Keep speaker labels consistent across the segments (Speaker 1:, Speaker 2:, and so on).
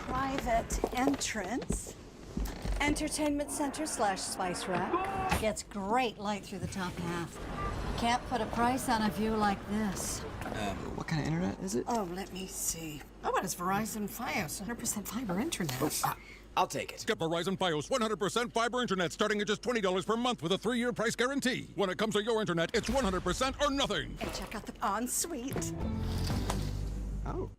Speaker 1: private entrance. Entertainment center / spice rack. Gets great light through the top half. Can't put a price on a view like this.
Speaker 2: What kind of internet is it?
Speaker 1: Oh, let me see. Oh, it's Verizon Fios, 100% fiber internet.
Speaker 2: I'll take it.
Speaker 3: Get Verizon Fios 100% fiber internet starting at just $20 per month with a 3-year price guarantee. When it comes to your internet, it's 100% or nothing.
Speaker 1: And check out the ensuite.
Speaker 2: Oh.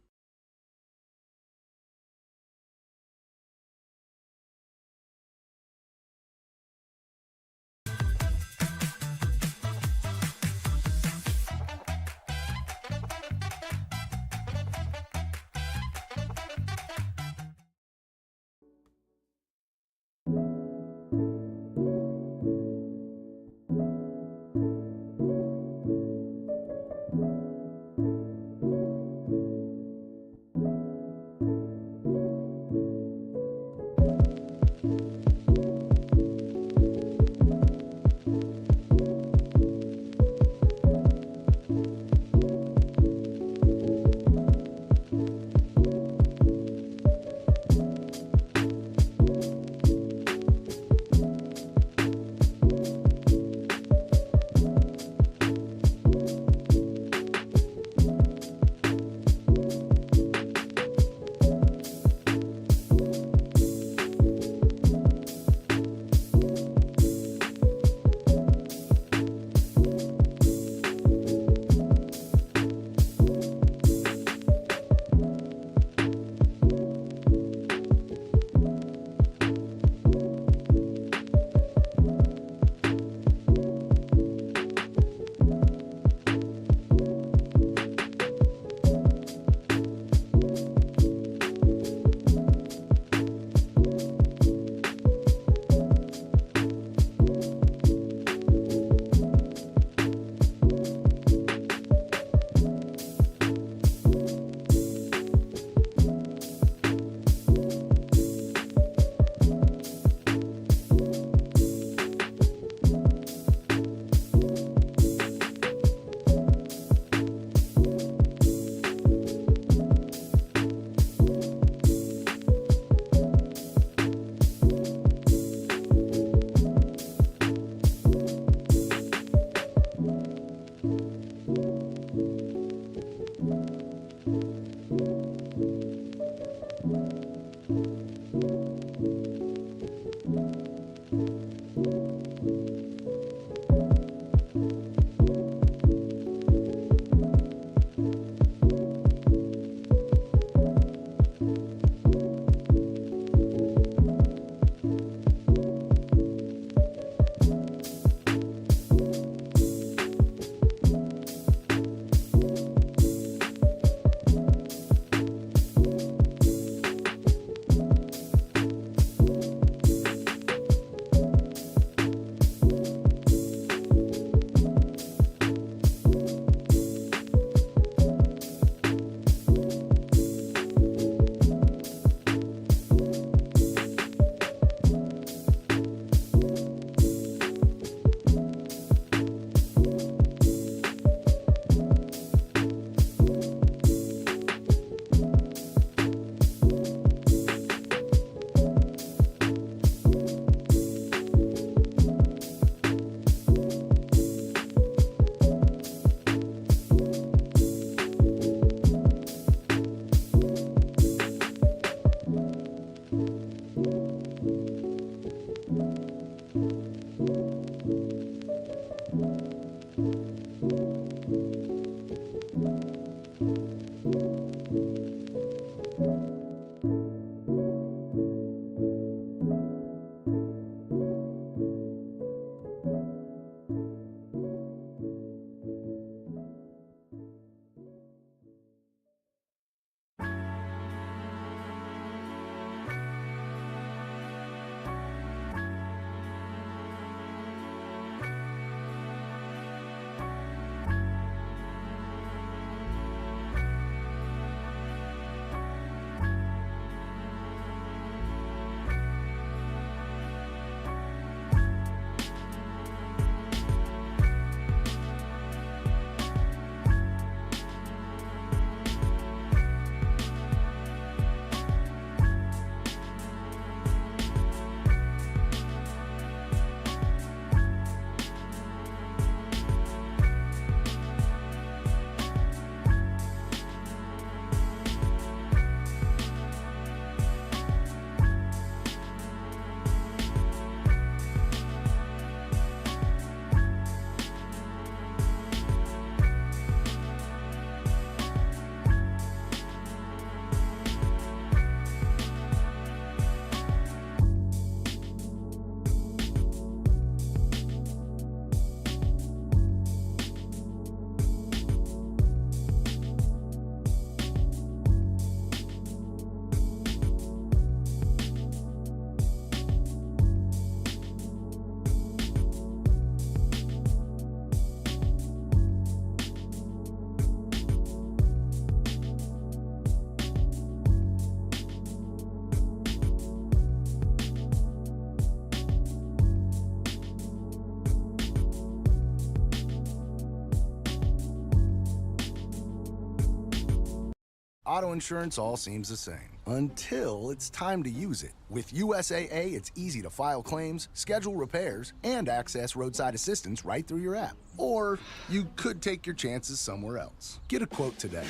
Speaker 4: auto insurance all seems the same. Until it's time to use it. With USAA, it's easy to file claims, schedule repairs, and access roadside assistance right through your app. Or you could take your chances somewhere else. Get a quote today.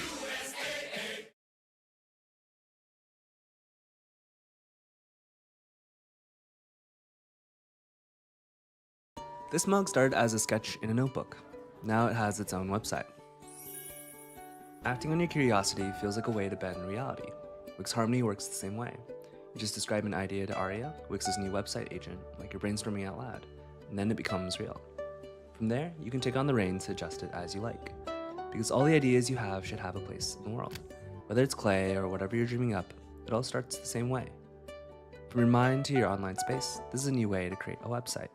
Speaker 5: This mug started as a sketch in a notebook. Now it has its own website. Acting on your curiosity feels like a way to bend reality. Wix Harmony works the same way. You just describe an idea to Aria, Wix's new website agent, like you're brainstorming out loud, and then it becomes real. From there, you can take on the reins to adjust it as you like. Because all the ideas you have should have a place in the world. Whether it's clay or whatever you're dreaming up, it all starts the same way. From your mind to your online space, this is a new way to create a website.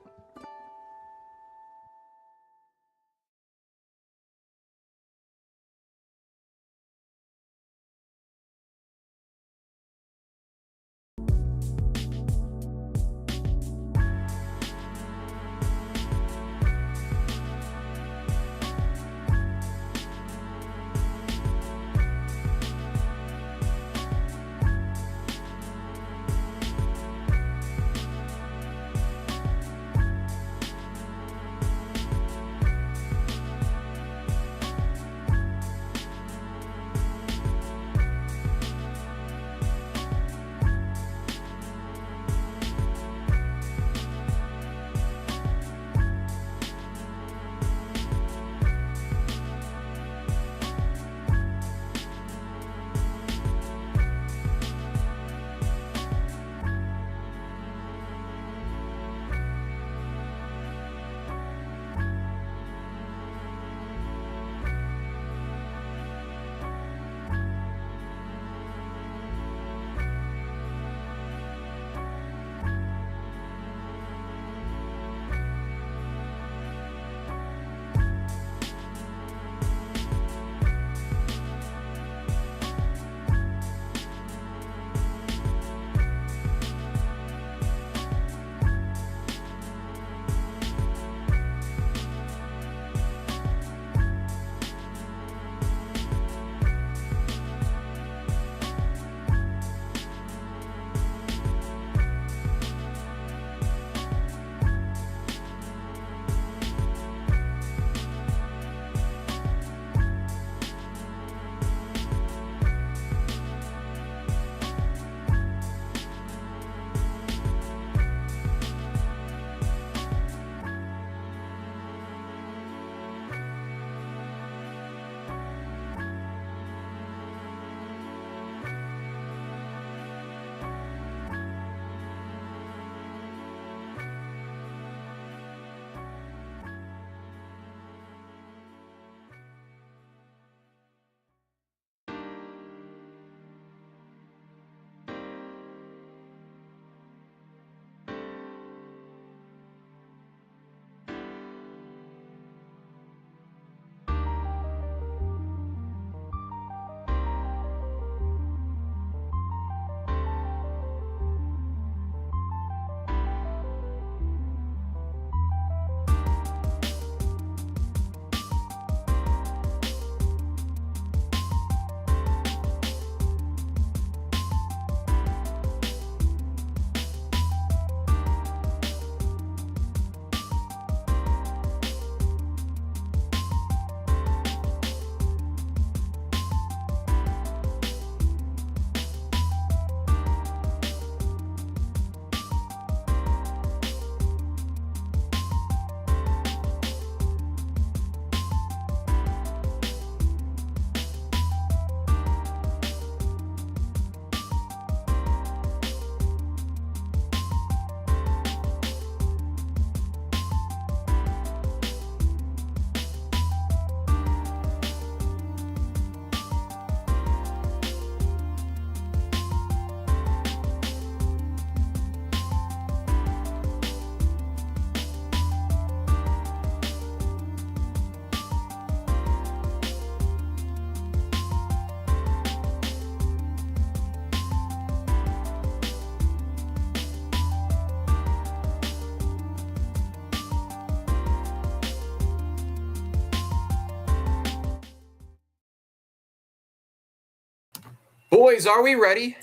Speaker 6: Boys, are we ready?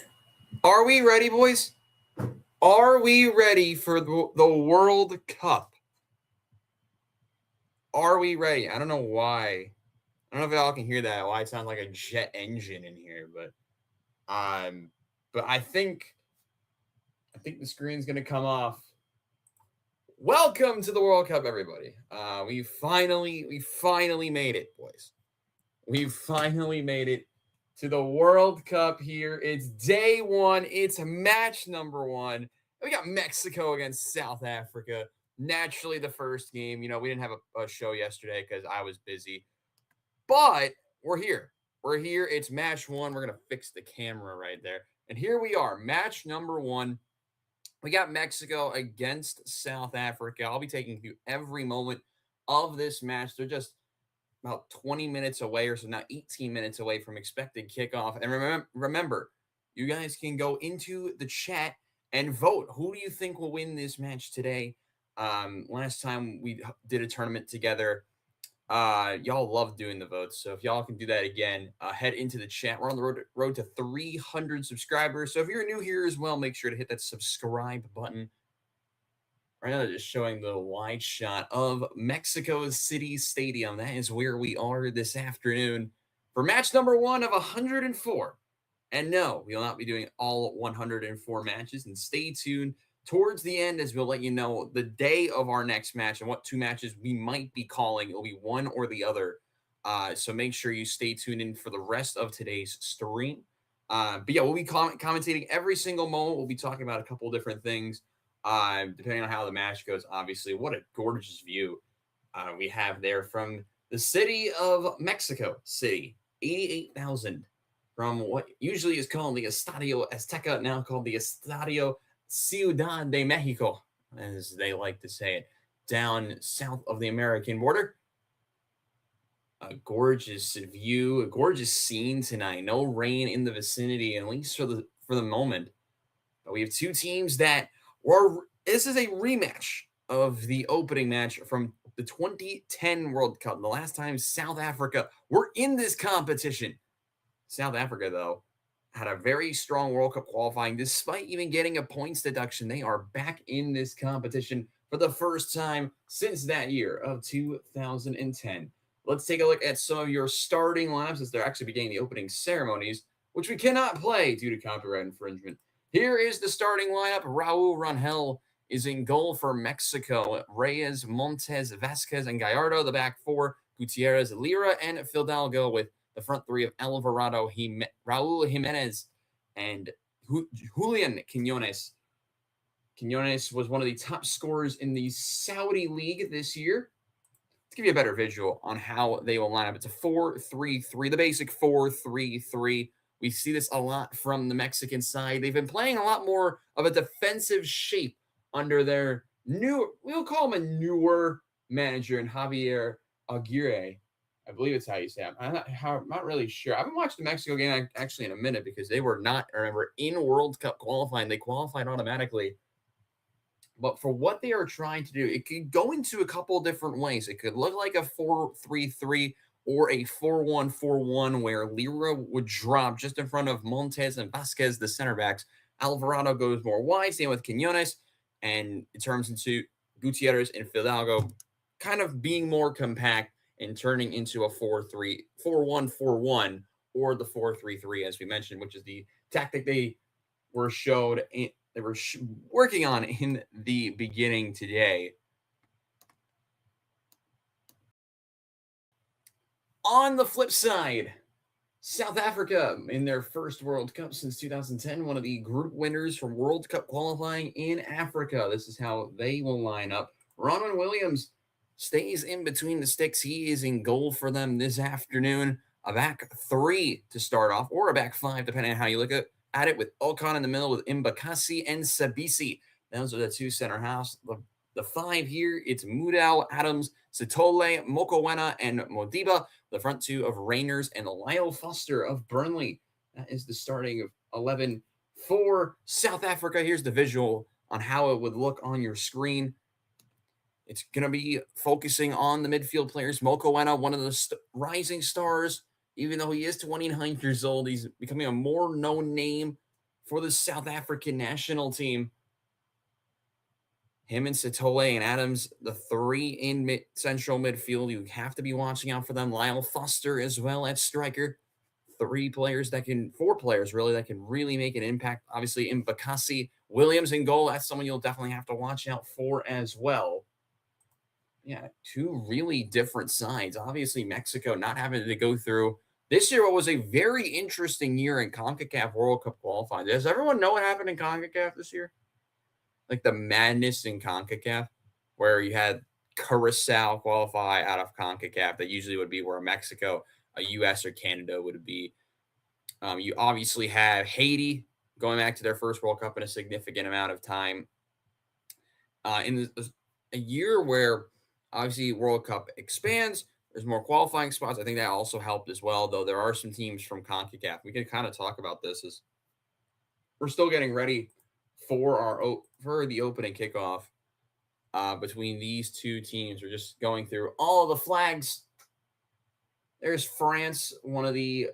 Speaker 6: Are we ready, boys? Are we ready for the World Cup? Are we ready? I don't know why. I don't know if y'all can hear that. Why it sounds like a jet engine in here, but I think the screen's gonna come off. Welcome to the World Cup, everybody. We finally made it, boys. We finally made it to the World Cup here. It's day one. It's match number one. We got Mexico against South Africa. Naturally, the first game. You know, we didn't have a show yesterday because I was busy. But we're here. We're here. It's match one. We're going to fix the camera right there. And here we are. Match number one. We got Mexico against South Africa. I'll be taking you every moment of this match. They're just about 20 minutes away or so, now 18 minutes away from expected kickoff. And remember, you guys can go into the chat and vote. Who do you think will win this match today? Last time we did a tournament together, y'all loved doing the votes. So if y'all can do that again, head into the chat. We're on the road to 300 subscribers. So if you're new here as well, make sure to hit that subscribe button. Right now, just showing the wide shot of Mexico City Stadium. That is where we are this afternoon for match number one of 104. And no, we will not be doing all 104 matches. And stay tuned towards the end as we'll let you know the day of our next match and what two matches we might be calling. It'll be one or the other. So make sure you stay tuned in for the rest of today's stream. But yeah, we'll be commentating every single moment. We'll be talking about a couple of different things. Depending on how the match goes, obviously. What a gorgeous view we have there from the city of Mexico City. 88,000 from what usually is called the Estadio Azteca, now called the Estadio Ciudad de Mexico, as they like to say it, down south of the American border. A gorgeous view, a gorgeous scene tonight. No rain in the vicinity, at least for the moment. But we have two teams that this is a rematch of the opening match from the 2010 World Cup. The last time South Africa were in this competition. South Africa, though, had a very strong World Cup qualifying. Despite even getting a points deduction, they are back in this competition for the first time since that year of 2010. Let's take a look at some of your starting lineups as they're actually beginning the opening ceremonies, which we cannot play due to copyright infringement. Here is the starting lineup. Raul Rangel is in goal for Mexico. Reyes, Montes, Vasquez, and Gallardo. The back four, Gutierrez, Lira, and Fidalgo, with the front three of Alvarado, Raul Jimenez, and Julian Quiñones. Quiñones was one of the top scorers in the Saudi League this year. Let's give you a better visual on how they will line up. It's a 4-3-3, the basic 4-3-3. We see this a lot from the Mexican side. They've been playing a lot more of a defensive shape under their we'll call him a newer manager, in Javier Aguirre. I believe it's how you say it. I'm not really sure. I haven't watched the Mexico game actually in a minute because they were not, remember, in World Cup qualifying. They qualified automatically. But for what they are trying to do, it could go into a couple different ways. It could look like a 4-3-3 or a 4-1-4-1 where Lira would drop just in front of Montes and Vasquez, the center backs. Alvarado goes more wide, same with Quiñones, and it turns into Gutierrez and Fidalgo kind of being more compact and turning into a 4-1-4-1 or the 4-3-3, as we mentioned, which is the tactic they were working on in the beginning today. On the flip side, South Africa, in their first World Cup since 2010, one of the group winners from World Cup qualifying in Africa. This is how they will line up. Ronwen Williams stays in between the sticks. He is in goal for them this afternoon. A back three to start off, or a back five, depending on how you look at it, with Ocon in the middle with Mbakasi and Sabisi. Those are the two center halves. The five here, it's Mudau, Adams, Sitole, Mokowena, and Modiba. The front two of Rainers and Lyle Foster of Burnley. That is the starting of 11 for South Africa. Here's the visual on how it would look on your screen. It's going to be focusing on the midfield players. Mokowena, one of the rising stars Even though he is 29 years old, he's becoming a more known name for the South African national team. Him and Sitole and Adams, the three in central midfield, you have to be watching out for them. Lyle Foster as well at striker. Four players that can really make an impact. Obviously, in Bakassi, Williams in goal, that's someone you'll definitely have to watch out for as well. Yeah, two really different sides. Obviously, Mexico not having to go through this year. What was a very interesting year in CONCACAF World Cup qualifying. Does everyone know what happened in CONCACAF this year? Like the madness in CONCACAF, where you had Curacao qualify out of CONCACAF. That usually would be where Mexico, a U.S. or Canada would be. You obviously have Haiti going back to their first World Cup in a significant amount of time. In a year where obviously World Cup expands, there's more qualifying spots. I think that also helped as well, though there are some teams from CONCACAF. We can kind of talk about this as we're still getting ready for the opening kickoff between these two teams. We're just going through all of the flags. There's France, one of the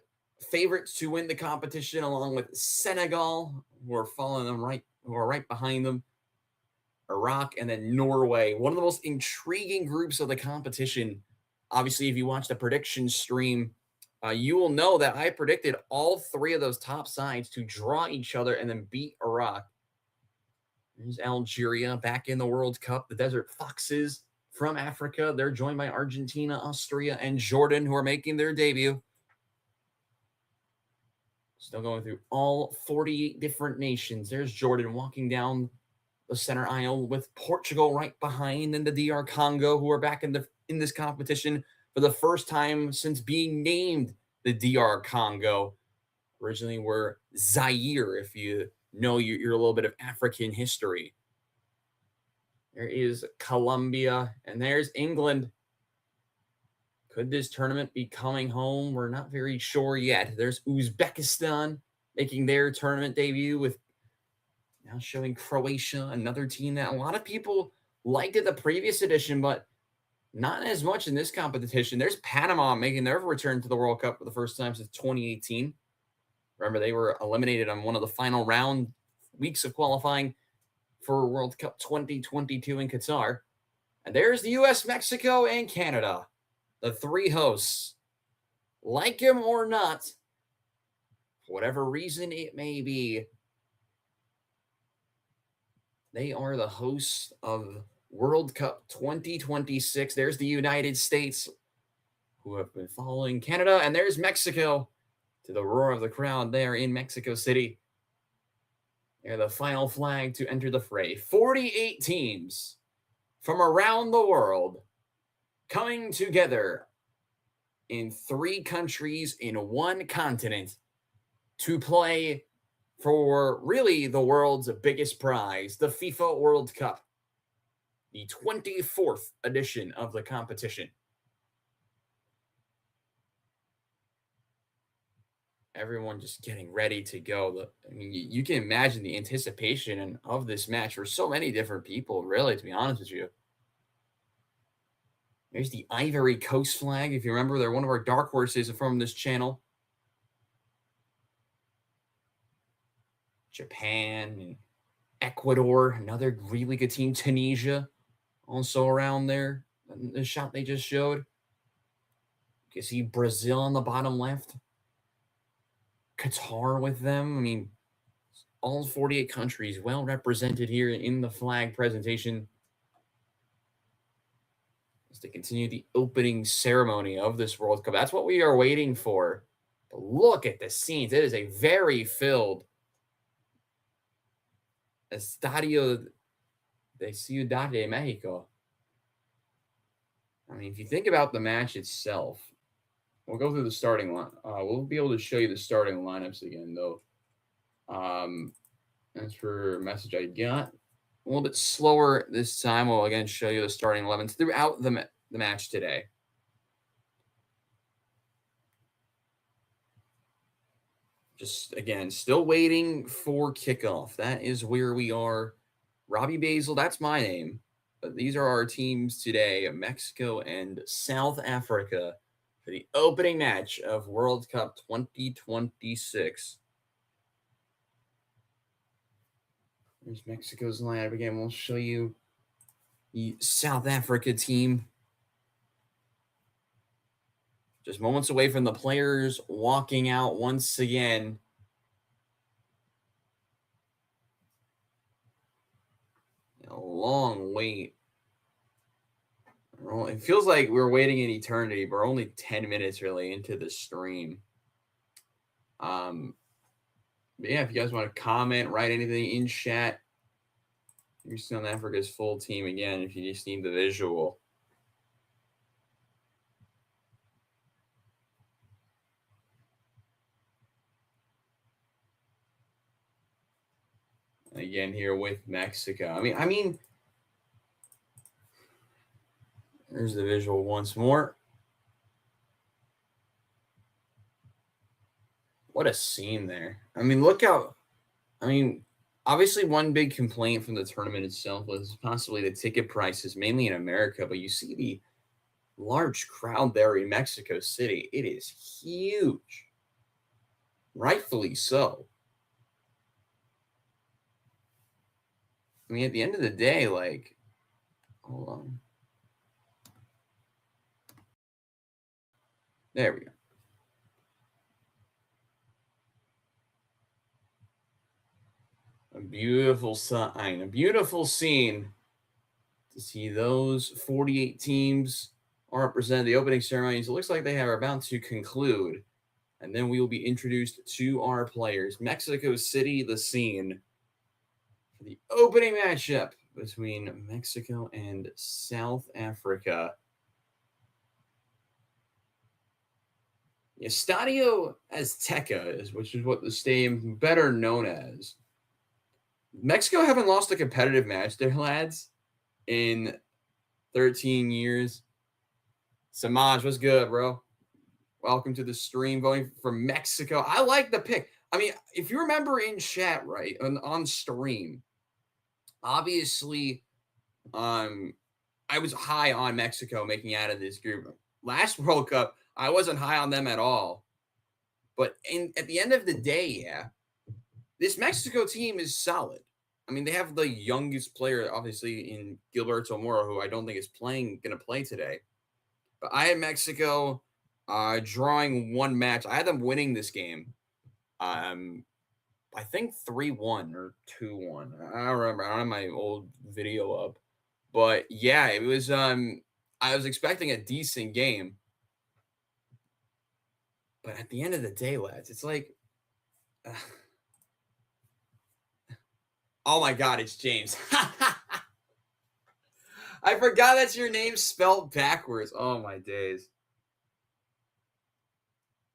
Speaker 6: favorites to win the competition, along with Senegal, who are right behind them. Iraq, and then Norway. One of the most intriguing groups of the competition. Obviously, if you watch the prediction stream, you will know that I predicted all three of those top sides to draw each other and then beat Iraq. There's Algeria back in the World Cup. The Desert Foxes from Africa. They're joined by Argentina, Austria, and Jordan, who are making their debut. Still going through all 48 different nations. There's Jordan walking down the center aisle with Portugal right behind, and the DR Congo, who are back in this competition for the first time since being named the DR Congo. Originally were Zaire, if you know you're a little bit of African history. There is Colombia, and there's England. Could this tournament be coming home? We're not very sure yet. There's Uzbekistan making their tournament debut with now showing Croatia, another team that a lot of people liked at the previous edition, but not as much in this competition. There's Panama making their return to the World Cup for the first time since 2018. Remember, they were eliminated on one of the final round weeks of qualifying for World Cup 2022 in Qatar. And there's the U.S., Mexico, and Canada, the three hosts. Like him or not, for whatever reason it may be, they are the hosts of World Cup 2026. There's the United States, who have been following Canada, and there's Mexico to the roar of the crowd there in Mexico City. They're the final flag to enter the fray. 48 teams from around the world coming together in 3 countries in 1 continent to play for really the world's biggest prize, the FIFA World Cup, the 24th edition of the competition. Everyone just getting ready to go. I mean, you can imagine the anticipation of this match for so many different people, really, to be honest with you. There's the Ivory Coast flag. If you remember, they're one of our dark horses from this channel. Japan and Ecuador, another really good team. Tunisia, also around there. The shot they just showed. You can see Brazil on the bottom left. Qatar with them. I mean, all 48 countries well represented here in the flag presentation. As to continue the opening ceremony of this World Cup. That's what we are waiting for. But look at the scenes. It is a very filled Estadio de Ciudad de Mexico. I mean, if you think about the match itself, we'll go through the starting line. We'll be able to show you the starting lineups again, though. As for a message I got, a little bit slower this time. We'll again show you the starting 11s throughout the match today. Just, again, still waiting for kickoff. That is where we are. Robbie Basil, that's my name. But these are our teams today, Mexico and South Africa, for the opening match of World Cup 2026. There's Mexico's lineup again. We'll show you the South Africa team. Just moments away from the players walking out once again. A long wait. It feels like we're waiting an eternity, but we're only 10 minutes really into the stream. But yeah, if you guys want to comment, write anything in chat. You're South Africa's full team again if you just need the visual. Again here with Mexico. I mean, there's the visual once more. What a scene there. I mean, look how, obviously one big complaint from the tournament itself was possibly the ticket prices, mainly in America, but you see the large crowd there in Mexico City. It is huge. Rightfully so. I mean, at the end of the day, like, hold on. There we go. A beautiful sign, a beautiful scene to see those 48 teams are represented. The opening ceremonies, it looks like they are about to conclude. And then we will be introduced to our players. Mexico City, the scene for the opening matchup between Mexico and South Africa. Estadio Azteca, which is what the stadium better known as. Mexico haven't lost a competitive match there, lads, in 13 years. Samaj, what's good, bro? Welcome to the stream, voting for Mexico. I like the pick. I mean, if you remember in chat, right, on stream, obviously, I was high on Mexico making out of this group. Last World Cup, I wasn't high on them at all. But at the end of the day, yeah, this Mexico team is solid. I mean, they have the youngest player, obviously, in Gilberto Moro, who I don't think is going to play today. But I had Mexico drawing one match. I had them winning this game. I think 3-1 or 2-1. I don't remember. I don't have my old video up. But yeah, it was I was expecting a decent game. But at the end of the day, lads, it's like oh my God, it's James. I forgot that's your name spelled backwards. Oh my days.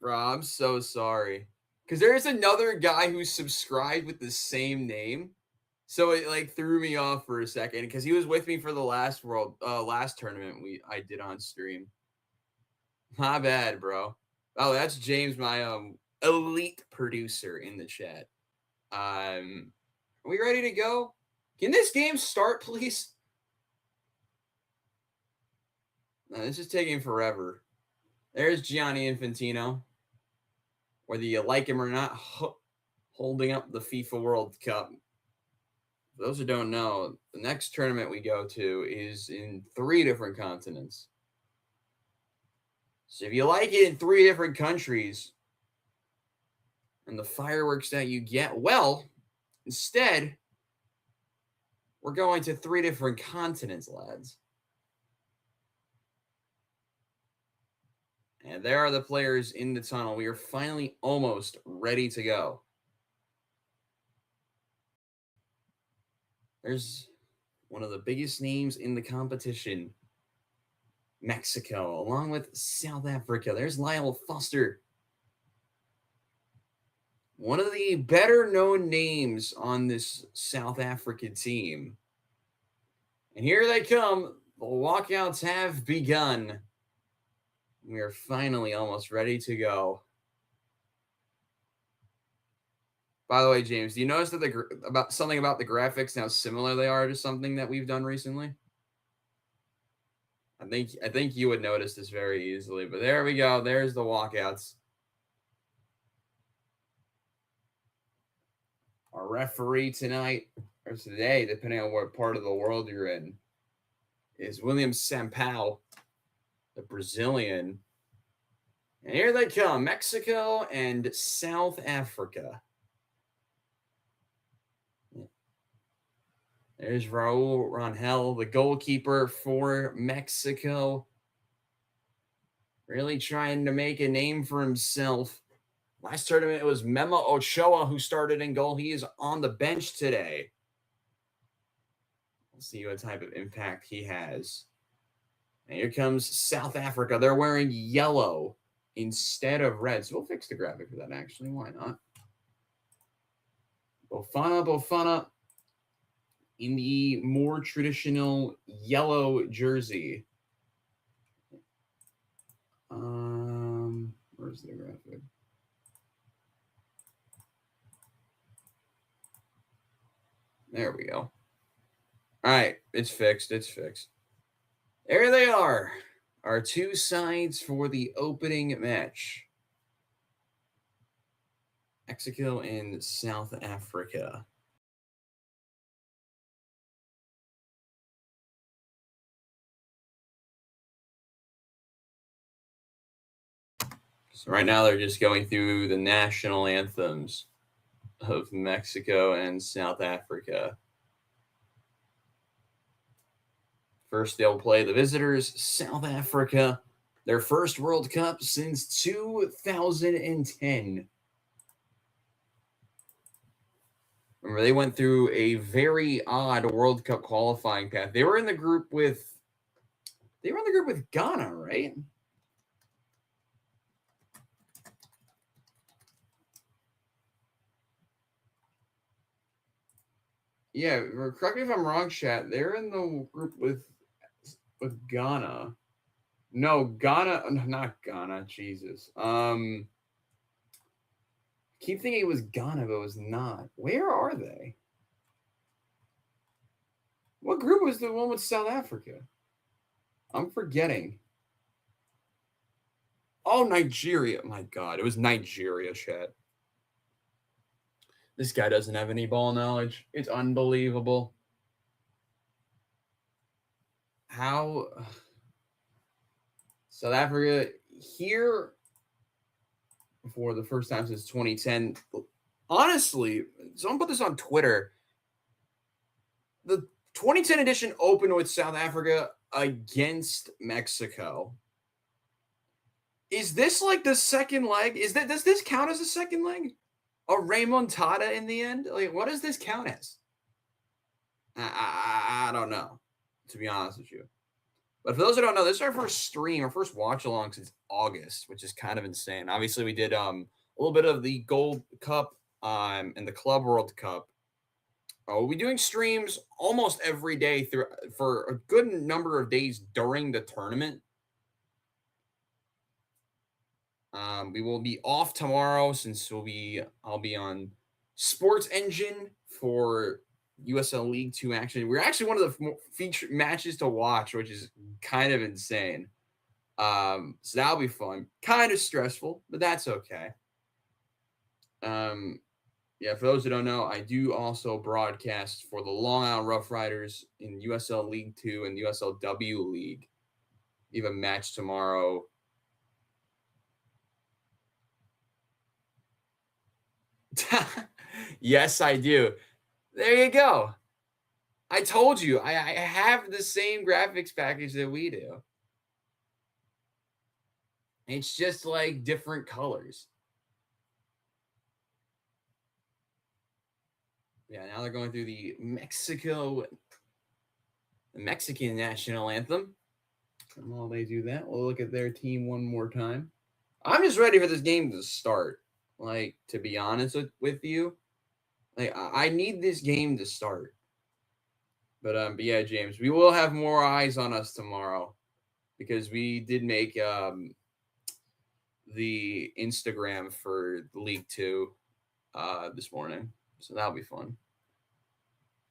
Speaker 6: Bro, I'm so sorry. Because there's another guy who subscribed with the same name. So it like threw me off for a second because he was with me for the last tournament I did on stream. My bad, bro. Oh, that's James, my elite producer in the chat. Are we ready to go? Can this game start, please? No, this is taking forever. There's Gianni Infantino. Whether you like him or not, holding up the FIFA World Cup. For those who don't know, the next tournament we go to is in 3 different continents. So if you like it in 3 different countries and the fireworks that you get, well, instead, we're going to 3 different continents, lads. And there are the players in the tunnel. We are finally almost ready to go. There's one of the biggest names in the competition. Mexico, along with South Africa. There's Lyle Foster. One of the better known names on this South Africa team. And here they come. The walkouts have begun. We are finally almost ready to go. By the way, James, do you notice that something about the graphics and how similar they are to something that we've done recently? I think you would notice this very easily. But there we go. There's the walkouts. Our referee tonight, or today, depending on what part of the world you're in, is William Sampaio, the Brazilian. And here they come, Mexico and South Africa. There's Raul Rangel, the goalkeeper for Mexico. Really trying to make a name for himself. Last tournament, it was Memo Ochoa who started in goal. He is on the bench today. We'll see what type of impact he has. And here comes South Africa. They're wearing yellow instead of red. So we'll fix the graphic for that, actually. Why not? Bofana in the more traditional yellow jersey. Where's the graphic? There we go. All right, it's fixed. It's fixed. There they are, our two sides for the opening match. Mexico and South Africa. So right now they're just going through the national anthems of Mexico and South Africa. First, they'll play the visitors, South Africa, their first World Cup since 2010. Remember, they went through a very odd World Cup qualifying path. They were in the group with Ghana, right? Yeah, correct me if I'm wrong, chat. They're in the group with Ghana. No, Ghana, not Ghana. Jesus. Keep thinking it was Ghana, but it was not. Where are they? What group was the one with South Africa? I'm forgetting. Oh, Nigeria. My God, it was Nigeria, chat. This guy doesn't have any ball knowledge. It's unbelievable. How South Africa here for the first time since 2010. Honestly, someone put this on Twitter. The 2010 edition opened with South Africa against Mexico. Is this like the second leg? Does this count as a second leg? A remontada in the end? Like, what does this count as? I don't know, to be honest with you. But for those who don't know, this is our first stream, our first watch along since August, which is kind of insane. Obviously, we did a little bit of the Gold Cup and the Club World Cup. We'll be doing streams almost every day for a good number of days during the tournament. We will be off tomorrow since I'll be on Sports Engine for USL League 2 action. We're actually one of the featured matches to watch, which is kind of insane. So that'll be fun. Kind of stressful, but that's okay. Yeah, for those who don't know, I do also broadcast for the Long Island Rough Riders in USL League 2 and USLW League. We have a match tomorrow. Yes, I do. There you go. I told you, I have the same graphics package that we do. It's just like different colors. Yeah, now they're going through the Mexican national anthem. And while they do that, we'll look at their team one more time. I'm just ready for this game to start. Like, to be honest with you, like I need this game to start. But yeah, James, we will have more eyes on us tomorrow because we did make the Instagram for League 2 this morning, so that'll be fun.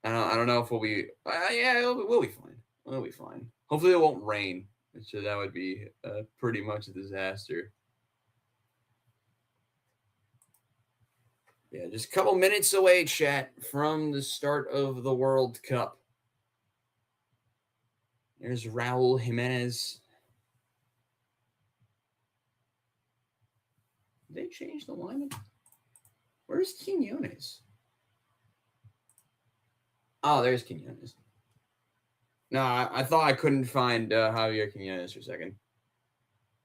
Speaker 6: I don't know if we'll be. Yeah, we'll be fine. We'll be fine. Hopefully, it won't rain. So that would be pretty much a disaster. Yeah, just a couple minutes away, chat, from the start of the World Cup. There's Raul Jimenez. Did they change the lineup? Where's Quinones? Oh, there's Quinones. No, I thought I couldn't find Javier Quinones for a second.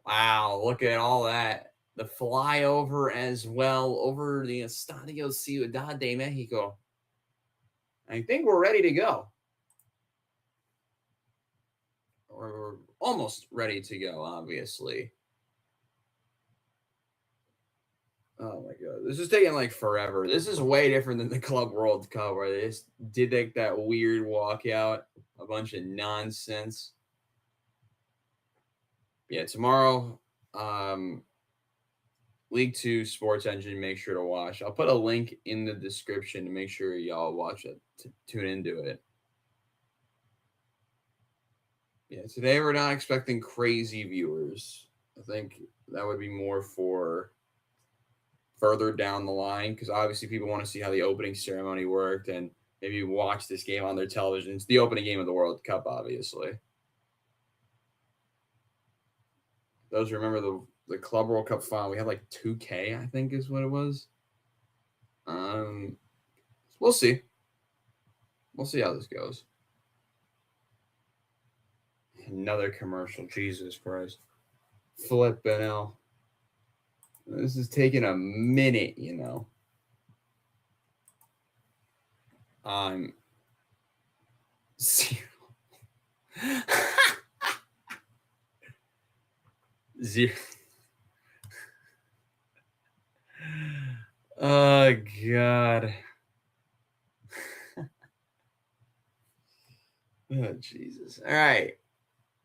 Speaker 6: Wow, look at all that. The flyover as well over the Estadio Ciudad de Mexico. I think we're ready to go. We're almost ready to go, obviously. Oh my god, this is taking like forever. This is way different than the Club World Cup where they just did like that weird walkout, a bunch of nonsense. Yeah, tomorrow, League 2 Sports Engine, make sure to watch. I'll put a link in the description to make sure y'all watch it, to tune into it. Yeah, today we're not expecting crazy viewers. I think that would be more for further down the line, because obviously people want to see how the opening ceremony worked and maybe watch this game on their television. It's the opening game of the World Cup, obviously. Those remember the Club World Cup final, we had like 2K, I think is what it was. We'll see. We'll see how this goes. Another commercial, Jesus Christ. Flippin' hell. This is taking a minute, you know. Zero. Zero. Oh, God. Oh, Jesus. All right.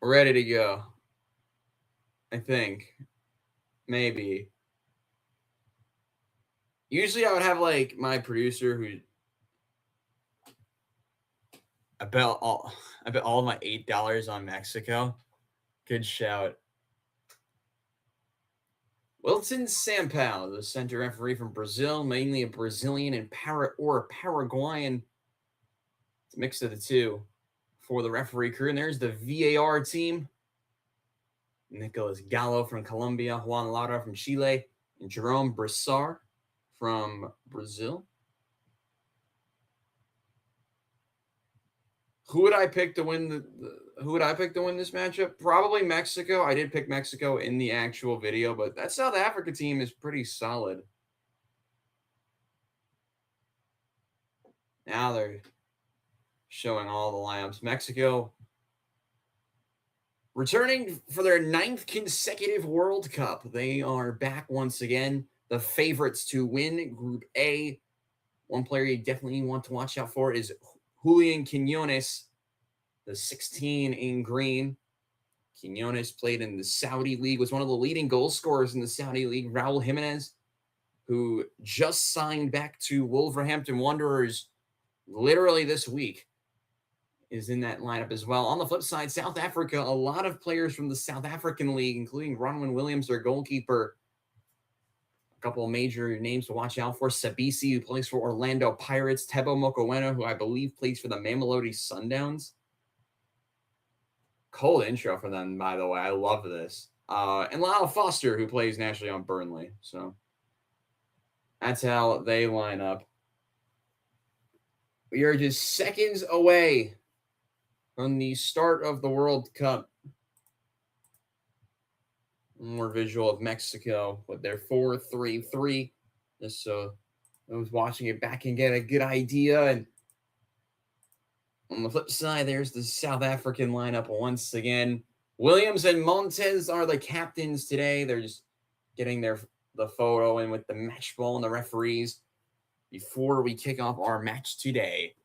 Speaker 6: We're ready to go. I think. Maybe. Usually I would have like my producer who I bet all of my $8 on Mexico. Good shout. Wilton Sampaio, the center referee from Brazil, mainly a Brazilian and Paraguayan. It's a mix of the two for the referee crew. And there's the VAR team. Nicolas Gallo from Colombia, Juan Lara from Chile, and Jerome Broussard from Brazil. Who would I pick to win who would I pick to win this matchup? Probably Mexico. I did pick Mexico in the actual video, but that South Africa team is pretty solid. Now they're showing all the lineups. Mexico returning for their 9th consecutive World Cup. They are back once again. The favorites to win Group A. One player you definitely want to watch out for is Julian Quinones, the 16 in green. Quinones played in the Saudi League, was one of the leading goal scorers in the Saudi League. Raul Jimenez, who just signed back to Wolverhampton Wanderers literally this week, is in that lineup as well. On the flip side, South Africa, a lot of players from the South African League, including Ronwen Williams, their goalkeeper. A couple of major names to watch out for. Sabisi, who plays for Orlando Pirates. Tebo Mokoena, who I believe plays for the Mamelodi Sundowns. Cold intro for them, by the way. I love this. And Lyle Foster, who plays nationally on Burnley. So that's how they line up. We are just seconds away from the start of the World Cup. More visual of Mexico with their 4-3-3. Just so those watching it back can get a good idea. And on the flip side, there's the South African lineup once again. Williams and Montes are the captains today. They're just getting the photo in with the match ball and the referees before we kick off our match today.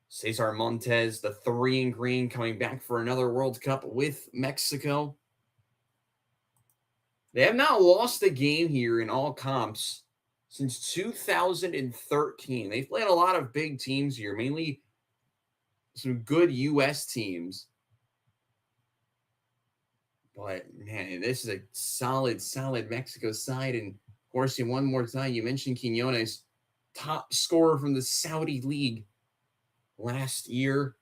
Speaker 6: Cesar Montes, the 3 in green, coming back for another World Cup with Mexico. They have not lost a game here in all comps since 2013. They've played a lot of big teams here, mainly some good U.S. teams. But, man, this is a solid Mexico side. And, of course, one more time, you mentioned Quiñones, top scorer from the Saudi League last year.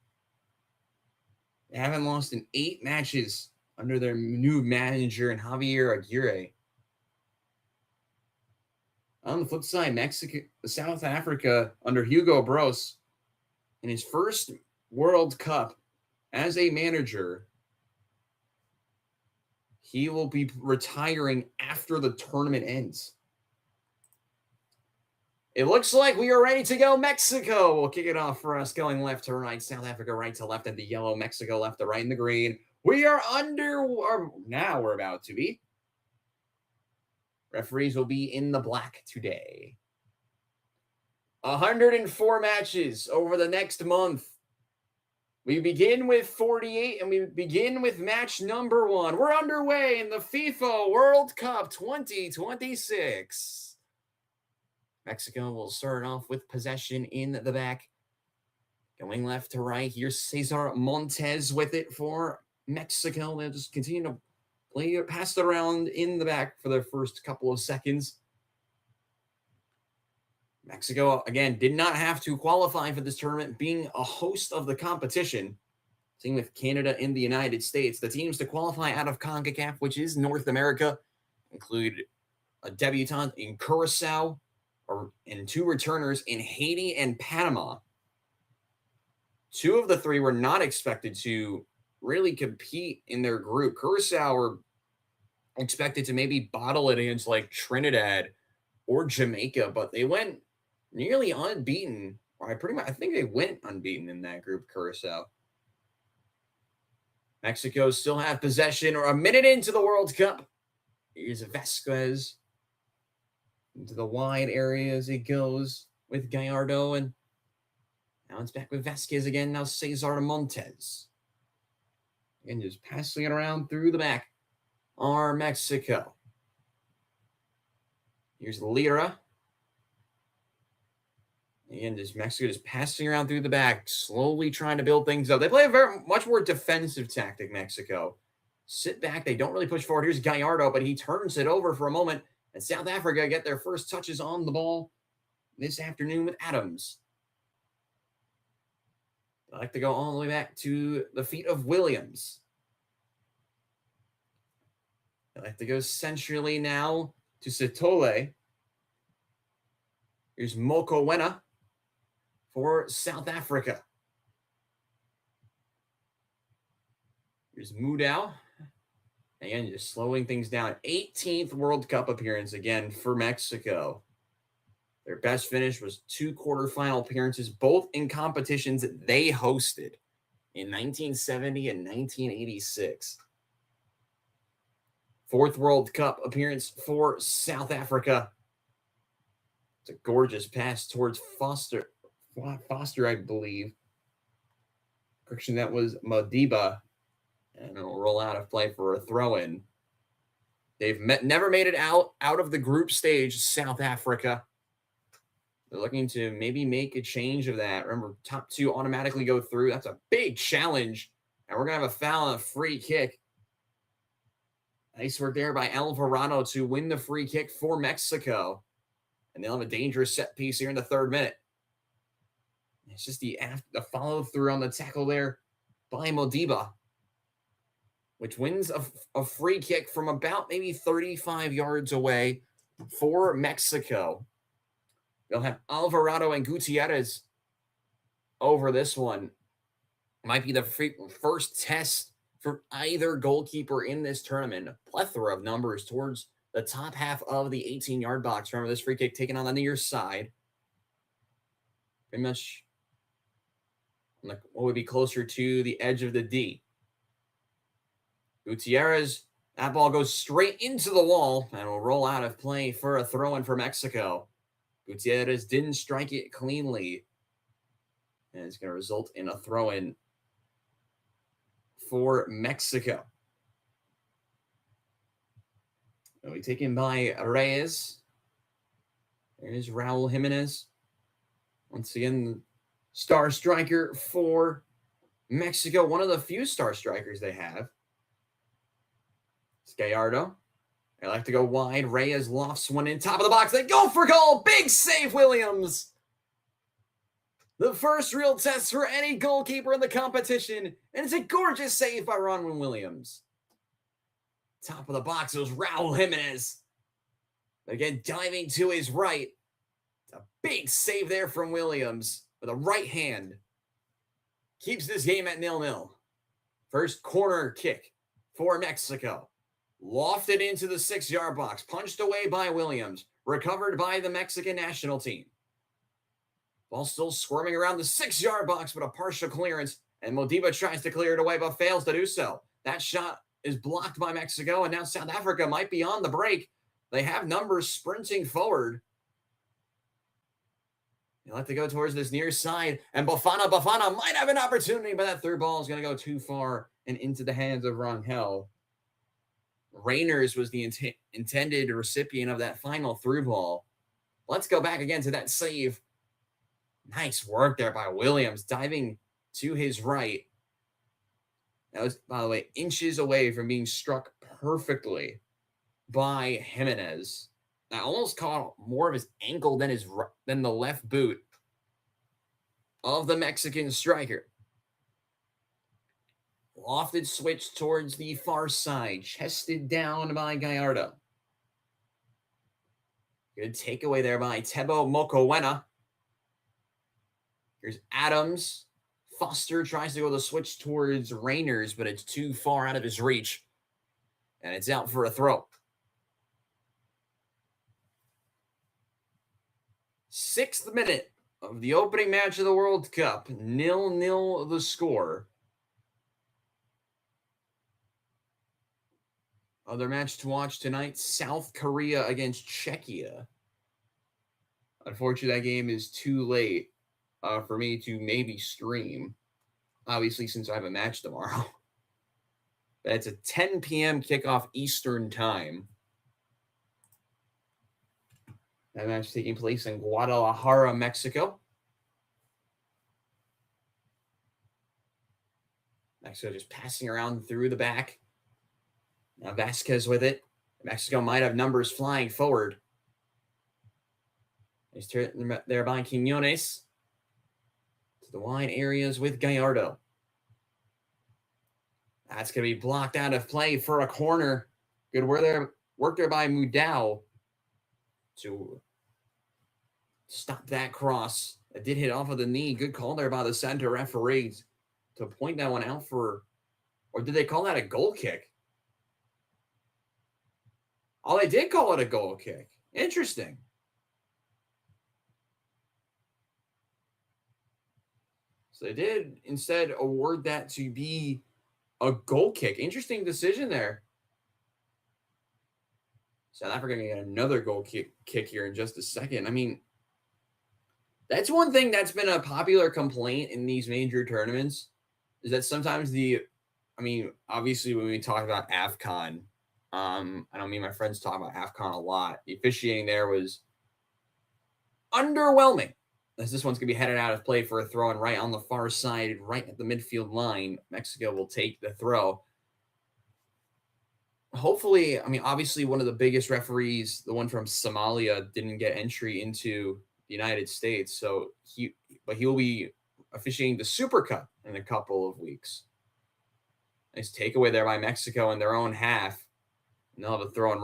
Speaker 6: They haven't lost in 8 matches under their new manager and Javier Aguirre. On the flip side, South Africa under Hugo Broos in his first World Cup as a manager, he will be retiring after the tournament ends. It looks like we are ready to go. Mexico will kick it off for us, going left to right. South Africa right to left in the yellow. Mexico left to right in the green. We are now we're about to be. Referees will be in the black today. 104 matches over the next month. We begin with 48, and we begin with match number 1. We're underway in the FIFA World Cup 2026. Mexico will start off with possession in the back. Going left to right. Here's Cesar Montes with it for Mexico. They'll just continue to pass it around in the back for their first couple of seconds. Mexico, again, did not have to qualify for this tournament, being a host of the competition. Same with Canada and the United States. The teams to qualify out of CONCACAF, which is North America, include a debutant in Curacao and 2 returners in Haiti and Panama. 2 of the 3 were not expected to really compete in their group. Curacao were expected to maybe bottle it against like Trinidad or Jamaica, but they went nearly unbeaten. I think they went unbeaten in that group, Curacao. Mexico still have possession, or a minute into the World Cup. Here's Vasquez into the wide area as he goes with Gallardo, and now it's back with Vasquez again. Now Cesar Montes. And just passing it around through the back are Mexico. Here's Lira. And just Mexico just passing around through the back, slowly trying to build things up. They play a much more defensive tactic, Mexico. Sit back. They don't really push forward. Here's Gallardo, but he turns it over for a moment. And South Africa get their first touches on the ball this afternoon with Adams. I like to go all the way back to the feet of Williams. I like to go centrally now to Sitole. Here's Mokowena for South Africa. Here's Mudau. Again, just slowing things down. 18th World Cup appearance again for Mexico. Their best finish was 2 quarterfinal appearances, both in competitions that they hosted in 1970 and 1986. 4th World Cup appearance for South Africa. It's a gorgeous pass towards Foster, I believe. Correction, that was Modiba. And it'll roll out of play for a throw-in. They've never made it out of the group stage, South Africa. They're looking to maybe make a change of that. Remember, top 2 automatically go through. That's a big challenge. And we're going to have a foul and a free kick. Nice work there by Alvarado to win the free kick for Mexico. And they'll have a dangerous set piece here in the 3rd minute. It's just the follow-through on the tackle there by Modiba, which wins a free kick from about maybe 35 yards away for Mexico. They'll have Alvarado and Gutierrez over this one. Might be the first test for either goalkeeper in this tournament. A plethora of numbers towards the top half of the 18-yard box. Remember, this free kick taken on the near side. Pretty much what would be closer to the edge of the D. Gutierrez, that ball goes straight into the wall and will roll out of play for a throw-in for Mexico. Gutierrez didn't strike it cleanly. And it's going to result in a throw-in for Mexico. It'll be taken by Reyes. There's Raul Jimenez. Once again, star striker for Mexico. One of the few star strikers they have. It's Gallardo. They like to go wide. Reyes lofts one in, top of the box. They go for goal. Big save, Williams. The first real test for any goalkeeper in the competition. And it's a gorgeous save by Ronwin Williams. Top of the box, it was Raul Jimenez. Again, diving to his right. It's a big save there from Williams with a right hand. Keeps this game at 0-0. First corner kick for Mexico. Lofted into the 6-yard box. Punched away by Williams. Recovered by the Mexican national team. Ball still squirming around the 6-yard box, but a partial clearance. And Modiba tries to clear it away, but fails to do so. That shot is blocked by Mexico, and now South Africa might be on the break. They have numbers sprinting forward. They like to go towards this near side, and Bafana might have an opportunity, but that through ball is going to go too far and into the hands of Rangel. Reyners was the intended recipient of that final through ball. Let's go back again to that save. Nice work there by Williams, diving to his right. That was, by the way, inches away from being struck perfectly by Jimenez. I almost caught more of his ankle than the left boot of the Mexican striker. Lofted switch towards the far side, chested down by Gallardo. Good takeaway there by Tebo Mokowena. Here's Adams. Foster tries to go the switch towards Reyners, but it's too far out of his reach. And it's out for a throw. 6th minute of the opening match of the World Cup. 0-0 the score. Other match to watch tonight, South Korea against Czechia. Unfortunately, that game is too late for me to maybe stream. Obviously, since I have a match tomorrow. But it's a 10 p.m. kickoff Eastern time. That match taking place in Guadalajara, Mexico. Mexico just passing around through the back. Now Vasquez with it. Mexico might have numbers flying forward. He's there by Quiñones. To the wide areas with Gallardo. That's going to be blocked out of play for a corner. Good work there by Mudau to stop that cross. It did hit off of the knee. Good call there by the center referees to point that one out for, or did they call that a goal kick? Oh, they did call it a goal kick. Interesting. So they did instead award that to be a goal kick. Interesting decision there. South Africa going to get another goal kick here in just a second. I mean, that's one thing that's been a popular complaint in these major tournaments is that sometimes obviously when we talk about AFCON, I know me and my friends talk about AFCON a lot. The officiating there was underwhelming. As this one's going to be headed out of play for a throw and right on the far side, right at the midfield line. Mexico will take the throw. Hopefully, obviously one of the biggest referees, the one from Somalia, didn't get entry into the United States. So he will be officiating the Super Cup in a couple of weeks. Nice takeaway there by Mexico in their own half. And they'll have a throw in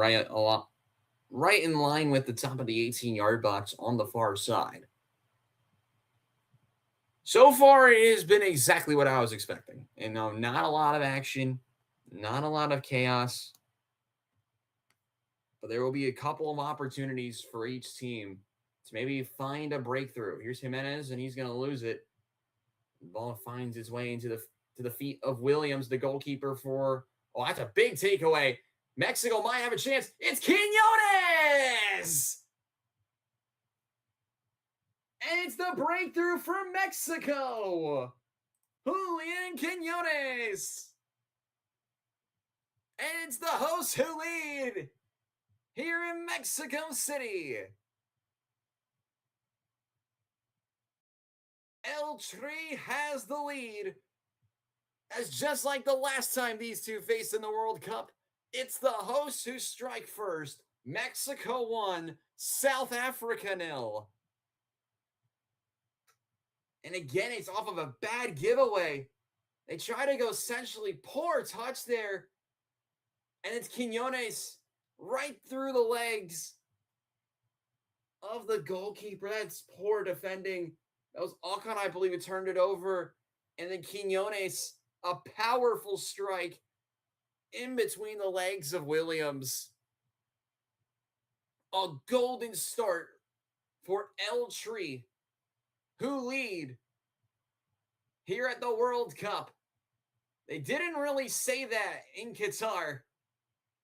Speaker 6: right in line with the top of the 18-yard box on the far side. So far, it has been exactly what I was expecting. And not a lot of action, not a lot of chaos. But there will be a couple of opportunities for each team to maybe find a breakthrough. Here's Jimenez, and he's going to lose it. The ball finds its way into the feet of Williams, the goalkeeper for... Oh, that's a big takeaway. Mexico might have a chance. It's Quiñones! And it's the breakthrough for Mexico. Julian Quiñones. And it's the hosts who lead here in Mexico City. El Tri has the lead. As just like the last time these two faced in the World Cup, It's the hosts who strike first. Mexico 1, South Africa 0. And again, it's off of a bad giveaway. They try to go essentially poor touch there. And it's Quinones right through the legs of the goalkeeper. That's poor defending. That was Alcon, I believe, who turned it over. And then Quinones, a powerful strike in between the legs of Williams. A golden start for El Tri, who lead here at the World Cup. They didn't really say that in Qatar,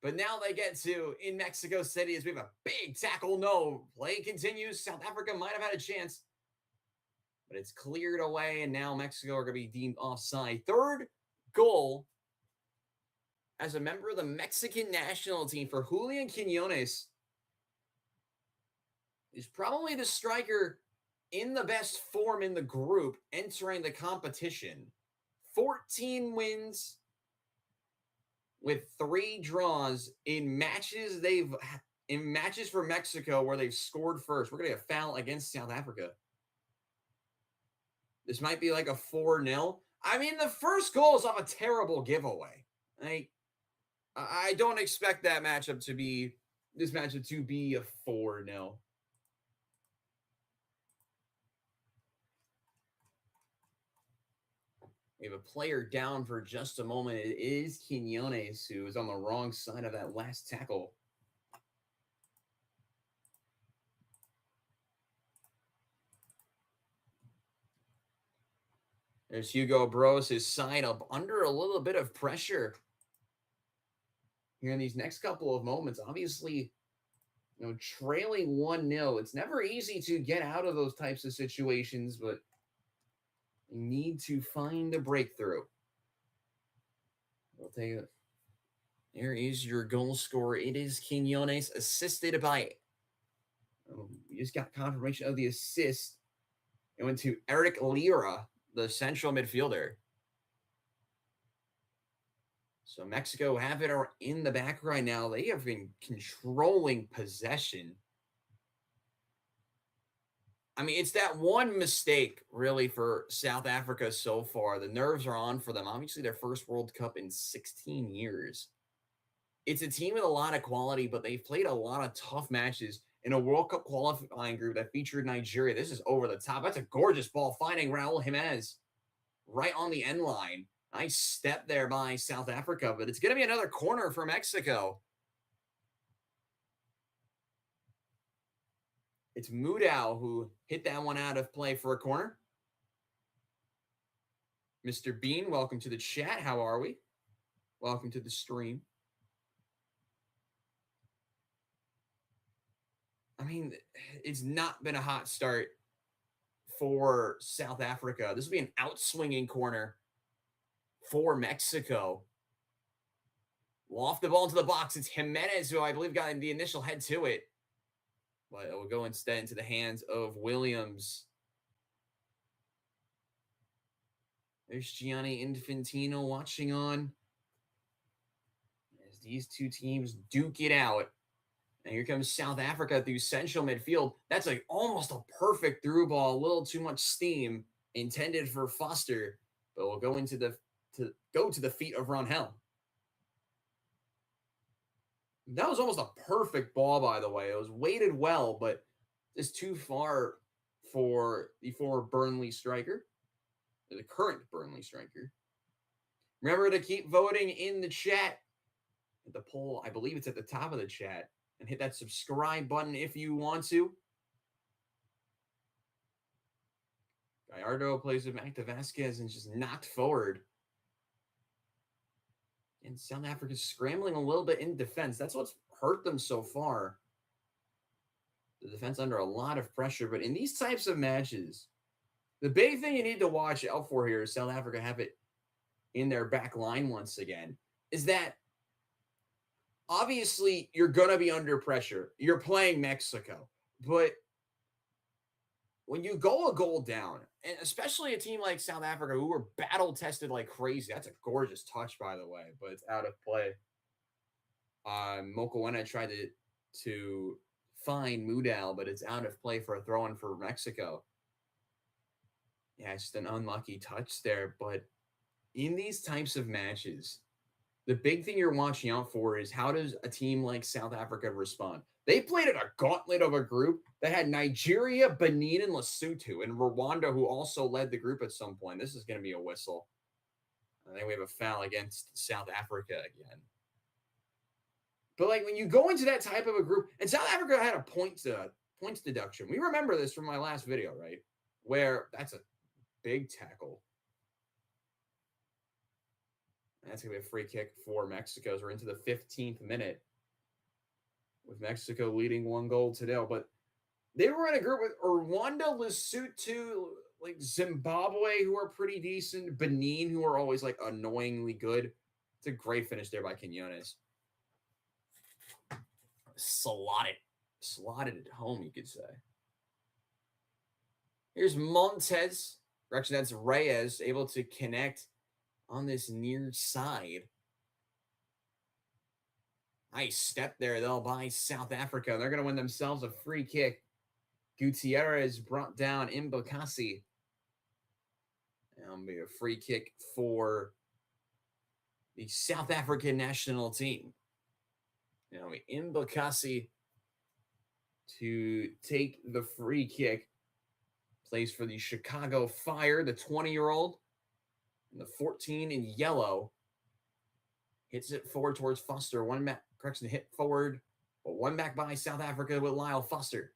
Speaker 6: but now they get to in Mexico City as we have a big tackle. No, play continues. South Africa might have had a chance, but it's cleared away, and now Mexico are going to be deemed offside. Third goal as a member of the Mexican national team for Julian Quinones. Is probably the striker in the best form in the group entering the competition. 14 wins with 3 draws in matches for Mexico where they've scored first. We're going to get a foul against South Africa. This might be like a 4-0. I mean, the first goal is off a terrible giveaway. I don't expect this matchup to be a 4-0. We have a player down for just a moment. It is Quinones, who is on the wrong side of that last tackle. There's Hugo Bros, his side up under a little bit of pressure here in these next couple of moments. Obviously, trailing 1-0. It's never easy to get out of those types of situations, but you need to find a breakthrough. We'll take it. There is your goal scorer. It is Quinones, assisted by. We just got confirmation of the assist. It went to Eric Lira, the central midfielder. So Mexico have it in the back right now. They have been controlling possession. I mean, it's that one mistake, really, for South Africa so far. The nerves are on for them. Obviously, their first World Cup in 16 years. It's a team with a lot of quality, but they've played a lot of tough matches in a World Cup qualifying group that featured Nigeria. This is over the top. That's a gorgeous ball, finding Raul Jimenez right on the end line. Nice step there by South Africa, but it's going to be another corner for Mexico. It's Mudau who hit that one out of play for a corner. Mr. Bean, welcome to the chat. How are we? Welcome to the stream. I mean, it's not been a hot start for South Africa. This will be an outswinging corner for Mexico. Loft the ball into the box. It's Jimenez who I believe got the initial head to it. But it will go instead into the hands of Williams. There's Gianni Infantino watching on as these two teams duke it out. And here comes South Africa through central midfield. That's like almost a perfect through ball. A little too much steam intended for Foster, but will go into to the feet of Rangel. That was almost a perfect ball, by the way. It was weighted well, but just too far for the former Burnley striker, the current Burnley striker. Remember to keep voting in the chat. The poll, I believe it's at the top of the chat. And hit that subscribe button if you want to. Gallardo plays it back to Vasquez and just knocked forward. And South Africa's scrambling a little bit in defense. That's what's hurt them so far. The defense under a lot of pressure. But in these types of matches, the big thing you need to watch out for here is South Africa have it in their back line once again, is that obviously you're going to be under pressure. You're playing Mexico. But when you go a goal down, and especially a team like South Africa who were battle-tested like crazy. That's a gorgeous touch, by the way, but it's out of play. Mokoena tried to find Mudal, but it's out of play for a throw-in for Mexico. Yeah, it's just an unlucky touch there. But in these types of matches, the big thing you're watching out for is how does a team like South Africa respond? They played in a gauntlet of a group that had Nigeria, Benin, and Lesotho, and Rwanda, who also led the group at some point. This is going to be a whistle. I think we have a foul against South Africa again. But like when you go into that type of a group, and South Africa had a points deduction. We remember this from my last video, right? Where that's a big tackle. That's going to be a free kick for Mexico as we're into the 15th minute with Mexico leading 1-0. But they were in a group with Rwanda, Lesotho, like Zimbabwe, who are pretty decent, Benin, who are always like annoyingly good. It's a great finish there by Quinones. Slotted it home, you could say. Here's Montes. Correction, that's Reyes, able to connect on this near side. Nice step there, though, by South Africa. They're going to win themselves a free kick. Gutierrez brought down Mbokasi. That'll be a free kick for the South African national team. Now, Mbokasi to take the free kick. Plays for the Chicago Fire, the 20-year-old. And the 14 in yellow. Hits it forward towards Foster. Hit forward. But one back by South Africa with Lyle Foster.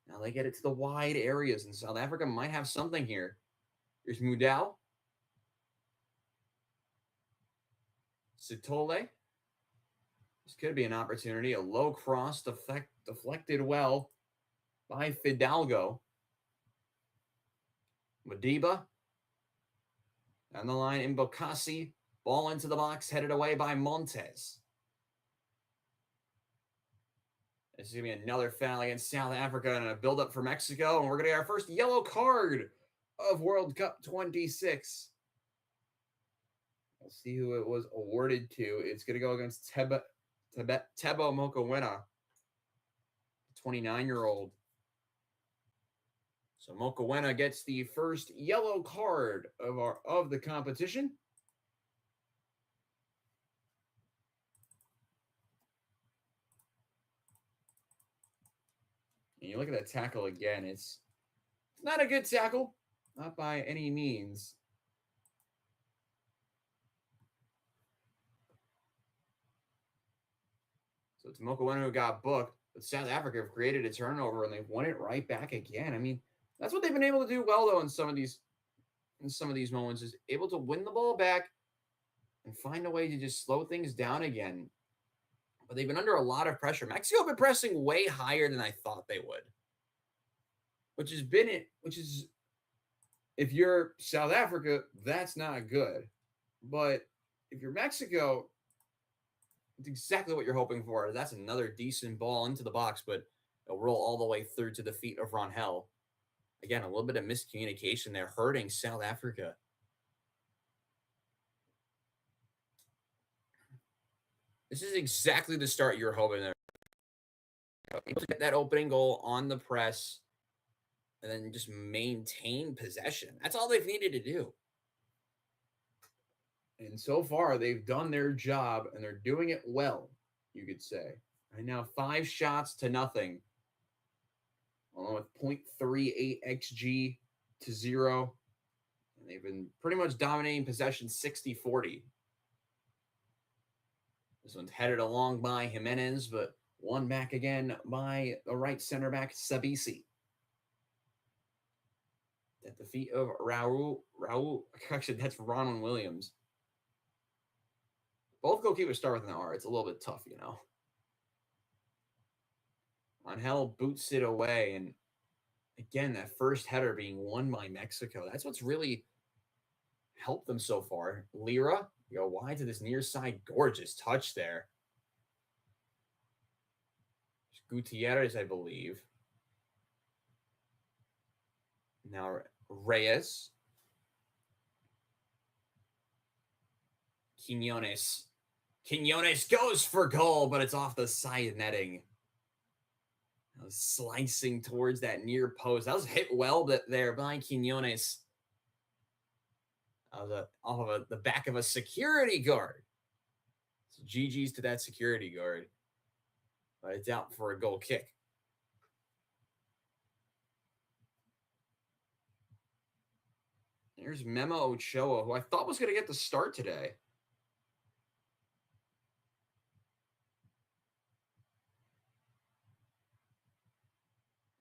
Speaker 6: Now they get it to the wide areas, and South Africa might have something here. Here's Mudau. Sitole. This could be an opportunity. A low cross deflected well by Fidalgo. Madiba. Down the line, Mbokasi. Ball into the box, headed away by Montes. This is going to be another foul against South Africa and a build-up for Mexico. And we're going to get our first yellow card of World Cup 26. We'll see who it was awarded to. It's going to go against Tebo Mokoena, 29-year-old. So Mokoena gets the first yellow card of the competition. And you look at that tackle again, it's not a good tackle, not by any means. So it's Mokoena who got booked, but South Africa have created a turnover and they've won it right back again. I mean, that's what they've been able to do well though in some of these moments, is able to win the ball back and find a way to just slow things down again. But they've been under a lot of pressure. Mexico have been pressing way higher than I thought they would. Which is, if you're South Africa, that's not good. But if you're Mexico, it's exactly what you're hoping for. That's another decent ball into the box, but it'll roll all the way through to the feet of Rangel. Again, a little bit of miscommunication there, hurting South Africa. This is exactly the start you're hoping there. Able to get that opening goal on the press and then just maintain possession. That's all they've needed to do. And so far, they've done their job, and they're doing it well, you could say. Right now, 5 shots to nothing. Along with 0.38 XG to 0. And they've been pretty much dominating possession 60-40. This one's headed along by Jimenez, but won back again by the right center back, Sabisi. At the feet of Raul, actually, that's Ronald Williams. Both goalkeepers start with an R. It's a little bit tough, you know. Rangel boots it away, and again, that first header being won by Mexico. That's what's really helped them so far. Lira, go wide to this near side. Gorgeous touch there. Gutierrez, I believe. Now Reyes. Quinones. Quinones goes for goal, but it's off the side netting. Slicing towards that near post. That was hit well there by Quinones. Off of the back of a security guard. So GG's to that security guard. But it's out for a goal kick. Here's Memo Ochoa, who I thought was going to get the start today.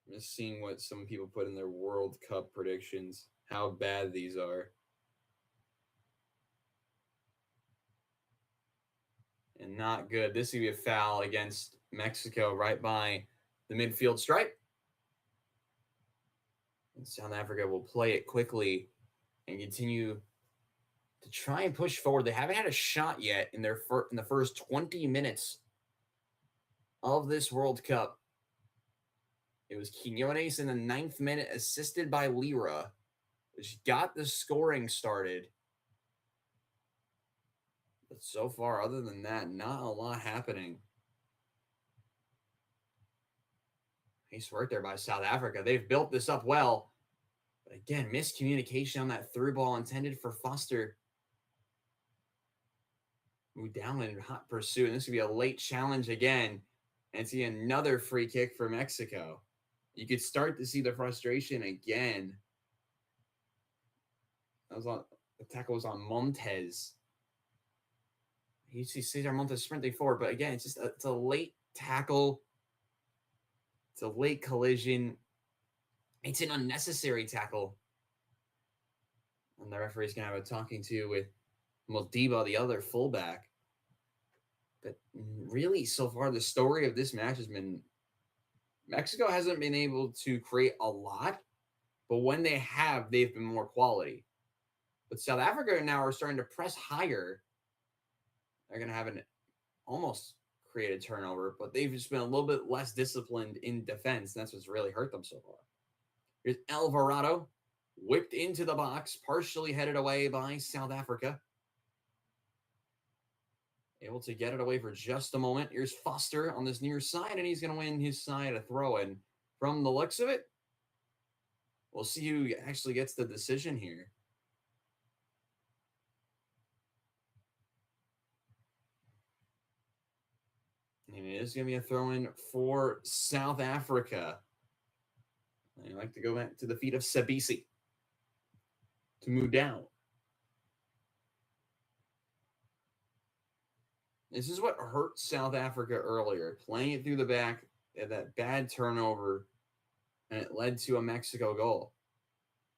Speaker 6: I'm just seeing what some people put in their World Cup predictions, how bad these are. And not good. This would be a foul against Mexico right by the midfield stripe. And South Africa will play it quickly and continue to try and push forward. They haven't had a shot yet in the first 20 minutes of this World Cup. It was Quinones in the 9th minute, assisted by WIUR, which got the scoring started. But so far, other than that, not a lot happening. Nice work there by South Africa. They've built this up well. But again, miscommunication on that through ball intended for Foster. Moved down in hot pursuit. And this could be a late challenge again. And see another free kick for Mexico. You could start to see the frustration again. The tackle was on Montes. You see Cesar Montes sprinting forward, but again, it's a late tackle. It's a late collision. It's an unnecessary tackle. And the referee's going to have a talking to with Modiba, the other fullback. But really, so far, the story of this match has been Mexico hasn't been able to create a lot, but when they have, they've been more quality. But South Africa now are starting to press higher. They're going to have an almost created turnover, but they've just been a little bit less disciplined in defense. That's what's really hurt them so far. Here's Alvarado, whipped into the box, partially headed away by South Africa. Able to get it away for just a moment. Here's Foster on this near side, and he's going to win his side a throw-in. From the looks of it, we'll see who actually gets the decision here. And it is going to be a throw-in for South Africa. I like to go back to the feet of Sabisi to move down. This is what hurt South Africa earlier, playing it through the back at that bad turnover, and it led to a Mexico goal.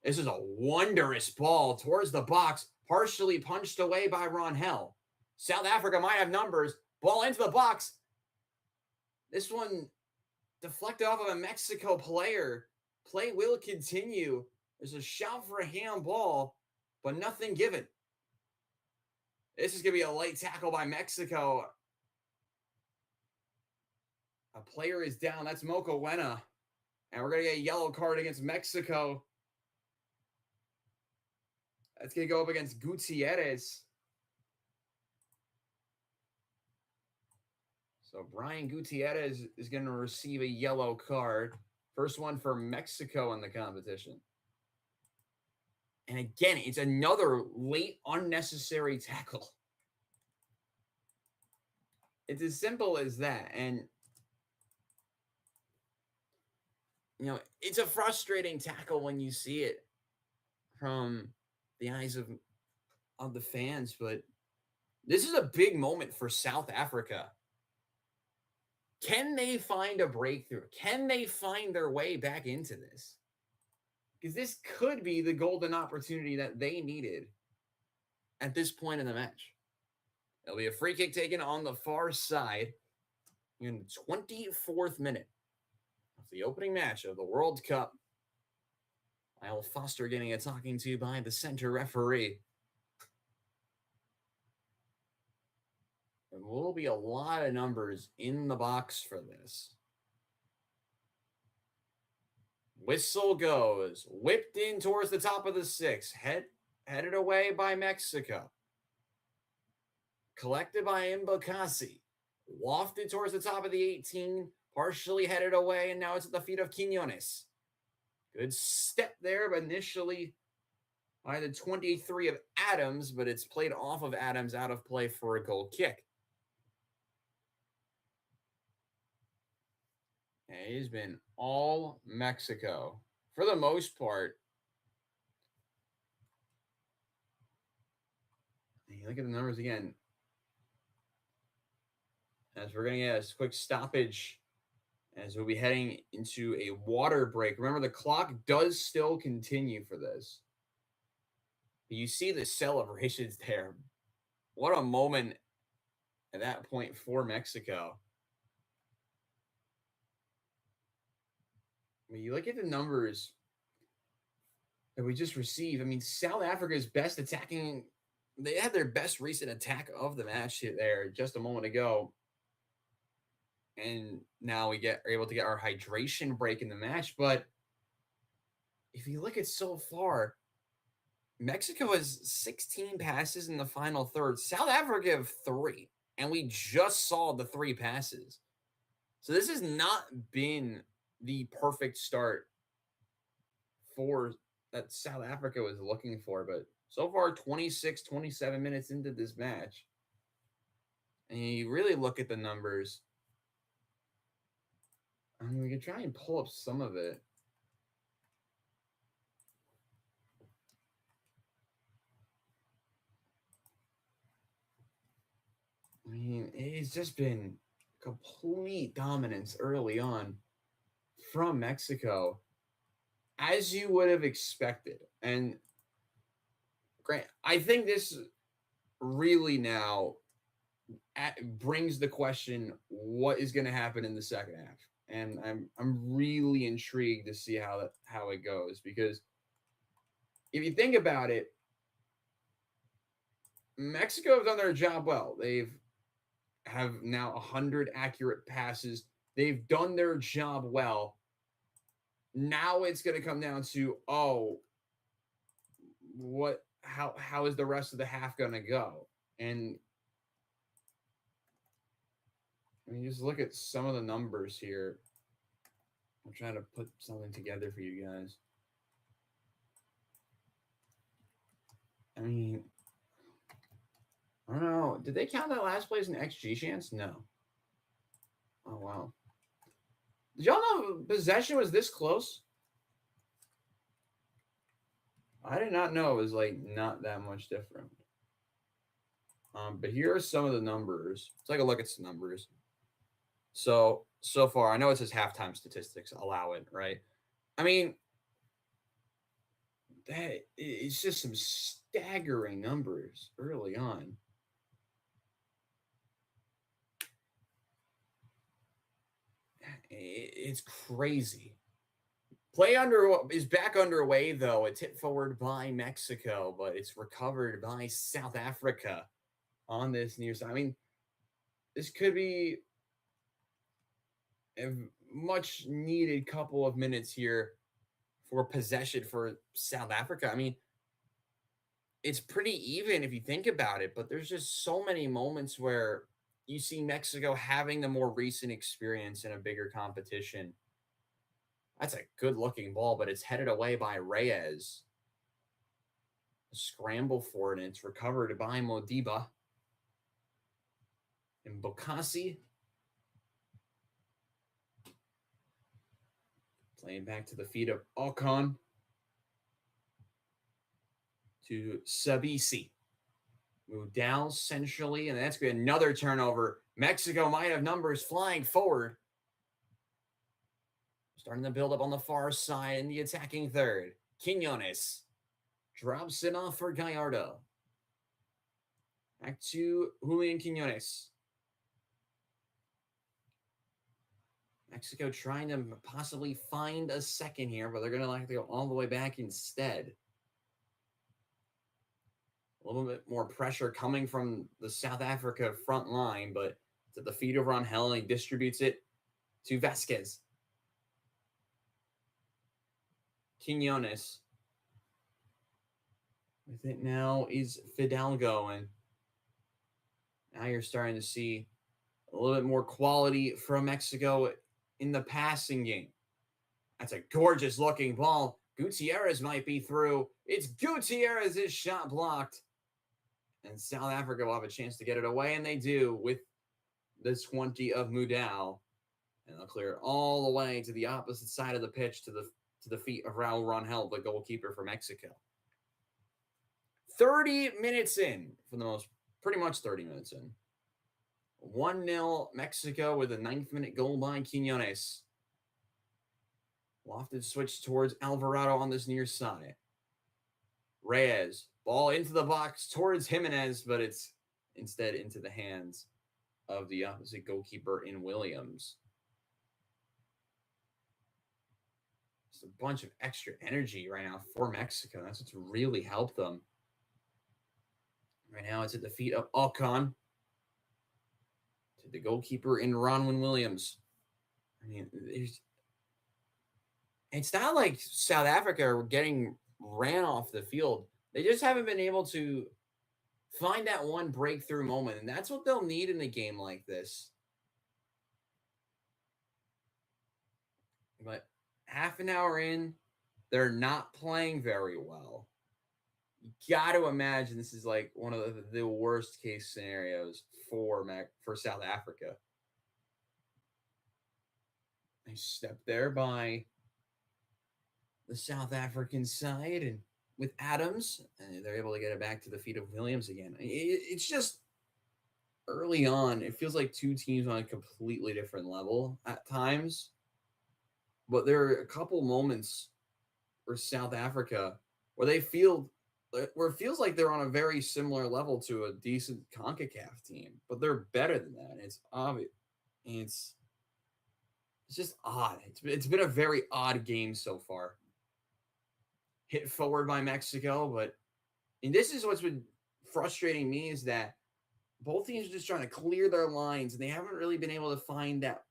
Speaker 6: This is a wondrous ball towards the box, partially punched away by Rangel. South Africa might have numbers. Ball into the box. This one deflected off of a Mexico player. Play will continue. There's a shout for a handball, but nothing given. This is going to be a late tackle by Mexico. A player is down. That's Moko Wena. And we're going to get a yellow card against Mexico. That's going to go up against Gutierrez. So Brian Gutierrez is going to receive a yellow card. First one for Mexico in the competition. And again, it's another late, unnecessary tackle. It's as simple as that. And, you know, it's a frustrating tackle when you see it from the eyes of the fans. But this is a big moment for South Africa. Can they find a breakthrough? Can they find their way back into this? Because this could be the golden opportunity that they needed at this point in the match. There'll be a free kick taken on the far side in the 24th minute of the opening match of the World Cup. Lyle Foster getting a talking to by the center referee. There will be a lot of numbers in the box for this. Whistle goes. Whipped in towards the top of the 6. Headed away by Mexico. collected by Mbokasi, wafted towards the top of the 18, partially headed away, and now it's at the feet of Quinones. Good step there, but initially by the 23 of Adams, but it's played off of Adams out of play for a goal kick. And it has been all Mexico for the most part. And you look at the numbers again. As we're going to get a quick stoppage as we'll be heading into a water break. Remember, the clock does still continue for this. You see the celebrations there. What a moment at that point for Mexico. When you look at the numbers that we just received, I mean, South Africa's best attacking, they had their best recent attack of the match there just a moment ago. And now we are able to get our hydration break in the match. But if you look at so far, Mexico has 16 passes in the final third. South Africa have 3. And we just saw the 3 passes. So this has not been the perfect start for that South Africa was looking for. But so far, 26, 27 minutes into this match. And you really look at the numbers. I mean, we can try and pull up some of it. I mean, it's just been complete dominance early on from Mexico, as you would have expected. And Grant, I think this really now brings the question, what is going to happen in the second half? And I'm really intrigued to see how it goes, because if you think about it, Mexico have done their job well. Have now 100 accurate passes. They've done their job well. Now it's going to come down to, how is the rest of the half going to go? And I mean, just look at some of the numbers here. I'm trying to put something together for you guys. I mean, I don't know. Did they count that last place in XG chance? No. Oh, wow. Did y'all know possession was this close? I did not know it was, like, not that much different. But here are some of the numbers. Let's take a look at some numbers. So far, I know it says halftime statistics allow it, right? I mean, it's just some staggering numbers early on. It's crazy. Play is back underway, though. It's hit forward by Mexico, but it's recovered by South Africa on this near side. I mean, this could be a much needed couple of minutes here for possession for South Africa. I mean, it's pretty even if you think about it, but there's just so many moments where you see Mexico having the more recent experience in a bigger competition. That's a good-looking ball, but it's headed away by Reyes. A scramble for it, and it's recovered by Modiba. And Bokasi. Playing back to the feet of Ocon. To Sabisi. Move down centrally, and that's going to be another turnover. Mexico might have numbers flying forward. Starting to build up on the far side in the attacking third. Quinones drops it off for Gallardo. Back to Julian Quinones. Mexico trying to possibly find a second here, but they're going to have to go all the way back instead. A little bit more pressure coming from the South Africa front line, but it's at the feet of Rangel, and he distributes it to Vasquez. Quinones. With it now is Fidalgo, and Now you're starting to see a little bit more quality from Mexico in the passing game. That's a gorgeous looking ball. Gutierrez might be through. It's Gutierrez's shot blocked. And South Africa will have a chance to get it away, and they do with the 20 of Mudau. And they'll clear it all the way to the opposite side of the pitch to the feet of Raul Rangel, the goalkeeper for Mexico. 30 minutes in, for the most, pretty much 30 minutes in. 1-0 Mexico with a 9th minute goal by Quinones. Lofted switch towards Alvarado on this near side. Reyes, ball into the box towards Jimenez, but it's instead into the hands of the opposite goalkeeper in Williams. Just a bunch of extra energy right now for Mexico. That's what's really helped them. Right now it's at the feet of Ocon. To the goalkeeper in Ronwin Williams. I mean, it's not like South Africa are getting ran off the field. They just haven't been able to find that one breakthrough moment, and that's what they'll need in a game like this. But half an hour in, they're not playing very well. You got to imagine this is like one of the worst case scenarios for South Africa. Nice step there by the South African side, and with Adams, and they're able to get it back to the feet of Williams again. It's just early on, it feels like two teams on a completely different level at times. But there are a couple moments for South Africa where it feels like they're on a very similar level to a decent CONCACAF team, but they're better than that. It's obvious. And it's just odd. It's been a very odd game so far. Hit forward by Mexico, and this is what's been frustrating me, is that both teams are just trying to clear their lines, and they haven't really been able to find that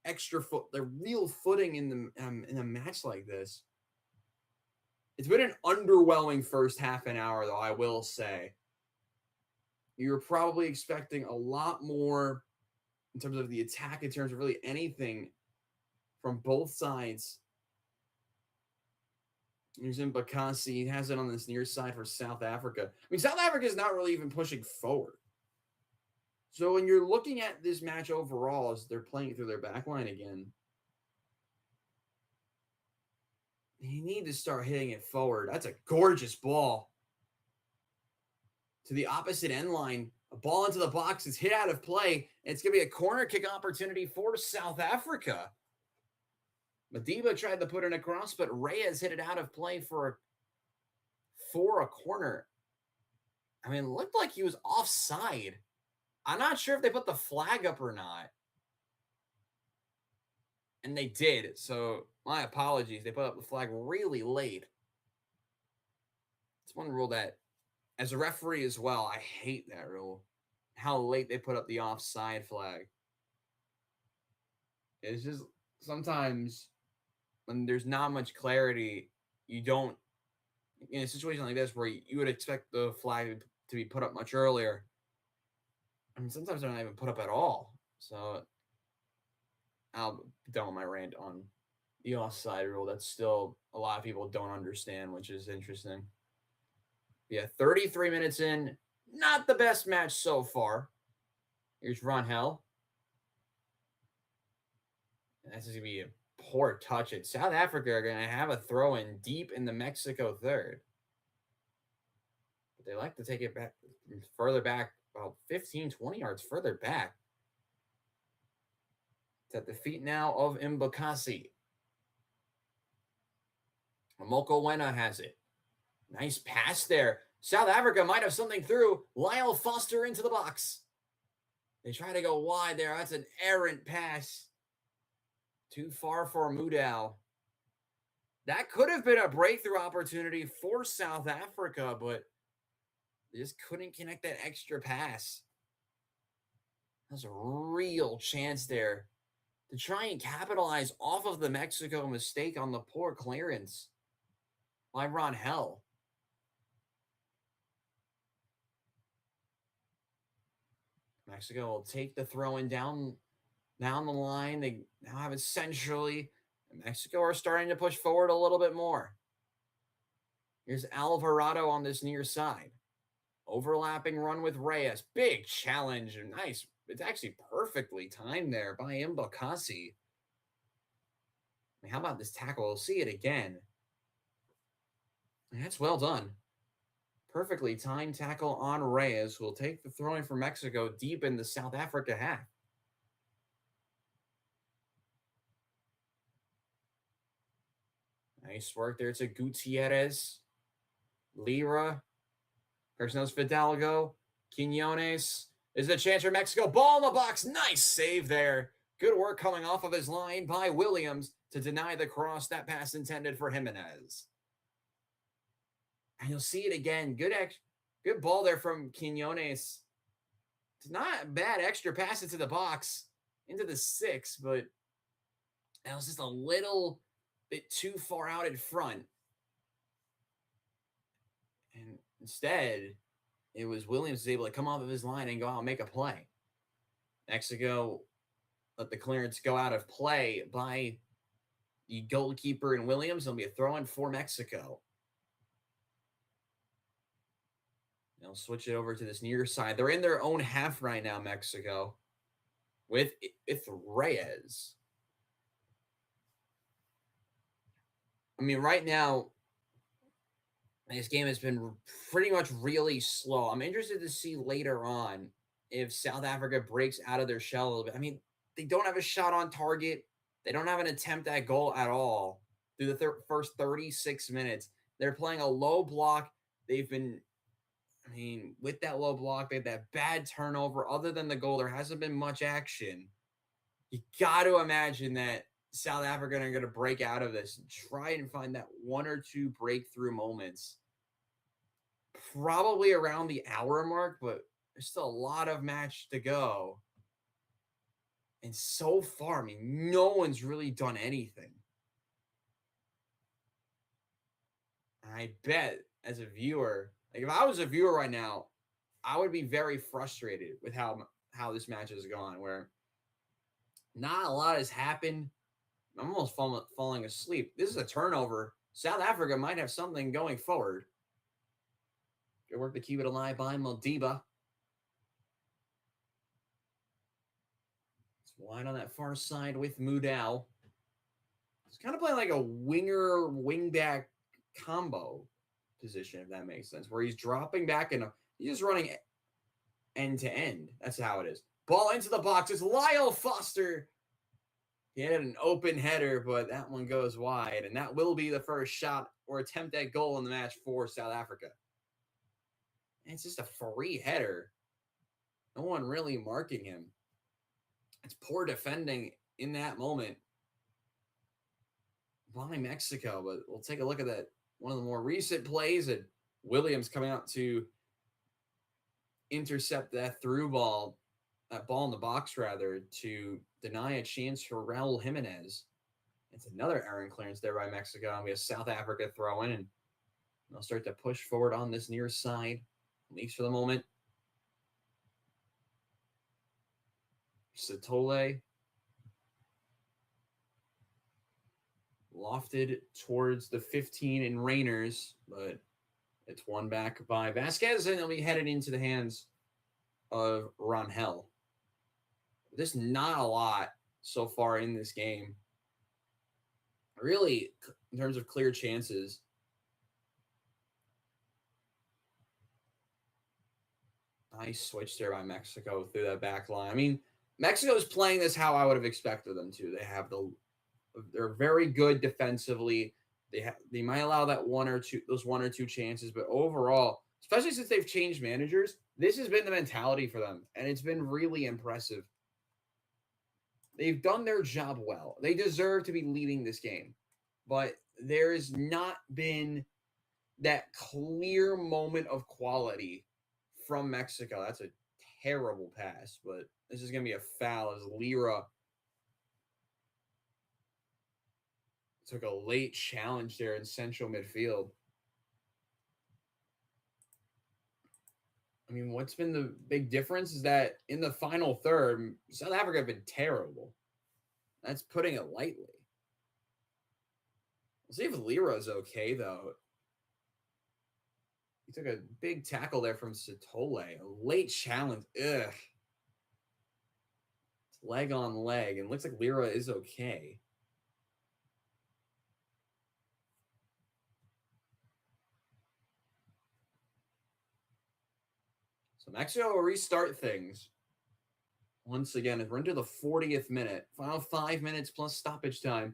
Speaker 6: extra their real footing in a match like this. It's been an underwhelming first half an hour, though, I will say. You're probably expecting a lot more in terms of the attack, in terms of really anything from both sides. Here's Mbakasi. He has it on this near side for South Africa. I mean, South Africa is not really even pushing forward. So when you're looking at this match overall, as they're playing through their back line again, you need to start hitting it forward. That's a gorgeous ball. To the opposite end line. A ball into the box. It's hit out of play. And it's going to be a corner kick opportunity for South Africa. Madiba tried to put it across, but Reyes hit it out of play for a corner. I mean, it looked like he was offside. I'm not sure if they put the flag up or not. And they did, so my apologies. They put up the flag really late. It's one rule that, as a referee as well, I hate that rule. How late they put up the offside flag. It's just sometimes when there's not much clarity, you don't, in a situation like this where you would expect the flag to be put up much earlier. I mean, sometimes they're not even put up at all. So I'll be done with my rant on the offside rule. That's still a lot of people don't understand, which is interesting. Yeah, 33 minutes in. Not the best match so far. Here's Rangel. That's going to be a poor touch. It. South Africa are going to have a throw in deep in the Mexico third. But they like to take it back further back, about 15, 20 yards further back. It's at the feet now of Mbakasi. Amoko Wena has it. Nice pass there. South Africa might have something through. Lyle Foster into the box. They try to go wide there. That's an errant pass. Too far for Mudau. That could have been a breakthrough opportunity for South Africa, but they just couldn't connect that extra pass. That was a real chance there to try and capitalize off of the Mexico mistake on the poor clearance by Rangel. Mexico will take the throw in down the line. They now have it centrally. And Mexico are starting to push forward a little bit more. Here's Alvarado on this near side. Overlapping run with Reyes. Big challenge and nice. It's actually perfectly timed there by Mbakasi. I mean, how about this tackle? We'll see it again. That's well done. Perfectly timed tackle on Reyes, who will take the throw in for Mexico deep in the South Africa half. Nice work there to Gutierrez. Lira. Personals Fidalgo. Quinones. Is a chance for Mexico. Ball in the box. Nice save there. Good work coming off of his line by Williams to deny the cross. That pass intended for Jimenez. And you'll see it again. Good ball there from Quinones. It's not a bad extra pass into the box, into the 6, but that was just a little bit too far out in front. And instead, it was Williams was able to come off of his line and go out and make a play. Mexico let the clearance go out of play by the goalkeeper and Williams. It'll be a throw-in for Mexico. They'll switch it over to this near side. They're in their own half right now, Mexico, with Reyes. I mean, right now, this game has been pretty much really slow. I'm interested to see later on if South Africa breaks out of their shell a little bit. I mean, they don't have a shot on target. They don't have an attempt at goal at all through the first 36 minutes. They're playing a low block. They've been... I mean, with that low block, they had that bad turnover. Other than the goal, there hasn't been much action. You got to imagine that South Africa are going to break out of this and try and find that 1 or 2 breakthrough moments. Probably around the hour mark, but there's still a lot of match to go. And so far, I mean, no one's really done anything. I bet as a viewer... Like if I was a viewer right now, I would be very frustrated with how this match has gone, where not a lot has happened. I'm almost falling asleep. This is a turnover. South Africa might have something going forward. Good work to keep it alive by Modiba. It's wide on that far side with Mudau. It's kind of playing like a winger wingback combo position, if that makes sense, where he's dropping back and he's just running end to end. That's how it is. Ball into the box. It's Lyle Foster. He had an open header, but that one goes wide, and that will be the first shot or attempt at goal in the match for South Africa. And it's just a free header. No one really marking him. It's poor defending in that moment by Mexico, but we'll take a look at that. One of the more recent plays, and Williams coming out to intercept that through ball, that ball in the box, rather, to deny a chance for Raul Jimenez. It's another errant clearance there by Mexico. And we have South Africa throw in, and they'll start to push forward on this near side, at least for the moment. Satole lofted towards the 15 in Rainers, but it's won back by Vasquez, and it'll be headed into the hands of Rangel. There's not a lot so far in this game. Really, in terms of clear chances. Nice switch there by Mexico through that back line. I mean, Mexico's playing this how I would have expected them to. They're very good defensively. They might allow that one or two chances, but overall, especially since they've changed managers, this has been the mentality for them, and it's been really impressive. They've done their job well. They deserve to be leading this game, but there's not been that clear moment of quality from Mexico. That's a terrible pass, but this is going to be a foul as Lira took a late challenge there in central midfield. I mean, what's been the big difference is that in the final third, South Africa have been terrible. That's putting it lightly. We'll see if Lira's okay, though. He took a big tackle there from Sitole. A late challenge. Ugh. It's leg on leg. And looks like Lira is okay. So Mexico will restart things. Once again, we're into the 40th minute. Final 5 minutes plus stoppage time.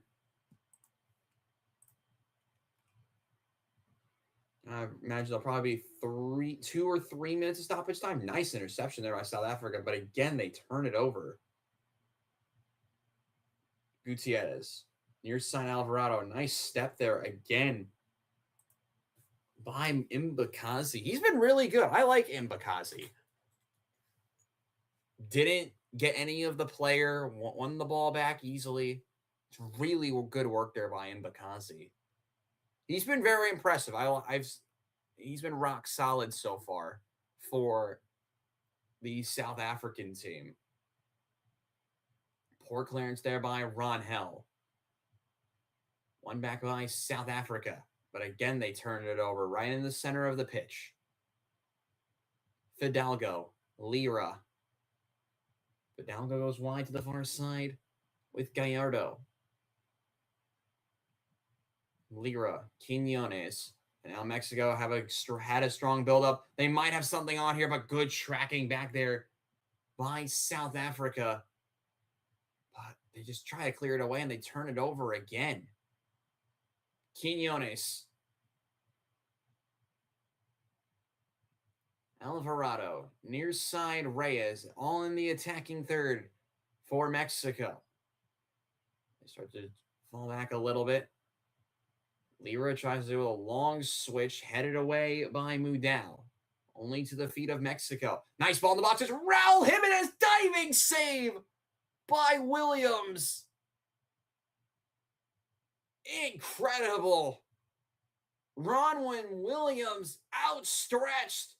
Speaker 6: I imagine there'll probably be 2 or 3 minutes of stoppage time. Nice interception there by South Africa, but again, they turn it over. Gutierrez, near side Alvarado, nice step there again by Mbakazi. He's been really good. I like Mbakazi. Didn't get any of the player, won the ball back easily. It's really good work there by Mbakazi. He's been very impressive. He's been rock solid so far for the South African team. Poor clearance there by Ron Hell. One back by South Africa. But again, they turned it over right in the center of the pitch. Fidalgo. Lira. Fidalgo goes wide to the far side with Gallardo. Lira. Quinones. And now Mexico had a strong buildup. They might have something on here, but good tracking back there by South Africa. But they just try to clear it away, and they turn it over again. Quinones. Alvarado. Near side Reyes. All in the attacking third for Mexico. They start to fall back a little bit. Lira tries to do a long switch, headed away by Mudal. Only to the feet of Mexico. Nice ball in the box. It's Raul Jimenez diving save by Williams. Incredible. Ronwin Williams outstretched.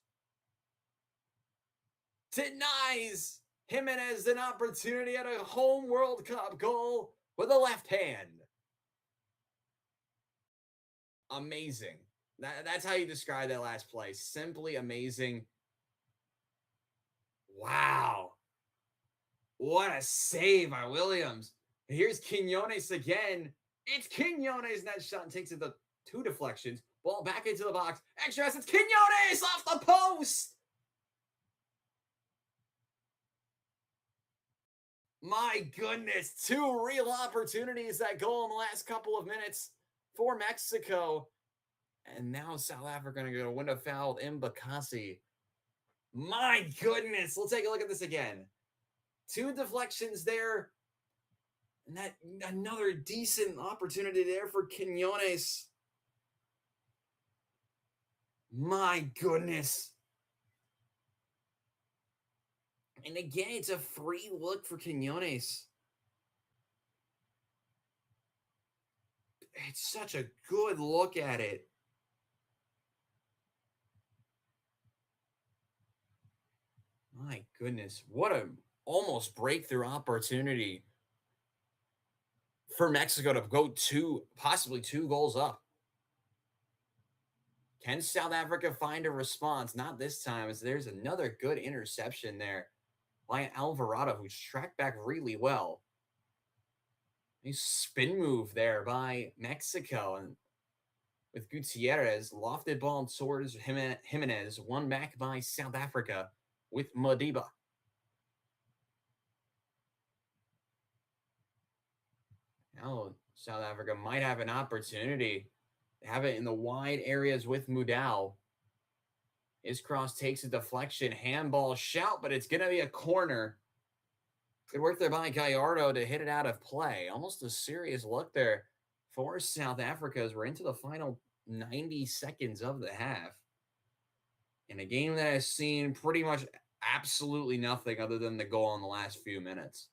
Speaker 6: Denies Jimenez an opportunity at a home World Cup goal with a left hand. Amazing. That's how you describe that last play. Simply amazing. Wow. What a save by Williams. Here's Quinones again. It's Quinones' net shot and takes it to 2 deflections. Ball back into the box. Extra assets. Quinones off the post. My goodness. 2 real opportunities that goal in the last couple of minutes for Mexico. And now South Africa are going to win a foul with Mbakasi. My goodness. We'll take a look at this again. 2 deflections there. And that another decent opportunity there for Quinones. My goodness. And again, it's a free look for Quinones. It's such a good look at it. My goodness, what a almost breakthrough opportunity for Mexico to go possibly 2 goals up. Can South Africa find a response? Not this time, as there's another good interception there by Alvarado, who's tracked back really well. Nice spin move there by Mexico. And with Gutierrez, lofted ball towards Jimenez, won back by South Africa with Modiba. Now South Africa might have an opportunity to have it in the wide areas with Mudal. His cross takes a deflection, handball shout, but it's going to be a corner. Good work there by Gallardo to hit it out of play. Almost a serious look there for South Africa as we're into the final 90 seconds of the half. In a game that has seen pretty much absolutely nothing other than the goal in the last few minutes.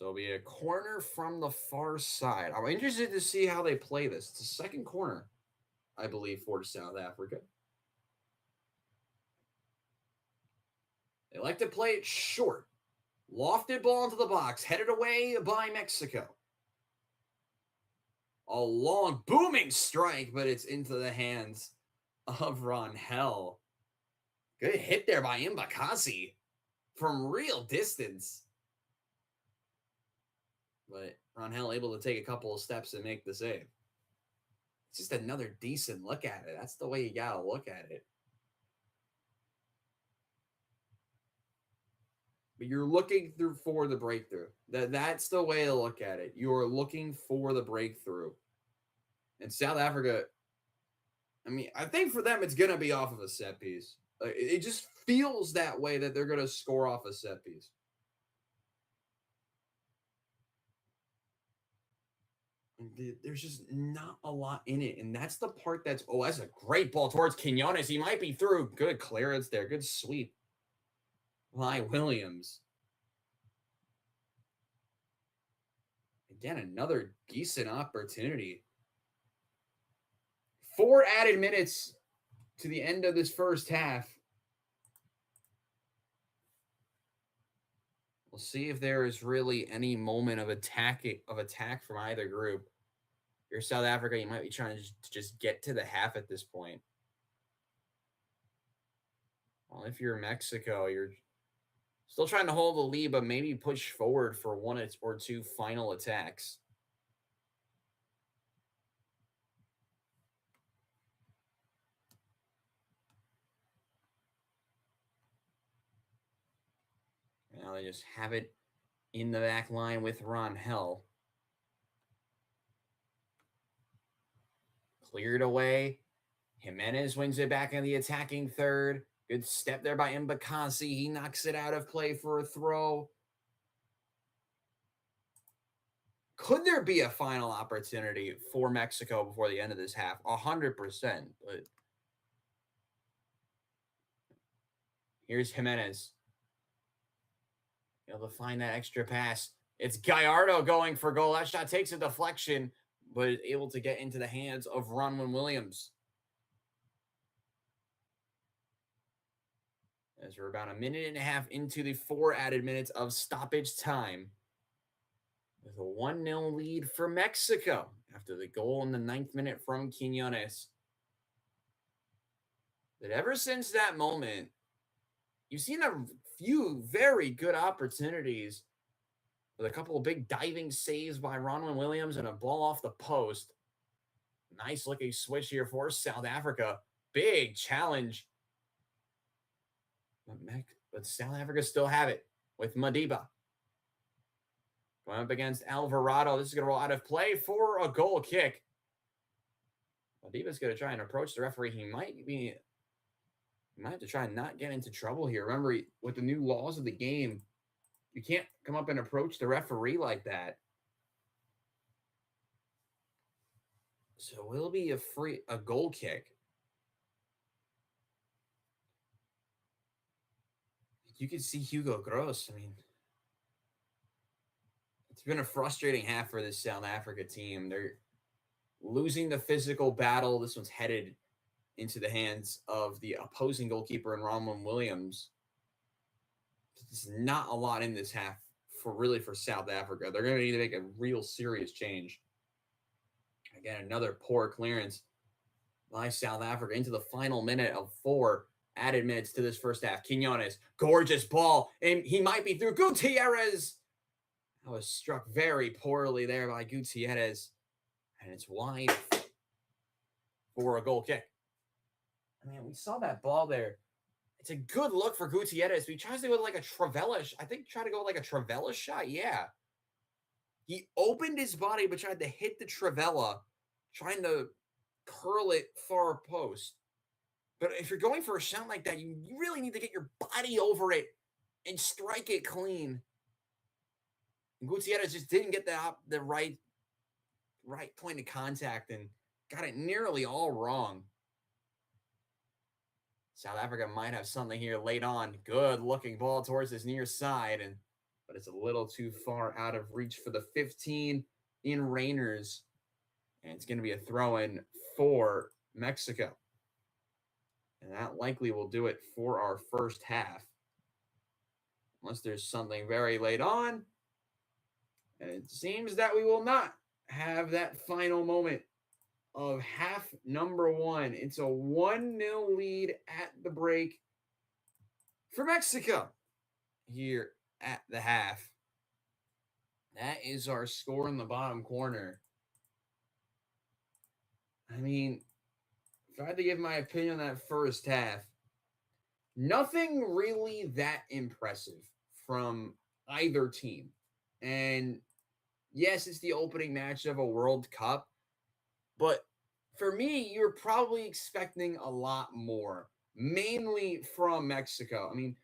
Speaker 6: So it'll be a corner from the far side. I'm interested to see how they play this. It's a second corner, I believe, for South Africa. They like to play it short. Lofted ball into the box, headed away by Mexico. A long, booming strike, but it's into the hands of Rangel. Good hit there by Mbakasi from real distance. But Rangel able to take a couple of steps and make the save. It's just another decent look at it. That's the way you got to look at it. But you're looking for the breakthrough. That's the way to look at it. You're looking for the breakthrough. And South Africa, I mean, I think for them it's going to be off of a set piece. It just feels that way that they're going to score off a set piece. There's just not a lot in it. And that's the part that's a great ball towards Quinones. He might be through. Good clearance there. Good sweep by Williams. Again, another decent opportunity. 4 added minutes to the end of this first half. We'll see if there is really any moment of attack from either group. If you're South Africa, you might be trying to just get to the half at this point. Well, if you're Mexico, you're still trying to hold the lead, but maybe push forward for 1 or 2 final attacks. Now they just have it in the back line with Rangel. Cleared away. Jimenez wins it back in the attacking third. Good step there by Mbakasi. He knocks it out of play for a throw. Could there be a final opportunity for Mexico before the end of this half? 100%. But here's Jimenez. Able to find that extra pass. It's Gallardo going for goal. That shot takes a deflection, but is able to get into the hands of Ronwen Williams. As we're about 1.5 minutes into the 4 added minutes of stoppage time, with a 1-0 lead for Mexico after the goal in the 9th minute from Quinones. But ever since that moment, you've seen a few very good opportunities with a couple of big diving saves by Ronwen Williams and a ball off the post. Nice looking switch here for South Africa. Big challenge. But South Africa still have it with Madiba. Going up against Alvarado. This is going to roll out of play for a goal kick. Madiba's going to try and approach the referee. He might have to try and not get into trouble here. Remember, with the new laws of the game, you can't come up and approach the referee like that. So it will be a goal kick. You can see Hugo Gross. I mean, it's been a frustrating half for this South Africa team. They're losing the physical battle. This one's headed into the hands of the opposing goalkeeper in Ronwen Williams. There's not a lot in this half for South Africa. They're going to need to make a real serious change. Again, another poor clearance by South Africa into the final minute of 4 added minutes to this first half. Quinones, gorgeous ball, and he might be through. Gutierrez. That was struck very poorly there by Gutierrez, and it's wide for a goal kick. I mean, we saw that ball there. It's a good look for Gutierrez. He tries to go like a Travella. I think try to go like a Travella shot. Yeah. He opened his body, but tried to hit the Travella, trying to curl it far post. But if you're going for a shot like that, you really need to get your body over it and strike it clean. And Gutierrez just didn't get the right point of contact and got it nearly all wrong. South Africa might have something here late on. Good looking ball towards his near side, and but it's a little too far out of reach for the 15 in Rainers. And it's going to be a throw-in for Mexico. And that likely will do it for our first half. Unless there's something very late on. And it seems that we will not have that final moment of half number 1. It's a 1-0 lead at the break for Mexico here at the half. That is our score in the bottom corner. I mean, if I had to give my opinion on that first half, nothing really that impressive from either team. And yes, it's the opening match of a World Cup, but for me, you're probably expecting a lot more, mainly from Mexico. I mean,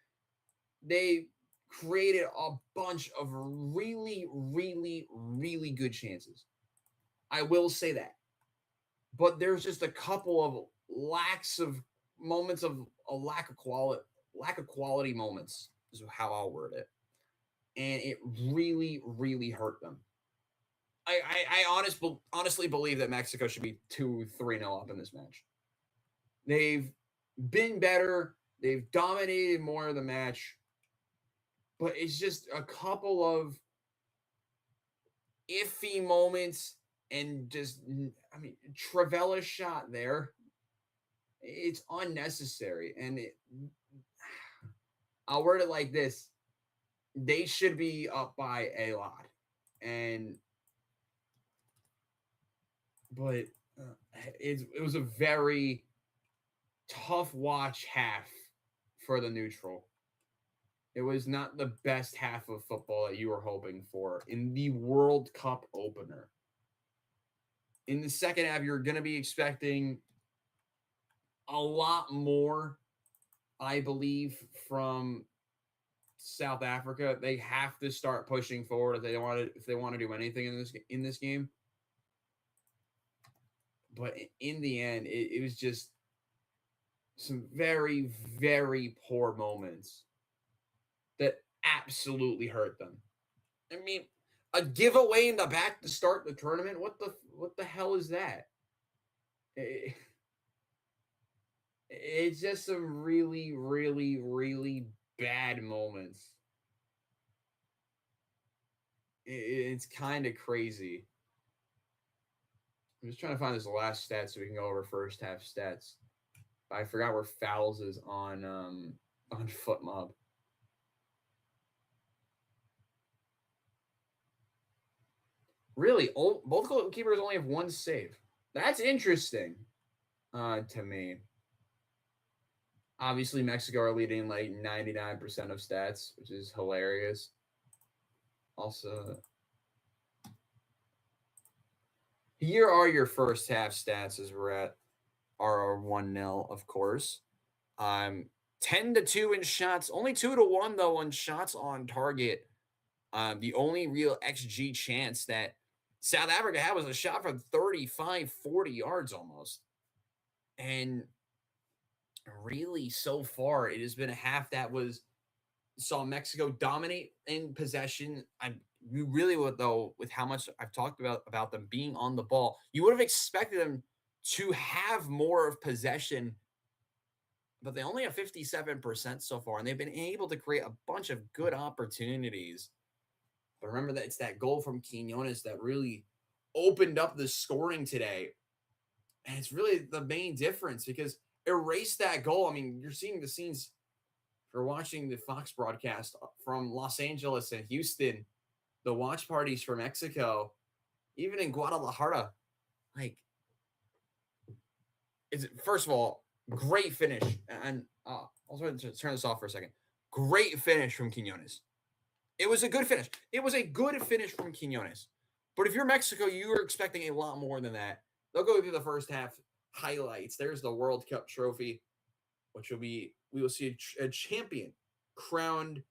Speaker 6: they created a bunch of really, really, really good chances. I will say that. But there's just a couple of moments of a lack of quality moments is how I'll word it. And it really, really hurt them. I honestly believe that Mexico should be 2-3-0 up in this match. They've been better. They've dominated more of the match. But it's just a couple of iffy moments and just, I mean, Trevella's shot there. It's unnecessary. And I'll word it like this. They should be up by a lot. But it was a very tough watch half for the neutral. It was not the best half of football that you were hoping for in the World Cup opener. In the second half, you're going to be expecting a lot more, I believe, from South Africa. They have to start pushing forward if they want to do anything in this game. But in the end, it was just some very, very poor moments that absolutely hurt them. I mean, a giveaway in the back to start the tournament? What the hell is that? It's just some really, really, really bad moments. It's kind of crazy. I'm just trying to find this last stat so we can go over first half stats. I forgot where fouls is on FootMob. Really, both goalkeepers only have one save. That's interesting to me. Obviously, Mexico are leading like 99% of stats, which is hilarious. Also, here are your first half stats as we're at our 1-0, of course. 10-2 in shots, only 2-1 though on shots on target. The only real XG chance that South Africa had was a shot from 35, 40 yards almost. And really, so far, it has been a half that saw Mexico dominate in possession. You really would, though, with how much I've talked about them being on the ball, you would have expected them to have more of possession, but they only have 57% so far, and they've been able to create a bunch of good opportunities. But remember that it's that goal from Quinones that really opened up the scoring today. And it's really the main difference because erase that goal. I mean, you're seeing the scenes if you're watching the Fox broadcast from Los Angeles and Houston, the watch parties for Mexico, even in Guadalajara. Like, first of all, great finish. And I'll turn this off for a second. Great finish from Quinones. It was a good finish. It was a good finish from Quinones. But if you're Mexico, you were expecting a lot more than that. They'll go through the first half highlights. There's the World Cup trophy, which we will see a champion crowned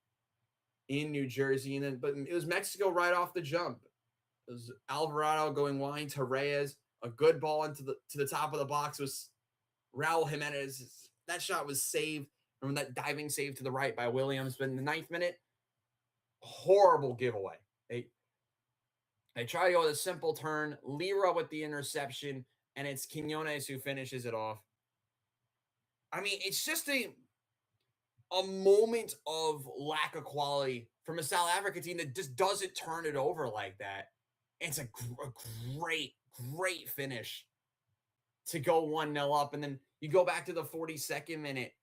Speaker 6: in New Jersey. But it was Mexico right off the jump. It was Alvarado going wide to Reyes. A good ball into the top of the box was Raul Jimenez. That shot was saved from that diving save to the right by Williams. But in the 9th minute, horrible giveaway. They try to go with a simple turn, Lira with the interception, and it's Quinones who finishes it off. I mean, it's just a moment of lack of quality from a South Africa team that just doesn't turn it over like that. It's a great finish to go 1-0 up. And then you go back to the 42nd minute.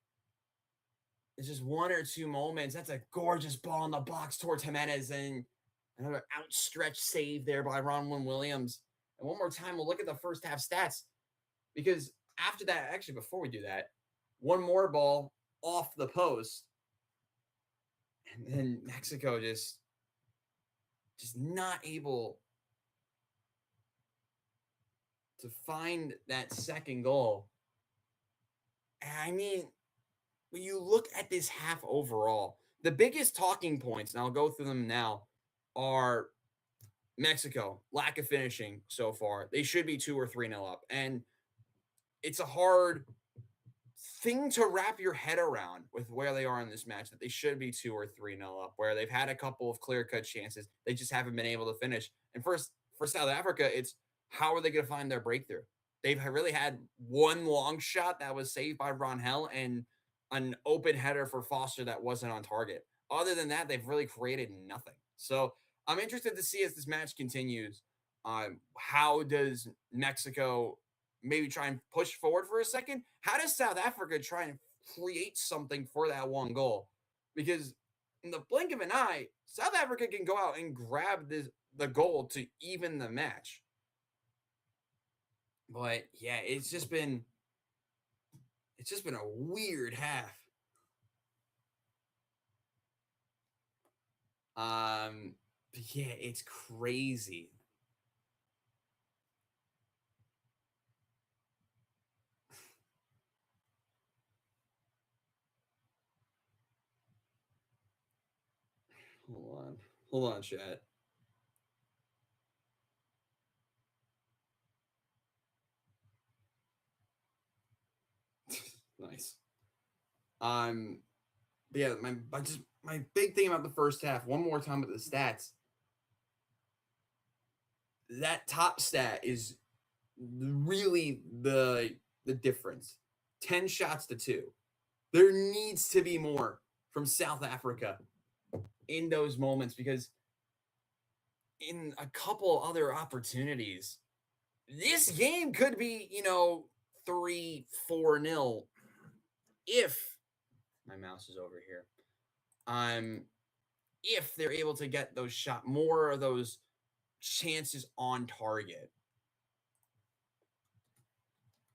Speaker 6: It's just one or two moments. That's a gorgeous ball in the box towards Jimenez, and another outstretched save there by Ronwin Williams. And one more time, we'll look at the first half stats, because after that, actually, before we do that, one more ball off the post, and then Mexico just not able to find that second goal. And I mean, when you look at this half overall, the biggest talking points, and I'll go through them now, are Mexico, lack of finishing so far. They should be 2 or 3-0 up. And it's a hard thing to wrap your head around with where they are in this match, that they should be 2 or 3-0 up, where they've had a couple of clear-cut chances. They just haven't been able to finish. And for South Africa, it's how are they going to find their breakthrough? They've really had one long shot that was saved by Rangel and an open header for Foster that wasn't on target. Other than that, they've really created nothing. So I'm interested to see as this match continues, how does Mexico maybe try and push forward for a second? How does South Africa try and create something for that one goal? Because in the blink of an eye, South Africa can go out and grab the goal to even the match. But yeah, it's just been a weird half. But yeah, it's crazy. Hold on, chat. Nice. Yeah, my big thing about the first half, one more time with the stats. That top stat is really the difference. 10 shots to 2. There needs to be more from South Africa in those moments, because in a couple other opportunities, this game could be, 3-4-0 if my mouse is over here. If they're able to get more of those chances on target.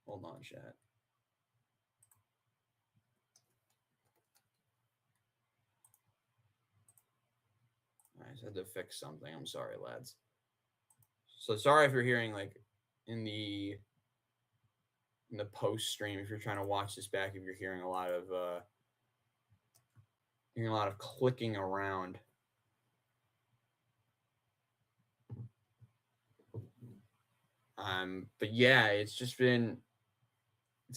Speaker 6: Hold on, chat. I just had to fix something. I'm sorry, lads. So sorry if you're hearing like in the post stream, if you're trying to watch this back, if you're hearing a lot of clicking around. But yeah, it's been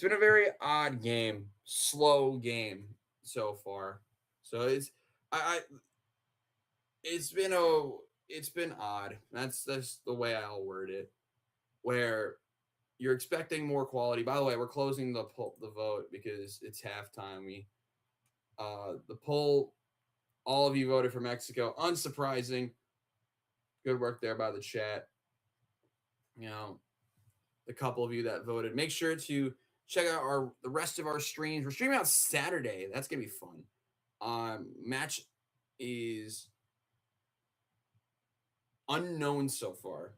Speaker 6: a very odd game, slow game so far. So it's been odd. That's the way I'll word it. Where you're expecting more quality. By the way, we're closing the vote because it's halftime. The poll, all of you voted for Mexico. Unsurprising. Good work there by the chat. The couple of you that voted. Make sure to check out the rest of our streams. We're streaming on Saturday. That's gonna be fun. Match is unknown so far.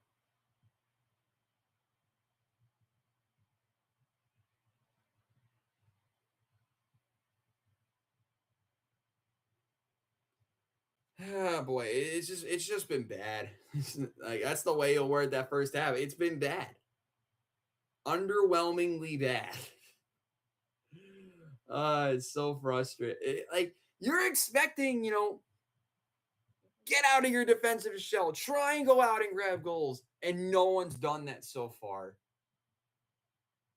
Speaker 6: Oh boy, it's just been bad. Like, that's the way you'll word that first half. It's been bad. Underwhelmingly bad. It's so frustrating. Like, you're expecting, get out of your defensive shell, try and go out and grab goals, and no one's done that so far.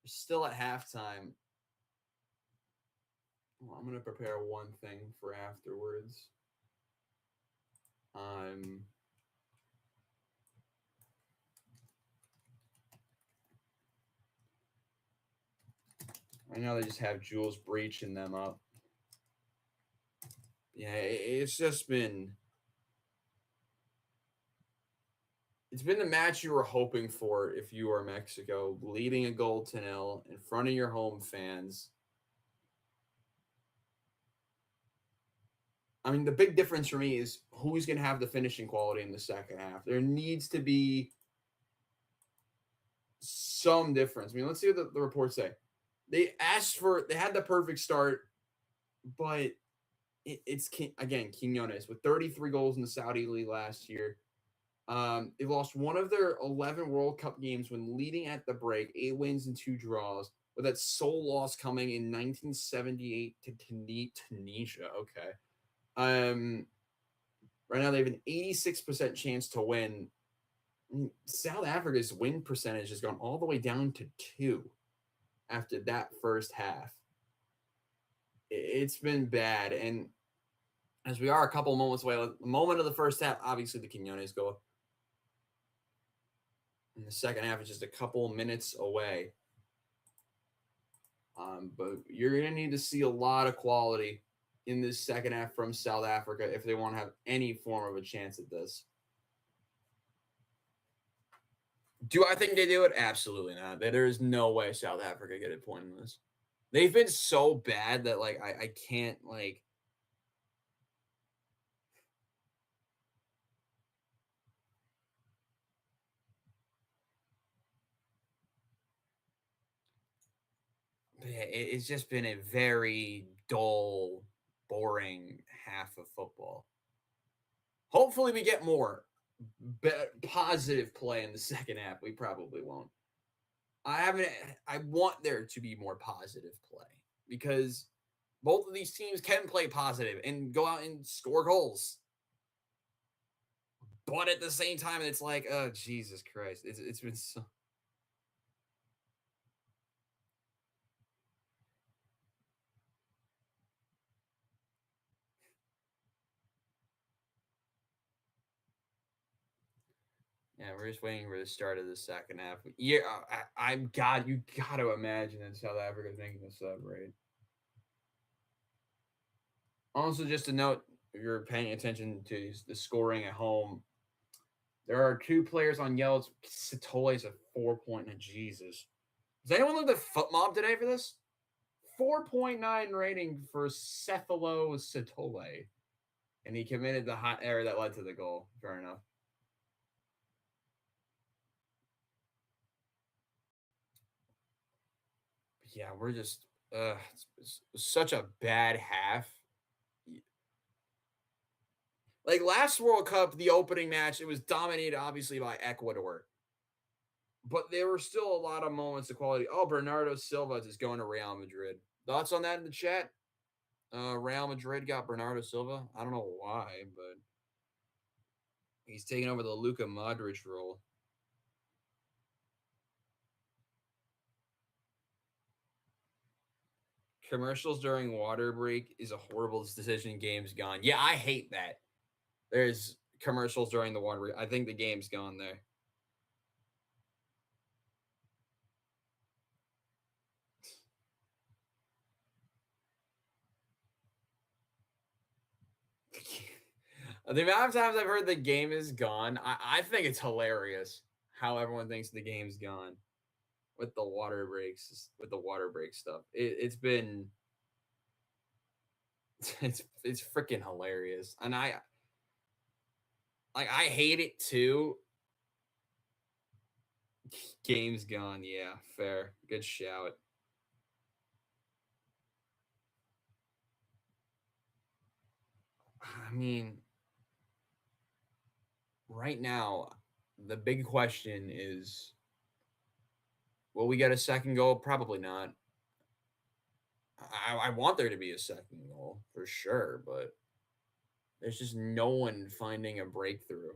Speaker 6: We're still at halftime. Well, I'm gonna prepare one thing for afterwards. I know they just have Jules breaching them up. Yeah, it's just been... It's been the match you were hoping for if you are Mexico, leading a goal to nil in front of your home fans. I mean, the big difference for me is who's going to have the finishing quality in the second half. There needs to be some difference. I mean, let's see what the reports say. They had the perfect start, but it's again, Quiñones with 33 goals in the Saudi League last year. They lost one of their 11 World Cup games when leading at the break, 8 wins and 2 draws, with that sole loss coming in 1978 to Tunisia. Okay. Right now they have an 86% chance to win. South Africa's win percentage has gone all the way down to 2 after that first half. It's been bad. And as we are a couple moments away, the moment of the first half, obviously the Quiñones goal. In the second half, it's just a couple minutes away. But you're going to need to see a lot of quality in this second half from South Africa if they want to have any form of a chance at this. Do I think they do it? Absolutely not. There is no way South Africa get a point in this. They've been so bad that, like, I can't, like... It's just been a very dull, boring half of football. Hopefully we get more positive play in the second half. We probably won't. I want there to be more positive play because both of these teams can play positive and go out and score goals. But at the same time, it's like, oh, Jesus Christ. It's been so... Yeah, we're just waiting for the start of the second half. Yeah, you got to imagine that South Africa's making this up, right? Also, just a note, if you're paying attention to the scoring at home, there are 2 players on yellow. Satole's a 4.9. Jesus. Does anyone look at Foot Mob today for this? 4.9 rating for Cephalo Satole. And he committed the hot error that led to the goal. Fair enough. Yeah, we're just it's such a bad half. Like last World Cup, the opening match, it was dominated obviously by Ecuador. But there were still a lot of moments of quality. Oh, Bernardo Silva is going to Real Madrid. Thoughts on that in the chat? Real Madrid got Bernardo Silva. I don't know why, but he's taking over the Luka Modric role. Commercials during water break is a horrible decision. Game's gone. Yeah, I hate that. There's commercials during the water break. I think the game's gone there. The amount of times I've heard the game is gone, I think it's hilarious how everyone thinks the game's gone with the water breaks, with the water break stuff. It's been... It's freaking hilarious. And I hate it too. Game's gone. Yeah, fair. Good shout. I mean, right now, the big question is, will we get a second goal? Probably not. I want there to be a second goal for sure, but there's just no one finding a breakthrough.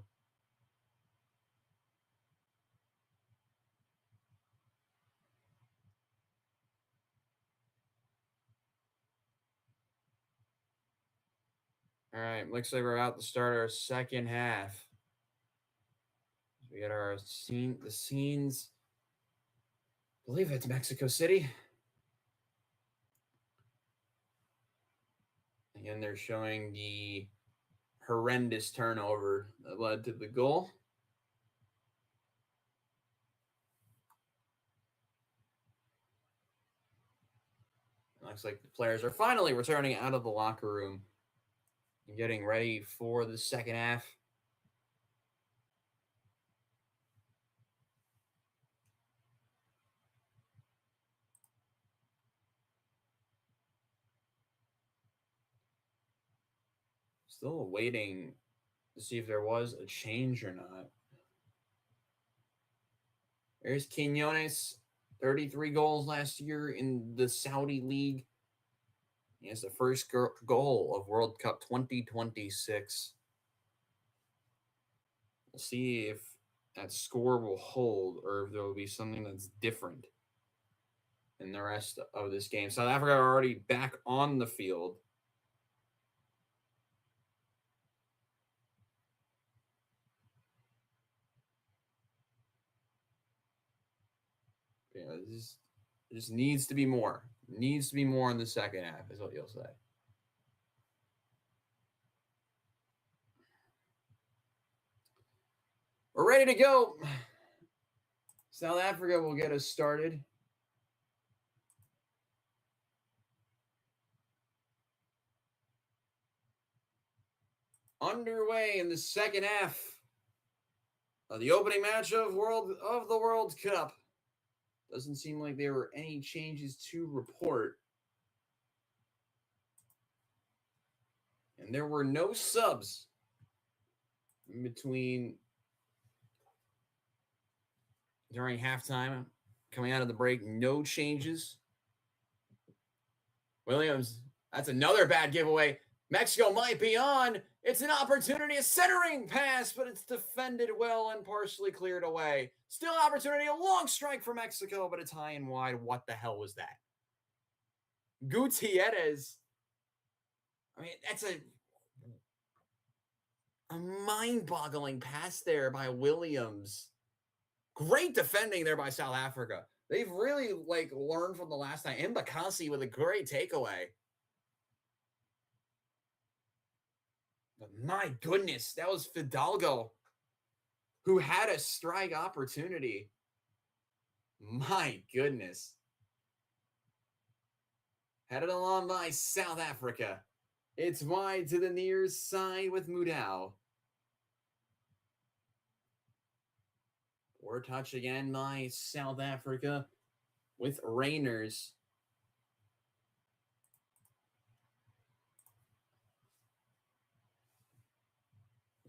Speaker 6: All right, looks like we're about to start our second half. We got our scenes. I believe it's Mexico City. Again, they're showing the horrendous turnover that led to the goal. It looks like the players are finally returning out of the locker room and getting ready for the second half. Still waiting to see if there was a change or not. There's Quinones, 33 goals last year in the Saudi League. He has the first goal of World Cup 2026. We'll see if that score will hold or if there will be something that's different in the rest of this game. South Africa are already back on the field. Yeah, this just needs to be more. Needs to be more in the second half, is what you'll say. We're ready to go. South Africa will get us started. Underway in the second half of the opening match of the World Cup. Doesn't seem like there were any changes to report. And there were no subs in between during halftime. Coming out of the break, no changes. Williams, that's another bad giveaway. Mexico might be on. It's an opportunity, a centering pass, but it's defended well and partially cleared away. Still an opportunity, a long strike for Mexico, but it's high and wide. What the hell was that? Gutierrez. I mean, that's a mind-boggling pass there by Williams. Great defending there by South Africa. They've really learned from the last time. Mbakasi with a great takeaway. But my goodness, that was Fidalgo who had a strike opportunity. My goodness. Headed along by South Africa. It's wide to the near side with Mudau. Or touch again by South Africa with Rainers.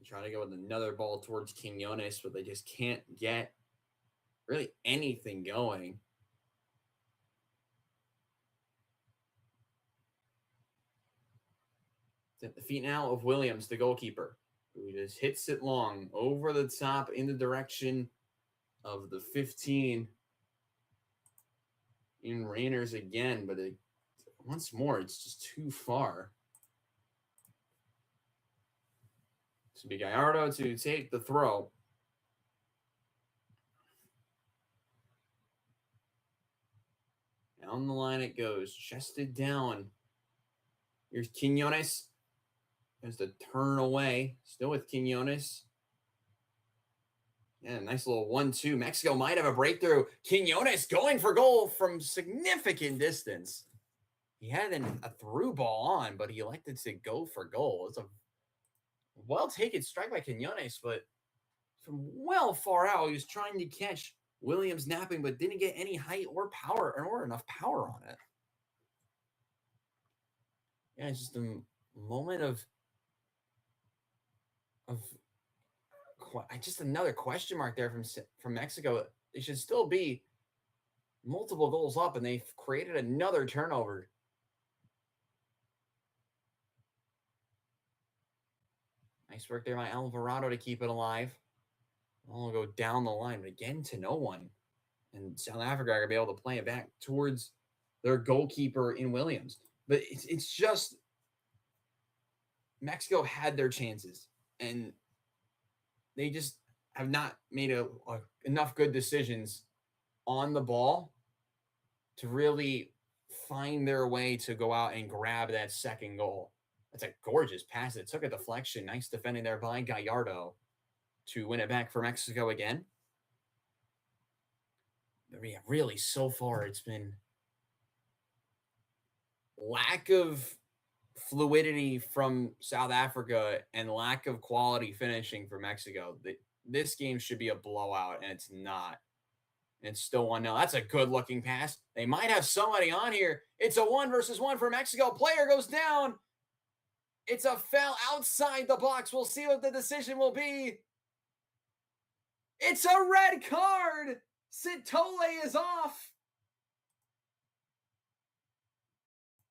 Speaker 6: Trying to go with another ball towards Quinones, but they just can't get really anything going. It's at the feet now of Williams, the goalkeeper, who just hits it long over the top in the direction of the 15. In Rainers again, but once more, it's just too far. This will be Gallardo to take the throw. Down the line it goes. Chested down. Here's Quinones. There's the turn away. Still with Quinones. Yeah, nice little 1-2. Mexico might have a breakthrough. Quinones going for goal from significant distance. He had a through ball on, but he elected to go for goal. It's a well-taken strike by Quinones, but from well far out, he was trying to catch Williams napping, but didn't get any height or power or enough power on it. Yeah, it's just a moment of just another question mark there from Mexico. They should still be multiple goals up, and they've created another turnover. Nice work there by Alvarado to keep it alive. I'll go down the line, but again to no one. And South Africa are going to be able to play it back towards their goalkeeper in Williams. But it's just Mexico had their chances, and they just have not made enough good decisions on the ball to really find their way to go out and grab that second goal. That's a gorgeous pass. It took a deflection. Nice defending there by Gallardo to win it back for Mexico again. But yeah, really, so far, it's been lack of fluidity from South Africa and lack of quality finishing for Mexico. This game should be a blowout, and it's not. And it's still 1-0. That's a good-looking pass. They might have somebody on here. It's a 1-versus-1 for Mexico. Player goes down. It's a foul outside the box. We'll see what the decision will be. It's a red card. Sitole is off.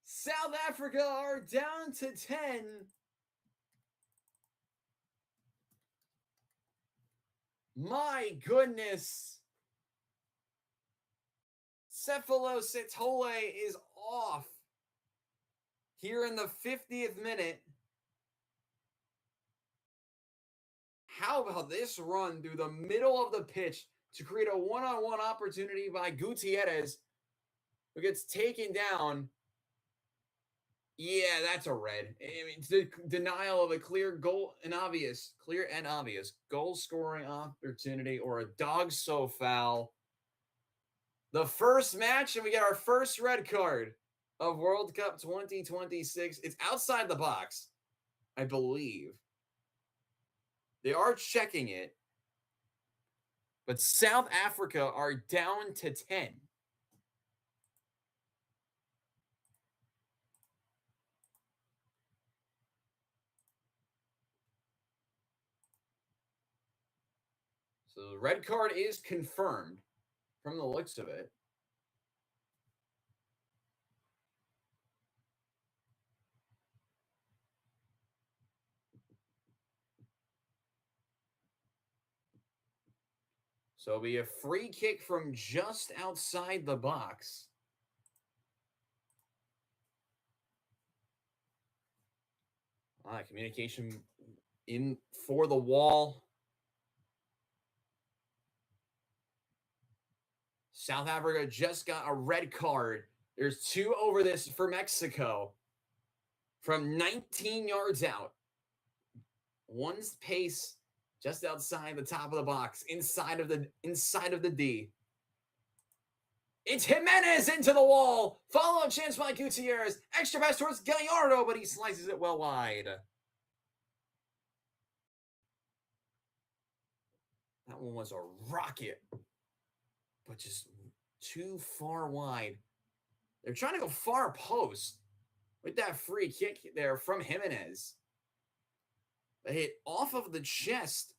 Speaker 6: South Africa are down to 10. My goodness. Cephalo Sitole is off here in the 50th minute. How about this run through the middle of the pitch to create a one-on-one opportunity by Gutierrez, who gets taken down? Yeah, that's a red. I mean, it's the denial of a clear and obvious goal-scoring opportunity, or a dog-so foul. The first match, and we get our first red card of World Cup 2026. It's outside the box, I believe. They are checking it. But South Africa are down to 10. So the red card is confirmed from the looks of it. So it'll be a free kick from just outside the box. Communication in for the wall. South Africa just got a red card. There's 2 over this for Mexico from 19 yards out. One's pace just outside the top of the box, inside of the D. It's Jimenez into the wall. Follow-up chance by Gutierrez. Extra pass towards Gallardo, but he slices it well wide. That one was a rocket, but just too far wide. They're trying to go far post with that free kick there from Jimenez. They hit off of the chest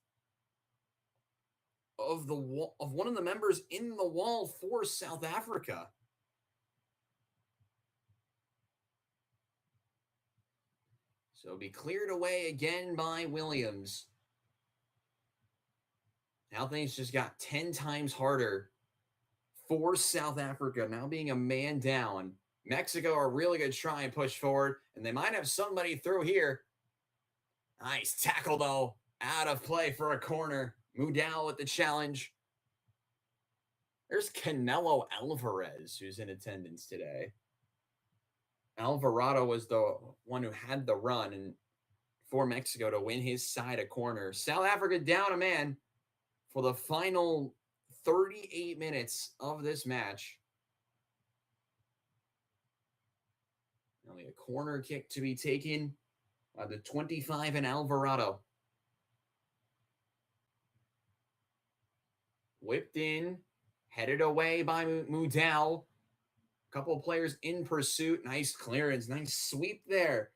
Speaker 6: of one of the members in the wall for South Africa. So it'll be cleared away again by Williams. Now things just got 10 times harder for South Africa, now being a man down. Mexico are really going to try and push forward, and they might have somebody through here. Nice tackle, though. Out of play for a corner. Mudal with the challenge. There's Canelo Alvarez, who's in attendance today. Alvarado was the one who had the run and for Mexico to win his side a corner. South Africa down a man for the final 38 minutes of this match. Only a corner kick to be taken by the 25 and Alvarado. Whipped in, headed away by Mudal. A couple of players in pursuit. Nice clearance, nice sweep there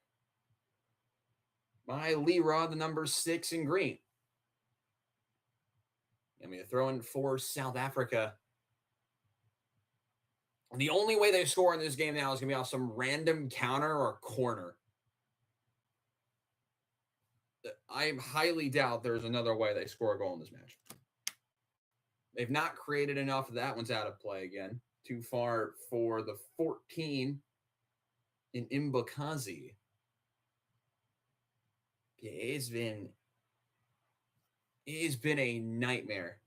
Speaker 6: by Leroy, the number 6 in green. I'm going to throw in for South Africa. The only way they score in this game now is going to be off some random counter or corner. I highly doubt there's another way they score a goal in this match. They've not created enough. That one's out of play again. Too far for the 14 in Mbakazi. It's been a nightmare.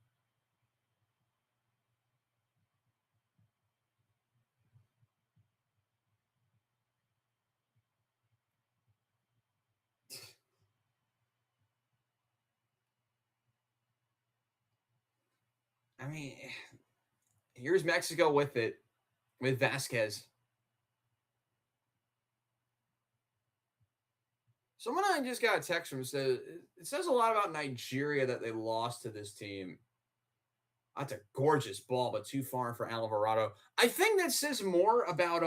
Speaker 6: I mean, here's Mexico with it, with Vasquez. Someone I just got a text from says it says a lot about Nigeria that they lost to this team. That's a gorgeous ball, but too far for Alvarado. I think that says more about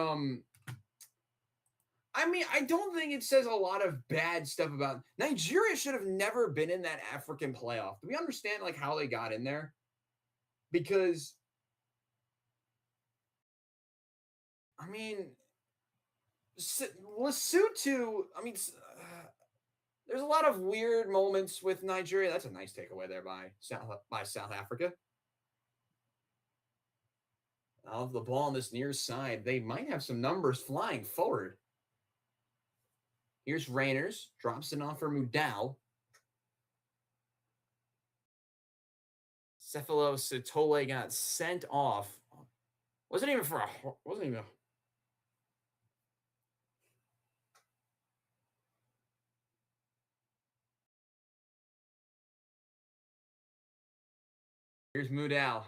Speaker 6: I mean, I don't think it says a lot of bad stuff about Nigeria. Should have never been in that African playoff. Do we understand like how they got in there? Because I mean, Lesotho, I mean, there's a lot of weird moments with Nigeria. That's a nice takeaway there by South Africa. Of the ball on this near side, they might have some numbers flying forward. Here's Rainers, drops it off for Mudau. Cephalo Sotole got sent off. Wasn't even Here's Mudau.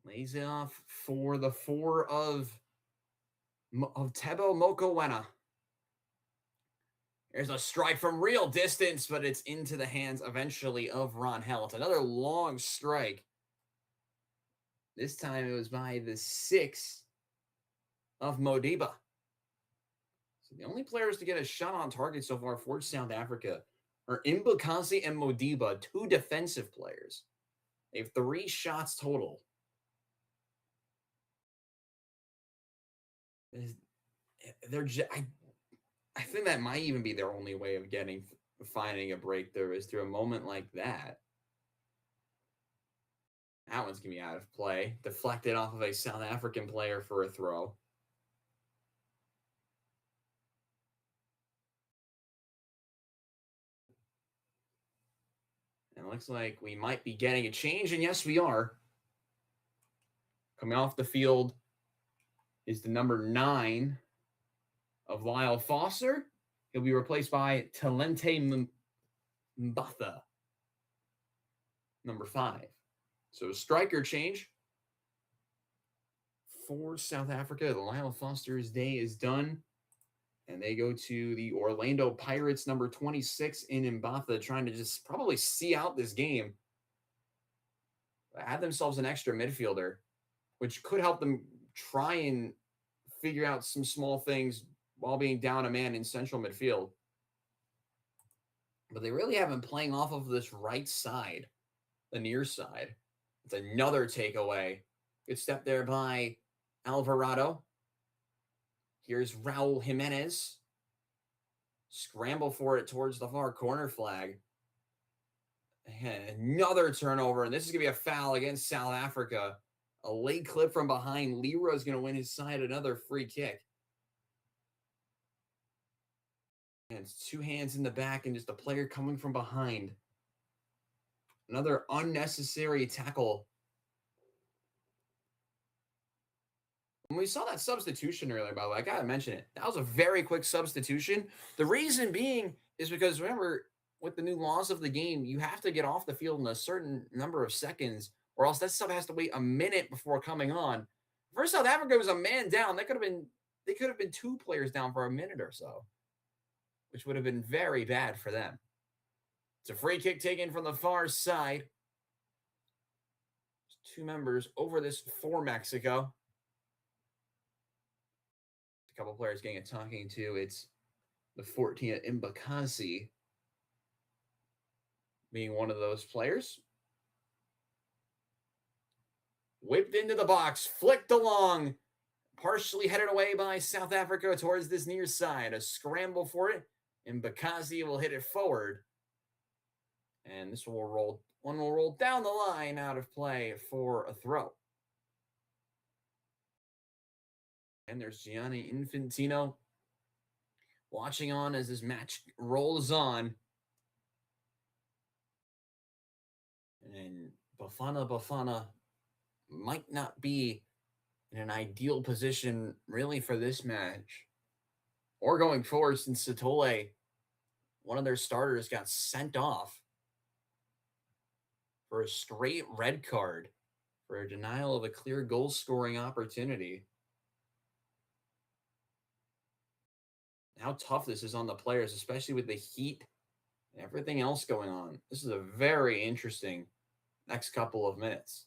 Speaker 6: Lays it off for the 4 of Tebo Mokowena. There's a strike from real distance, but it's into the hands eventually of Ron Helt. Another long strike. This time it was by the 6 of Modiba. So the only players to get a shot on target so far for South Africa are Mbukasi and Modiba, 2 defensive players. They have 3 shots total. I think that might even be their only way of finding a breakthrough is through a moment like that. That one's gonna be out of play. Deflected off of a South African player for a throw. And it looks like we might be getting a change, and yes, we are. Coming off the field is the number 9 of Lyle Foster. He'll be replaced by Talente Mbatha, number 5. So a striker change for South Africa. The Lyle Foster's day is done. And they go to the Orlando Pirates, number 26 in Mbatha, trying to just probably see out this game. Add themselves an extra midfielder, which could help them try and figure out some small things while being down a man in central midfield. But they really have been playing off of this right side, the near side. It's another takeaway. Good step there by Alvarado. Here's Raul Jimenez. Scramble for it towards the far corner flag. And another turnover, and this is going to be a foul against South Africa. A late clip from behind. Leroy is going to win his side another free kick. And it's 2 hands in the back and just a player coming from behind. Another unnecessary tackle. When we saw that substitution earlier, by the way, I got to mention it. That was a very quick substitution. The reason being is because, remember, with the new laws of the game, you have to get off the field in a certain number of seconds, or else that sub has to wait a minute before coming on. For South Africa, it was a man down. They could have been 2 players down for a minute or so, which would have been very bad for them. It's a free kick taken from the far side. 2 members over this for Mexico. A couple players getting a talking to. It's the 14 at Mbakasi being one of those players. Whipped into the box, flicked along, partially headed away by South Africa towards this near side. A scramble for it, and Mbakasi will hit it forward. And this one will roll down the line out of play for a throw. And there's Gianni Infantino. watching on as this match rolls on. And Bafana might not be in an ideal position really for this match or going forward, since Satole, one of their starters, got sent off for a straight red card for a denial of a clear goal scoring opportunity. How tough this is on the players, especially with the heat and everything else going on. This is a very interesting next couple of minutes.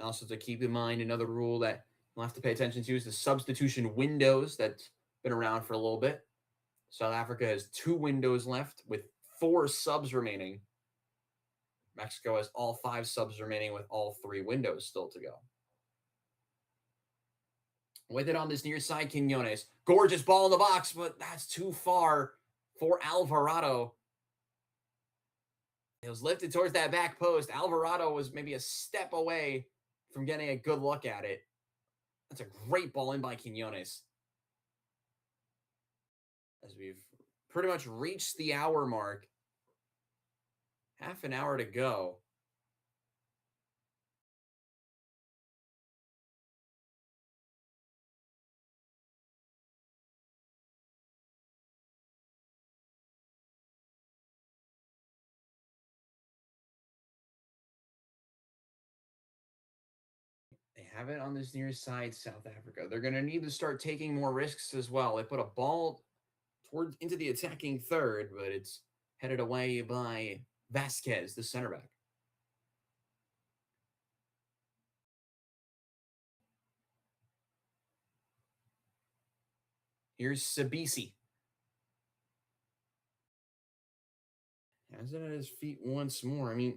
Speaker 6: Also, to keep in mind, another rule that we'll have to pay attention to is the substitution windows that's been around for a little bit. South Africa has 2 windows left with 4 subs remaining. Mexico has all 5 subs remaining with all 3 windows still to go. With it on this near side, Quinones. Gorgeous ball in the box, but that's too far for Alvarado. It was lifted towards that back post. Alvarado was maybe a step away from getting a good look at it. That's a great ball in by Quinones. As we've pretty much reached the hour mark. Half an hour to go. They have it on this near side, South Africa. They're going to need to start taking more risks as well. They put a ball into the attacking third, but it's headed away by Vasquez, the center back. Here's Sabisi. Has it at his feet once more. I mean,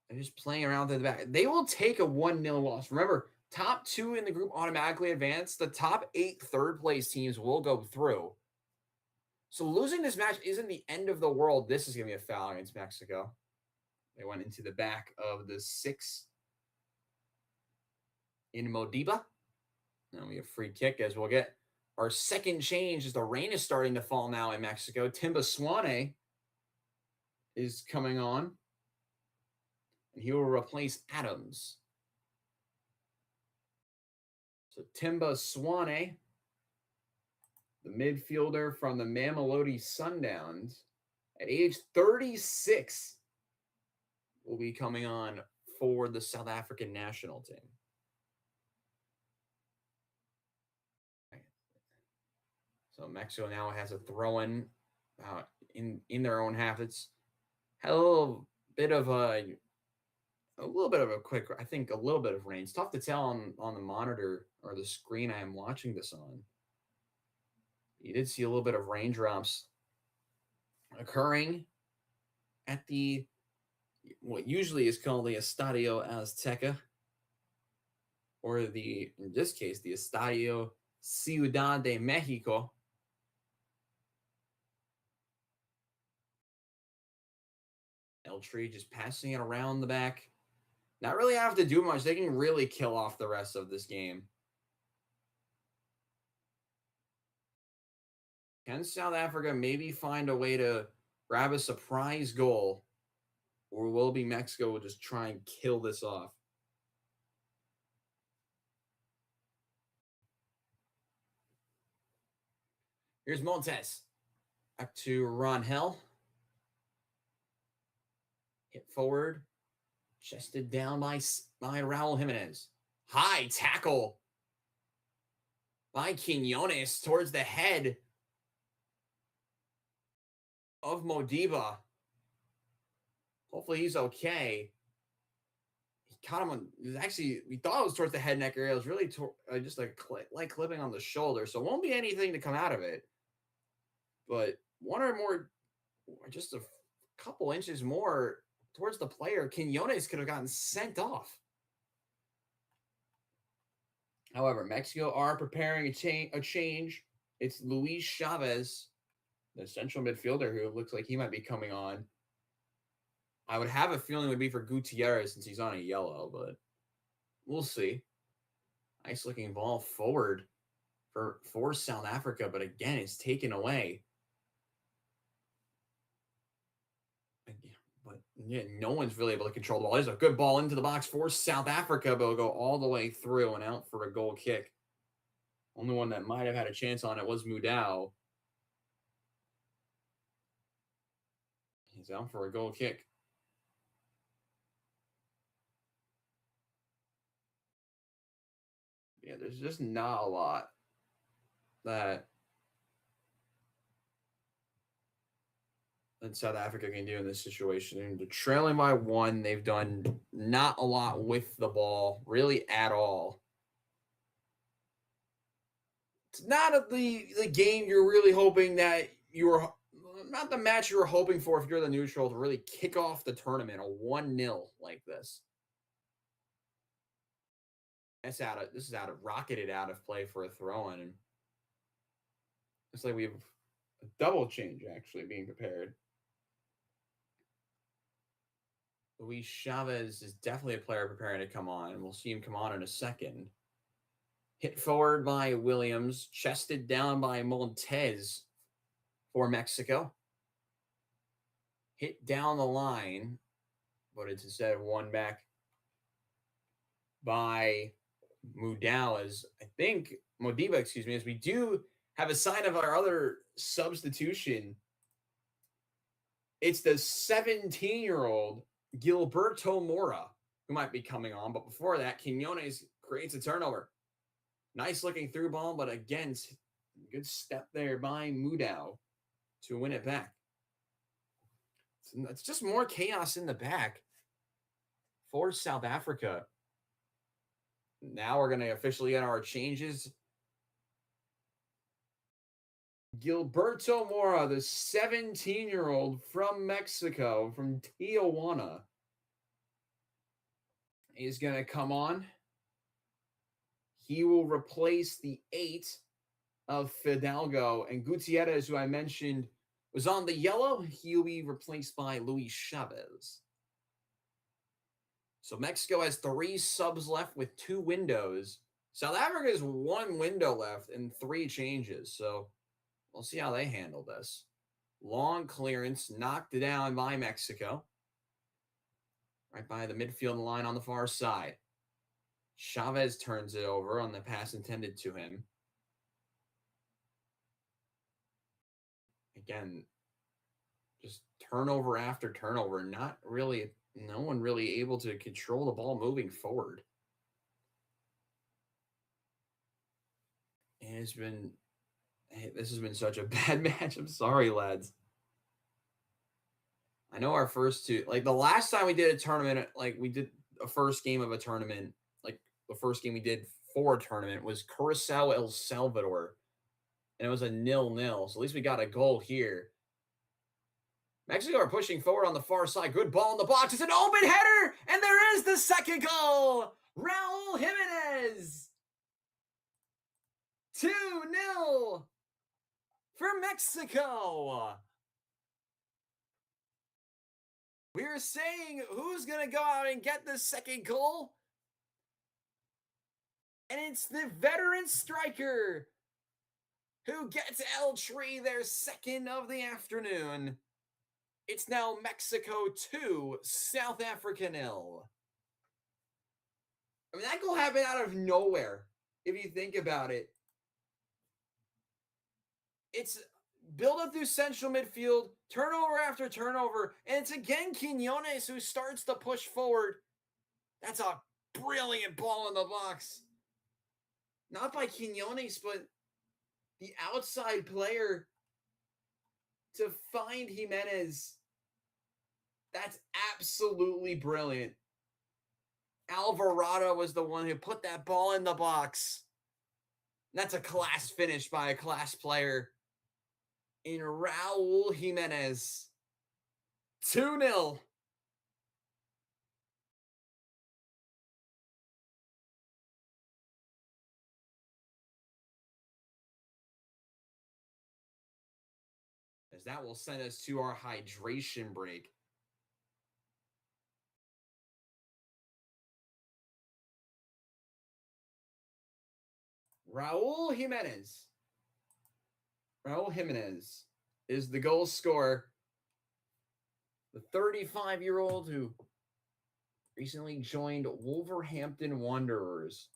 Speaker 6: they're just playing around to the back. They will take a 1-0 loss. Remember, top 2 in the group automatically advance. The top 8 third-place teams will go through. So losing this match isn't the end of the world. This is going to be a foul against Mexico. They went into the back of the 6 in Modiba. Now we have free kick as we'll get our second change as the rain is starting to fall now in Mexico. Timba Swane is coming on, and he will replace Adams. So Timba Swane, the midfielder from the Mamelodi Sundowns, at age 36, will be coming on for the South African national team. So Mexico now has a throw-in in their own half. It's had a little bit of a quick, I think a little bit of rain. It's tough to tell on the monitor or the screen I am watching this on. You did see a little bit of raindrops occurring at the what usually is called the Estadio Azteca, or in this case, the Estadio Ciudad de Mexico. El Tree just passing it around the back. Not really have to do much. They can really kill off the rest of this game. Can South Africa maybe find a way to grab a surprise goal? Or will it be Mexico will just try and kill this off? Here's Montes. Back to Rangel. Hit forward. Chested down by Raul Jimenez. High tackle by Quinones towards the head of Modiba. Hopefully he's okay. He caught him on, we thought it was towards the head neck area. It was really just like clipping on the shoulder. So it won't be anything to come out of it. But one or more, just a couple inches more towards the player, Quinones could have gotten sent off. However, Mexico are preparing a change. It's Luis Chavez, the central midfielder, who looks like he might be coming on. I would have a feeling it would be for Gutierrez since he's on a yellow, but we'll see. Nice looking ball forward for South Africa, but again, it's taken away. But yeah, no one's really able to control the ball. There's a good ball into the box for South Africa, but it'll go all the way through and out for a goal kick. Only one that might have had a chance on it was Mudau. He's out for a goal kick. Yeah, there's just not a lot that South Africa can do in this situation. And they're trailing by 1. They've done not a lot with the ball, really at all. It's not the game you're really hoping that you're not the match you were hoping for if you're the neutral to really kick off the tournament, a 1-0 like this. This is rocketed out of play for a throw-in. And it's like we have a double change actually being prepared. Luis Chavez is definitely a player preparing to come on, and we'll see him come on in a second. Hit forward by Williams, chested down by Montez for Mexico. Hit down the line, but it's instead of one back by Mudau, as I think Modiba, excuse me, as we do have a sign of our other substitution. It's the 17-year-old Gilberto Mora who might be coming on, but before that, Quinones creates a turnover. Nice looking through ball, but again, good step there by Mudau to win it back. It's just more chaos in the back for South Africa. Now we're going to officially get our changes. Gilberto Mora, the 17-year-old from Mexico, from Tijuana, is going to come on. He will replace the 8 of Fidalgo, and Gutierrez, who I mentioned was on the yellow. He'll be replaced by Luis Chavez. So Mexico has 3 subs left with 2 windows. South Africa has 1 window left and 3 changes. So we'll see how they handle this. Long clearance knocked down by Mexico. Right by the midfield line on the far side. Chavez turns it over on the pass intended to him. Again, just turnover after turnover. No one really able to control the ball moving forward. And this has been such a bad match. I'm sorry, lads. I know our first 2, like the last time we did a tournament, like we did a first game of a tournament, like the first game we did for a tournament was Curacao, El Salvador. And it was a 0-0. So at least we got a goal here. Mexico are pushing forward on the far side. Good ball in the box. It's an open header. And there is the second goal. Raul Jimenez. 2-0 for Mexico. We were saying who's going to go out and get the second goal. And it's the veteran striker who gets El Tree their second of the afternoon. It's now Mexico 2, South Africa 0. I mean, that goal happened out of nowhere, if you think about it. It's build up through central midfield, turnover after turnover, and it's again Quinones who starts to push forward. That's a brilliant ball in the box. Not by Quinones, but the outside player to find Jimenez. That's absolutely brilliant. Alvarado was the one who put that ball in the box. That's a class finish by a class player in Raul Jimenez. 2-0. As that will send us to our hydration break. Raul Jimenez. Raul Jimenez is the goal scorer. The 35-year-old who recently joined Wolverhampton Wanderers.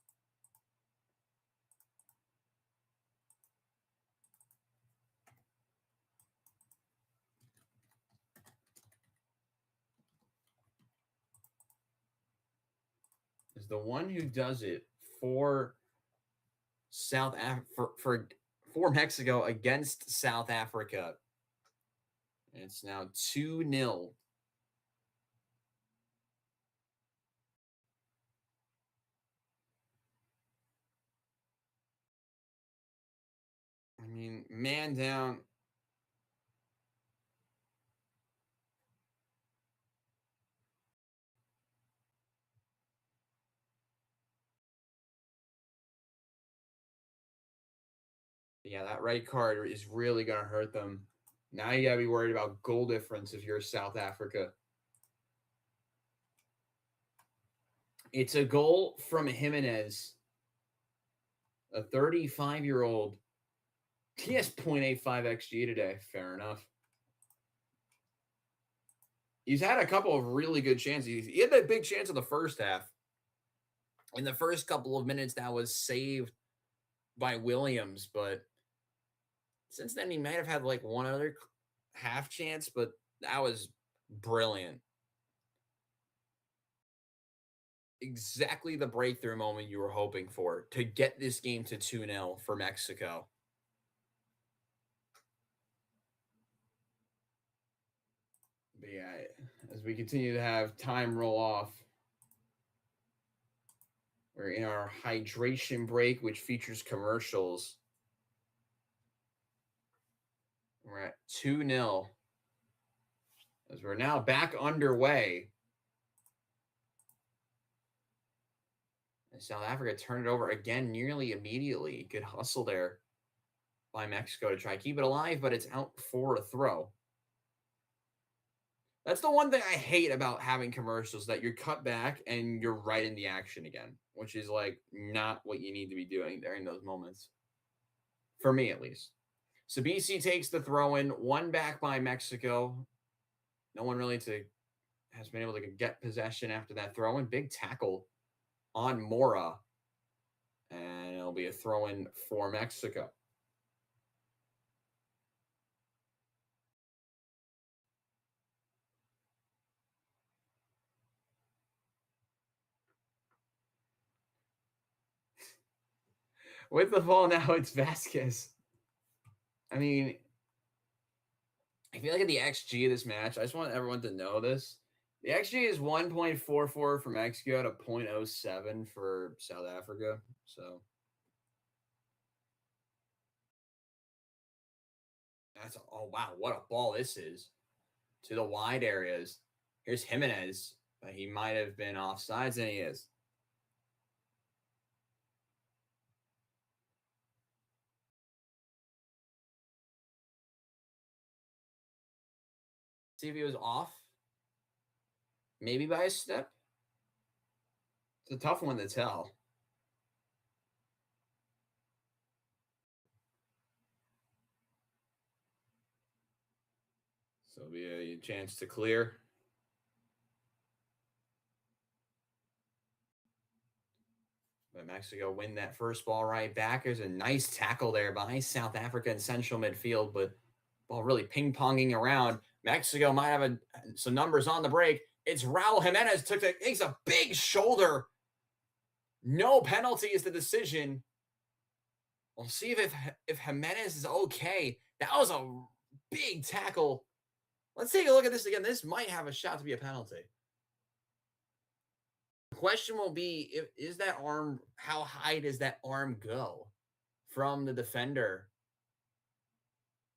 Speaker 6: Is the one who does it for for Mexico against South Africa. And it's now 2-0. I mean, man down. Yeah, that red card is really going to hurt them. Now you got to be worried about goal difference if you're South Africa. It's a goal from Jimenez, a 35-year-old. He has 0.85 XG today. Fair enough. He's had a couple of really good chances. He had that big chance in the first half. In the first couple of minutes, that was saved by Williams, but since then, he might have had like one other half chance, but that was brilliant. Exactly the breakthrough moment you were hoping for to get this game to 2-0 for Mexico. But yeah, as we continue to have time roll off, we're in our hydration break, which features commercials. We're at 2-0 as we're now back underway. And South Africa turned it over again nearly immediately. Good hustle there by Mexico to try to keep it alive, but it's out for a throw. That's the one thing I hate about having commercials, that you're cut back and you're right in the action again, which is like not what you need to be doing during those moments. For me, at least. Sabisi takes the throw in, one back by Mexico. No one really has been able to get possession after that throw in. Big tackle on Mora. And it'll be a throw in for Mexico. With the ball now, it's Vasquez. I mean, I feel like in the XG of this match, I just want everyone to know this. The XG is 1.44 for Mexico to 0.07 for South Africa. So oh wow, what a ball this is to the wide areas. Here's Jimenez, but he might have been offsides, and he is. See if he was off. Maybe by a step. It's a tough one to tell. So it'll be a chance to clear. But Mexico win that first ball right back. There's a nice tackle there by South Africa in central midfield, but ball really ping-ponging around. Mexico might have some numbers on the break. It's Raul Jimenez takes a big shoulder. No penalty is the decision. We'll see if Jimenez is okay. That was a big tackle. Let's take a look at this again. This might have a shot to be a penalty. The question will be, is that arm, how high does that arm go from the defender?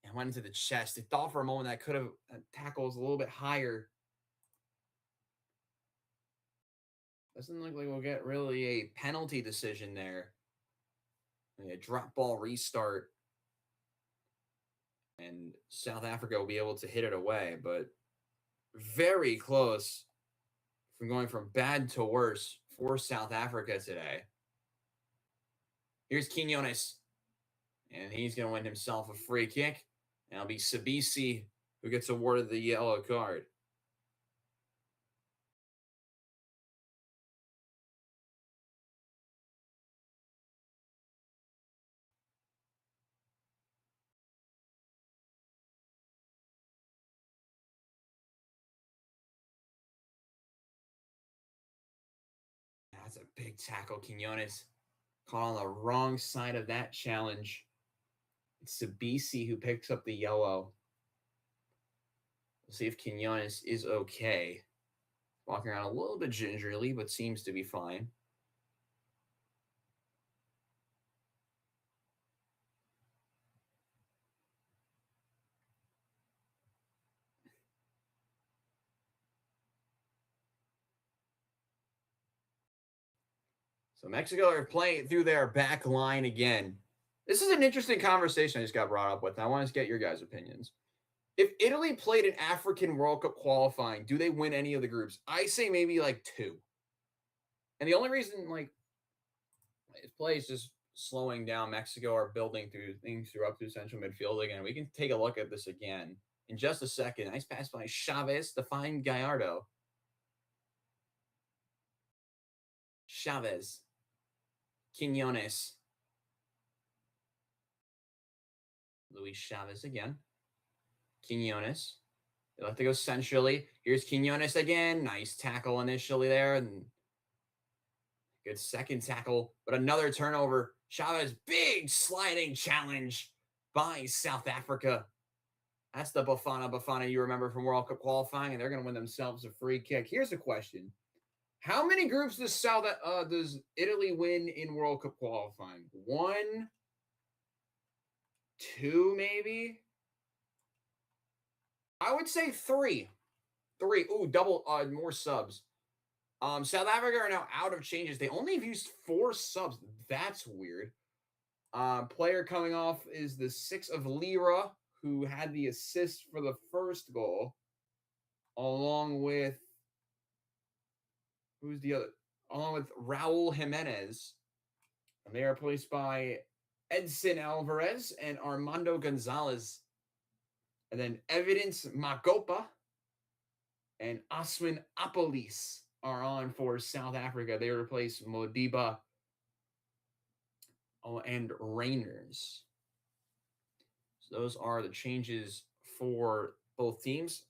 Speaker 6: And went into the chest. They thought for a moment that could have tackles a little bit higher. Doesn't look like we'll get really a penalty decision there. A drop ball restart. And South Africa will be able to hit it away, but very close from going from bad to worse for South Africa today. Here's Quinones. And he's going to win himself a free kick. And it'll be Sabisi who gets awarded the yellow card. That's a big tackle, Quinones. Caught on the wrong side of that challenge. It's Sabisi who picks up the yellow. We'll see if Quinones is okay. Walking around a little bit gingerly, but seems to be fine. So Mexico are playing through their back line again. This is an interesting conversation I just got brought up with. And I want to get your guys' opinions. If Italy played an African World Cup qualifying, do they win any of the groups? I say maybe like 2. And the only reason, like, this play is just slowing down. Mexico are building through things up through central midfield again. We can take a look at this again in just a second. Nice pass by Chavez to find Gallardo. Chavez. Quinones. Luis Chavez again. Quinones. They like to go centrally. Here's Quinones again. Nice tackle initially there. And good second tackle. But another turnover. Chavez, big sliding challenge by South Africa. That's the Bafana you remember from World Cup qualifying. And they're going to win themselves a free kick. Here's a question. How many groups does Italy win in World Cup qualifying? 1, 2, maybe? I would say 3. 3. Ooh, double, more subs. South Africa are now out of changes. They only have used 4 subs. That's weird. Player coming off is the 6 of Lira, who had the assist for the first goal, along with who's the other? Along with Raul Jimenez. And they are replaced by Edson Alvarez and Armando Gonzalez. And then Evidence Magopa and Aswin Apolis are on for South Africa. They replace Modiba and Rainers. So those are the changes for both teams.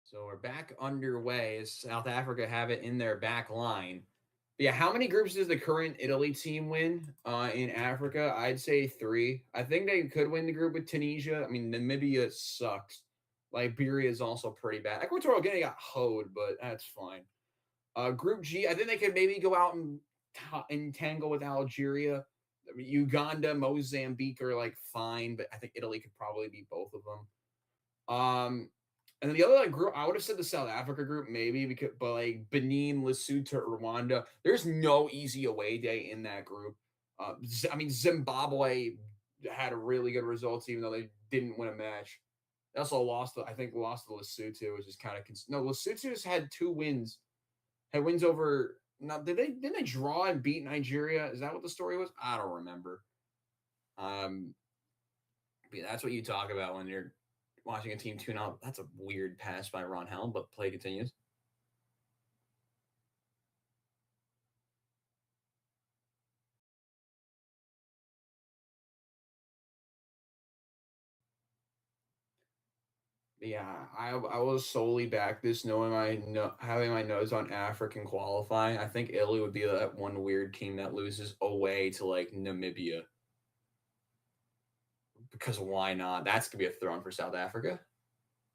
Speaker 6: So we're back underway as South Africa have it in their back line. But yeah, how many groups does the current Italy team win in Africa? I'd say 3. I think they could win the group with Tunisia. I mean, Namibia sucks. Liberia is also pretty bad. Equatorial Guinea got hoed, but that's fine. Group G, I think they could maybe go out and entangle with Algeria. I mean, Uganda, Mozambique are like fine, but I think Italy could probably beat both of them. And then the other group, I would have said the South Africa group maybe, but like Benin, Lesotho, Rwanda, there's no easy away day in that group. I mean, Zimbabwe had really good results, even though they didn't win a match. They also lost to Lesotho, which is kind of no. Lesotho's had 2 wins, had wins over. Now, didn't they draw and beat Nigeria? Is that what the story was? I don't remember. Yeah, that's what you talk about when you're watching a team tune out. That's a weird pass by Ron Helm, but play continues. Yeah, I will solely back this, having my nose on African qualifying. I think Italy would be that one weird team that loses away to like Namibia. Because why not? That's gonna be a throw-in for South Africa,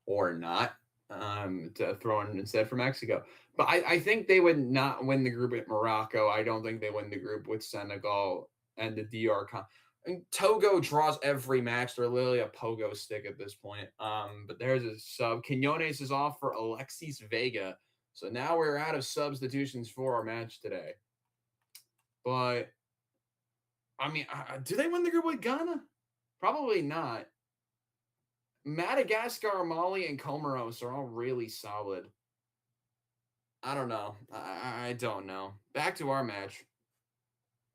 Speaker 6: or not. To throw in instead for Mexico. But I think they would not win the group at Morocco. I don't think they win the group with Senegal and the DR. And Togo draws every match. They're literally a pogo stick at this point. But there's a sub. Quinones is off for Alexis Vega. So now we're out of substitutions for our match today. But, I mean, do they win the group with Ghana? Probably not. Madagascar, Mali, and Comoros are all really solid. I don't know. I don't know. Back to our match.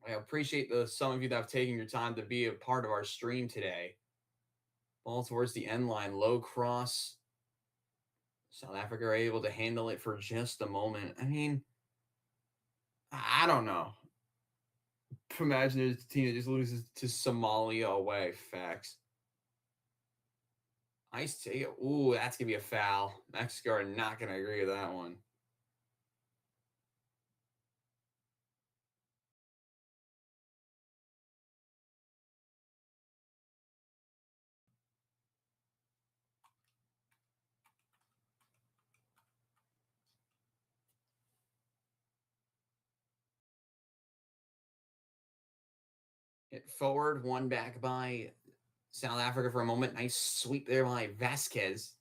Speaker 6: I appreciate some of you that have taken your time to be a part of our stream today. Ball towards the end line. Low cross. South Africa are able to handle it for just a moment. I mean, I don't know. Imagine there's a team that just loses to Somalia away. Facts. Nice take. Ooh, that's going to be a foul. Mexico are not going to agree with that one. Hit forward, one back by South Africa for a moment. Nice sweep there by Vasquez.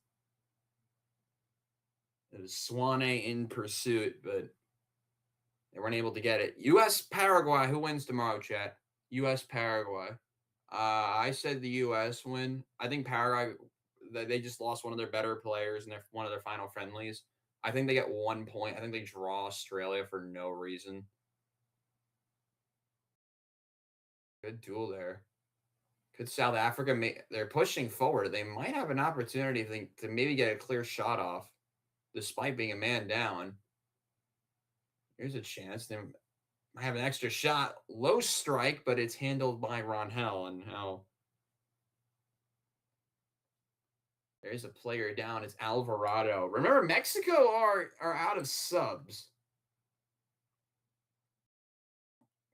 Speaker 6: It was Swane in pursuit, but they weren't able to get it. U.S. Paraguay. Who wins tomorrow, chat? U.S. Paraguay. I said the U.S. win. I think Paraguay, they just lost one of their better players in one of their final friendlies. I think they get 1 point. I think they draw Australia for no reason. Good duel there. Could South Africa they're pushing forward. They might have an opportunity to maybe get a clear shot off, despite being a man down. Here's a chance. They might have an extra shot. Low strike, but it's handled by Ronhell. And how there's a player down. It's Alvarado. Remember, Mexico are out of subs.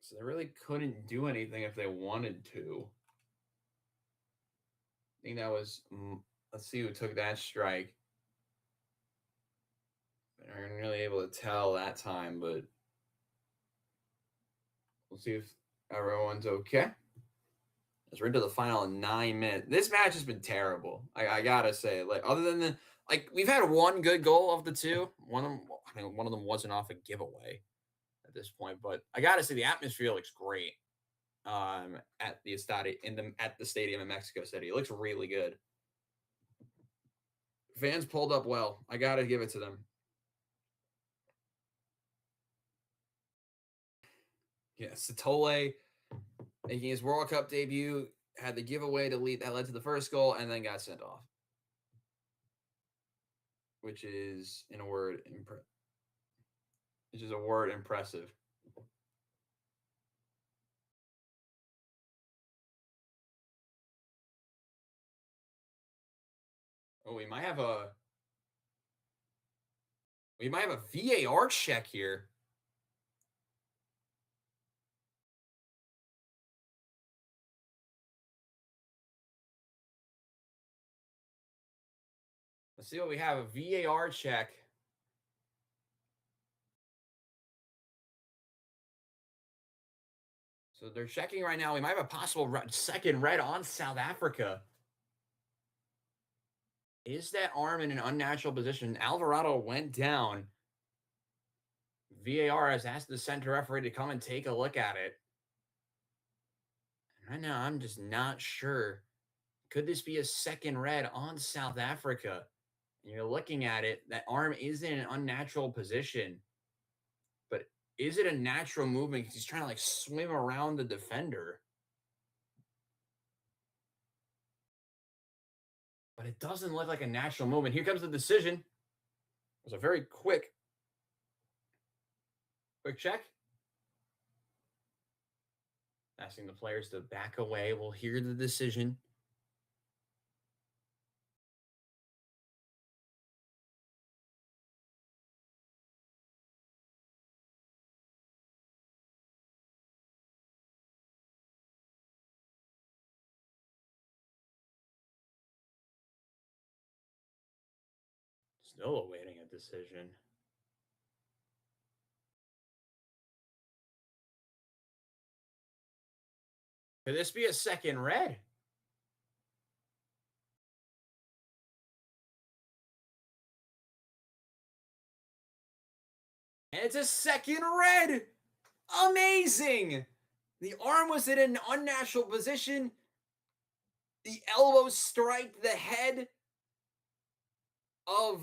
Speaker 6: So they really couldn't do anything if they wanted to. I think that was, let's see who took that strike. They aren't really able to tell that time, but we'll see if everyone's okay. As we're into the final 9 minutes. This match has been terrible. I gotta say, like, other than we've had one good goal of the two. One of them wasn't off a giveaway at this point, but I gotta say the atmosphere looks great. At the stadium in Mexico City. It looks really good. Fans pulled up well. I gotta give it to them. Yeah, Satole making his World Cup debut had the giveaway that led to the first goal and then got sent off, which is a word impressive. Oh, we might have a VAR check here. Let's see what we have. A VAR check. So they're checking right now. We might have a possible second red on South Africa. Is that arm in an unnatural position? Alvarado went down. VAR has asked the center referee to come and take a look at it. Right now, I'm just not sure. Could this be a second red on South Africa? And you're looking at it, that arm is in an unnatural position. But is it a natural movement? Because he's trying to swim around the defender. But it doesn't look like a natural movement. Here comes the decision. It was a very quick check. Asking the players to back away. We'll hear the decision. Still awaiting a decision. Could this be a second red? And it's a second red. Amazing. The arm was in an unnatural position. The elbow striked the head of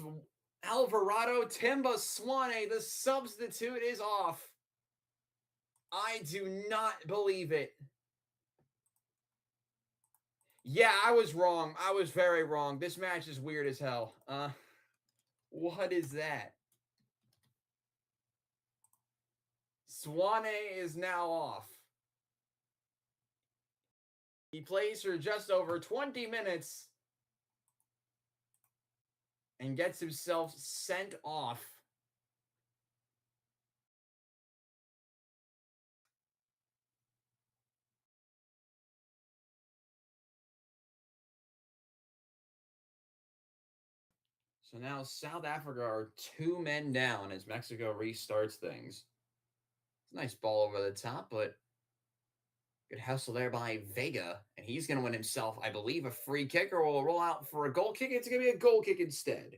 Speaker 6: Alvarado. Timba Swane, the substitute, is off. I do not believe it. Yeah, I was wrong. I was very wrong. This match is weird as hell. What is that? Swane is now off. He plays for just over 20 minutes and gets himself sent off. So now South Africa are 2 men down as Mexico restarts things. It's a nice ball over the top, but good hustle there by Vega. And he's going to win himself, I believe, a free kick, or will roll out for a goal kick. It's going to be a goal kick instead.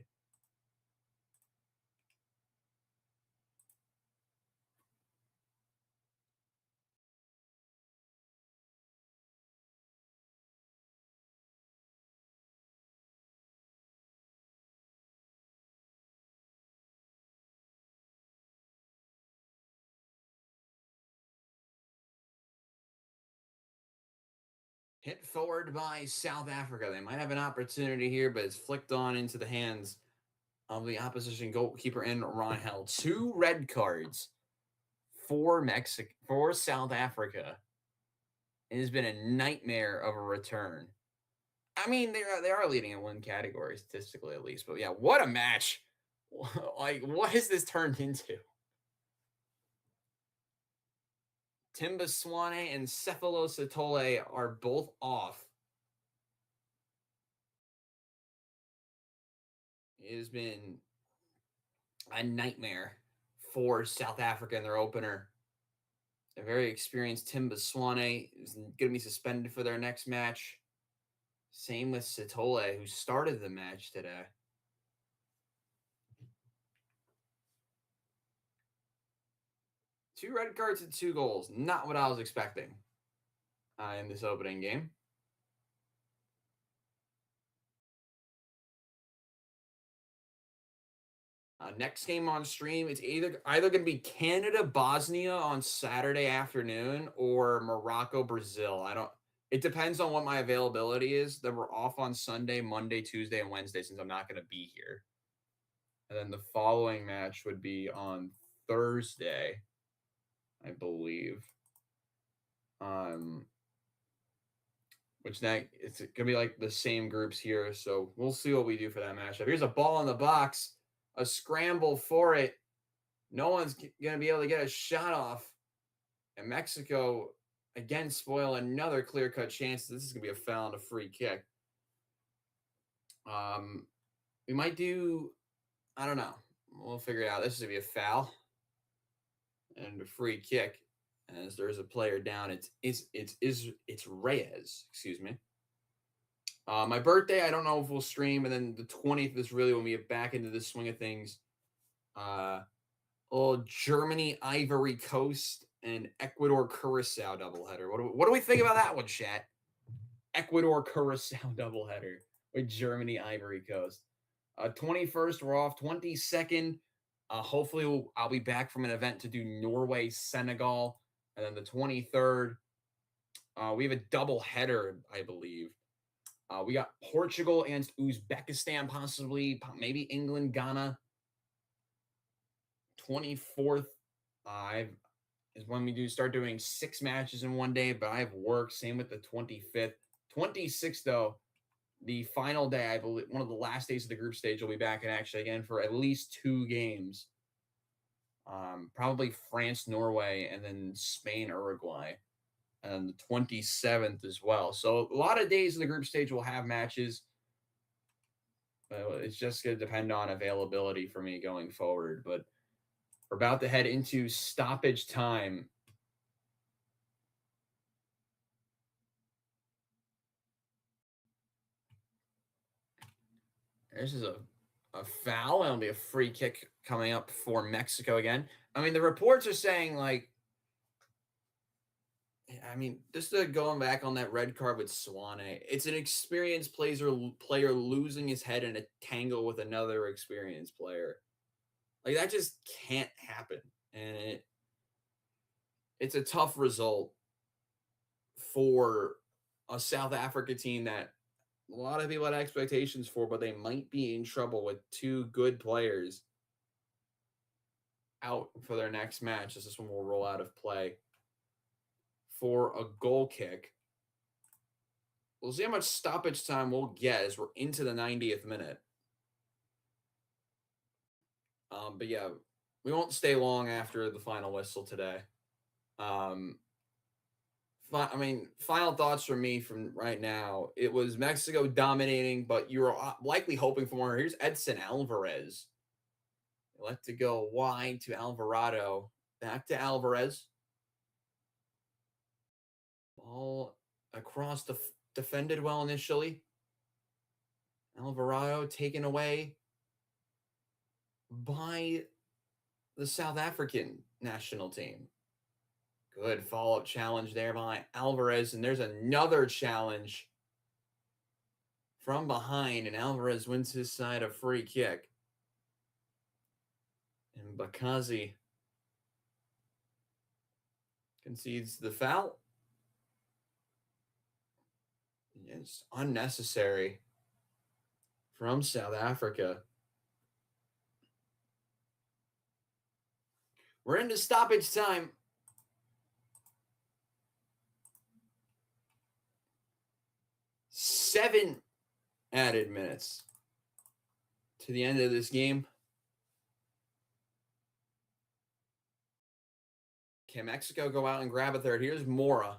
Speaker 6: Hit forward by South Africa. They might have an opportunity here, but it's flicked on into the hands of the opposition goalkeeper in Rangel. 2 red cards for South Africa. It has been a nightmare of a return. I mean, they are leading in one category statistically, at least. But yeah, what a match! Like, what has this turned into? Timba Swane and Cephalo Sotole are both off. It has been a nightmare for South Africa in their opener. A very experienced Timba Swane is going to be suspended for their next match. Same with Sotole, who started the match today. Two red cards and 2 goals. Not what I was expecting in this opening game. Next game on stream, it's either going to be Canada-Bosnia on Saturday afternoon or Morocco-Brazil. It depends on what my availability is. Then we're off on Sunday, Monday, Tuesday, and Wednesday since I'm not going to be here. And then the following match would be on Thursday, I believe. Which now it's going to be like the same groups here. So we'll see what we do for that matchup. Here's a ball in the box. A scramble for it. No one's going to be able to get a shot off. And Mexico, again, spoil another clear-cut chance. This is going to be a foul and a free kick. We might do, I don't know. We'll figure it out. This is going to be a foul and a free kick. As there's a player down, it's Reyes, excuse me. My birthday, I don't know if we'll stream, and then the 20th is really when we get back into the swing of things. Little Germany, Ivory Coast, and Ecuador, Curacao doubleheader. What do we think about that one, chat? Ecuador, Curacao doubleheader with Germany, Ivory Coast. 21st, we're off. 22nd, hopefully I'll be back from an event to do Norway, Senegal. And then the 23rd, we have a doubleheader, I believe. We got Portugal against Uzbekistan, possibly, maybe England, Ghana. 24th is when we start doing 6 matches in one day, but I have work. Same with the 25th. 26th, though, the final day, I believe, one of the last days of the group stage, we'll be back in action again for at least 2 games. Probably France, Norway, and then Spain, Uruguay. And the 27th as well. So a lot of days in the group stage will have matches. It's just going to depend on availability for me going forward. But we're about to head into stoppage time. This is a foul, and it'll be a free kick coming up for Mexico again. I mean, the reports are saying, like, I mean, just going back on that red card with Swane, it's an experienced player losing his head in a tangle with another experienced player. Like, that just can't happen. And it's a tough result for a South Africa team that a lot of people had expectations for, but they might be in trouble with two good players out for their next match. This one will roll out of play for a goal kick. We'll see how much stoppage time we'll get as we're into the 90th minute. But yeah, we won't stay long after the final whistle today. I mean, final thoughts from me from right now. It was Mexico dominating, but you were likely hoping for more. Here's Edson Alvarez. Let to go wide to Alvarado. Back to Alvarez. Ball across the defended well initially. Alvarado taken away by the South African national team. Good follow-up challenge there by Alvarez. And there's another challenge from behind. And Alvarez wins his side a free kick. And Bakazi concedes the foul. It's unnecessary from South Africa. We're into stoppage time. Seven added minutes to the end of this game. Can Mexico go out and grab a third? Here's Mora.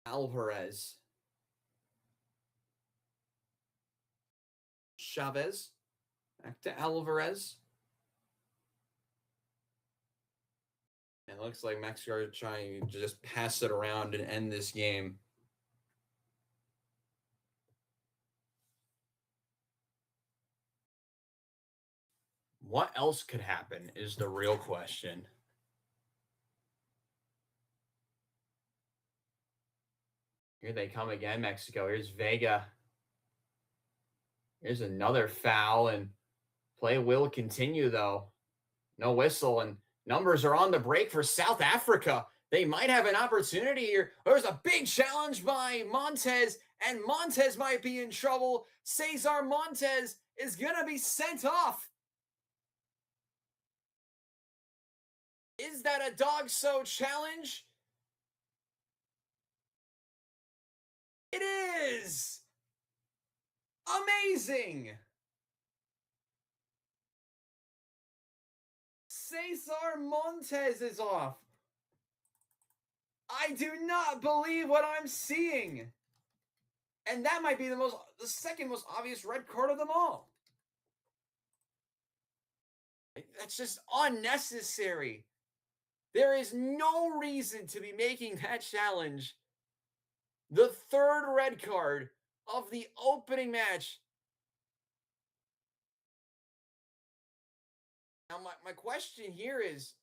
Speaker 6: Alvarez. Chavez. Back to Alvarez. And it looks like Mexico are trying to just pass it around and end this game. What else could happen is the real question. Here they come again, Mexico. Here's Vega. Here's another foul, and play will continue, though. No whistle, and numbers are on the break for South Africa. They might have an opportunity here. There's a big challenge by Montez, and Montez might be in trouble. Cesar Montez is going to be sent off. Is that a dog so challenge? It is. Amazing. Cesar Montez is off. I do not believe what I'm seeing. And that might be the second most obvious red card of them all. That's just unnecessary. There is no reason to be making that challenge the third red card of the opening match. Now, my question here is,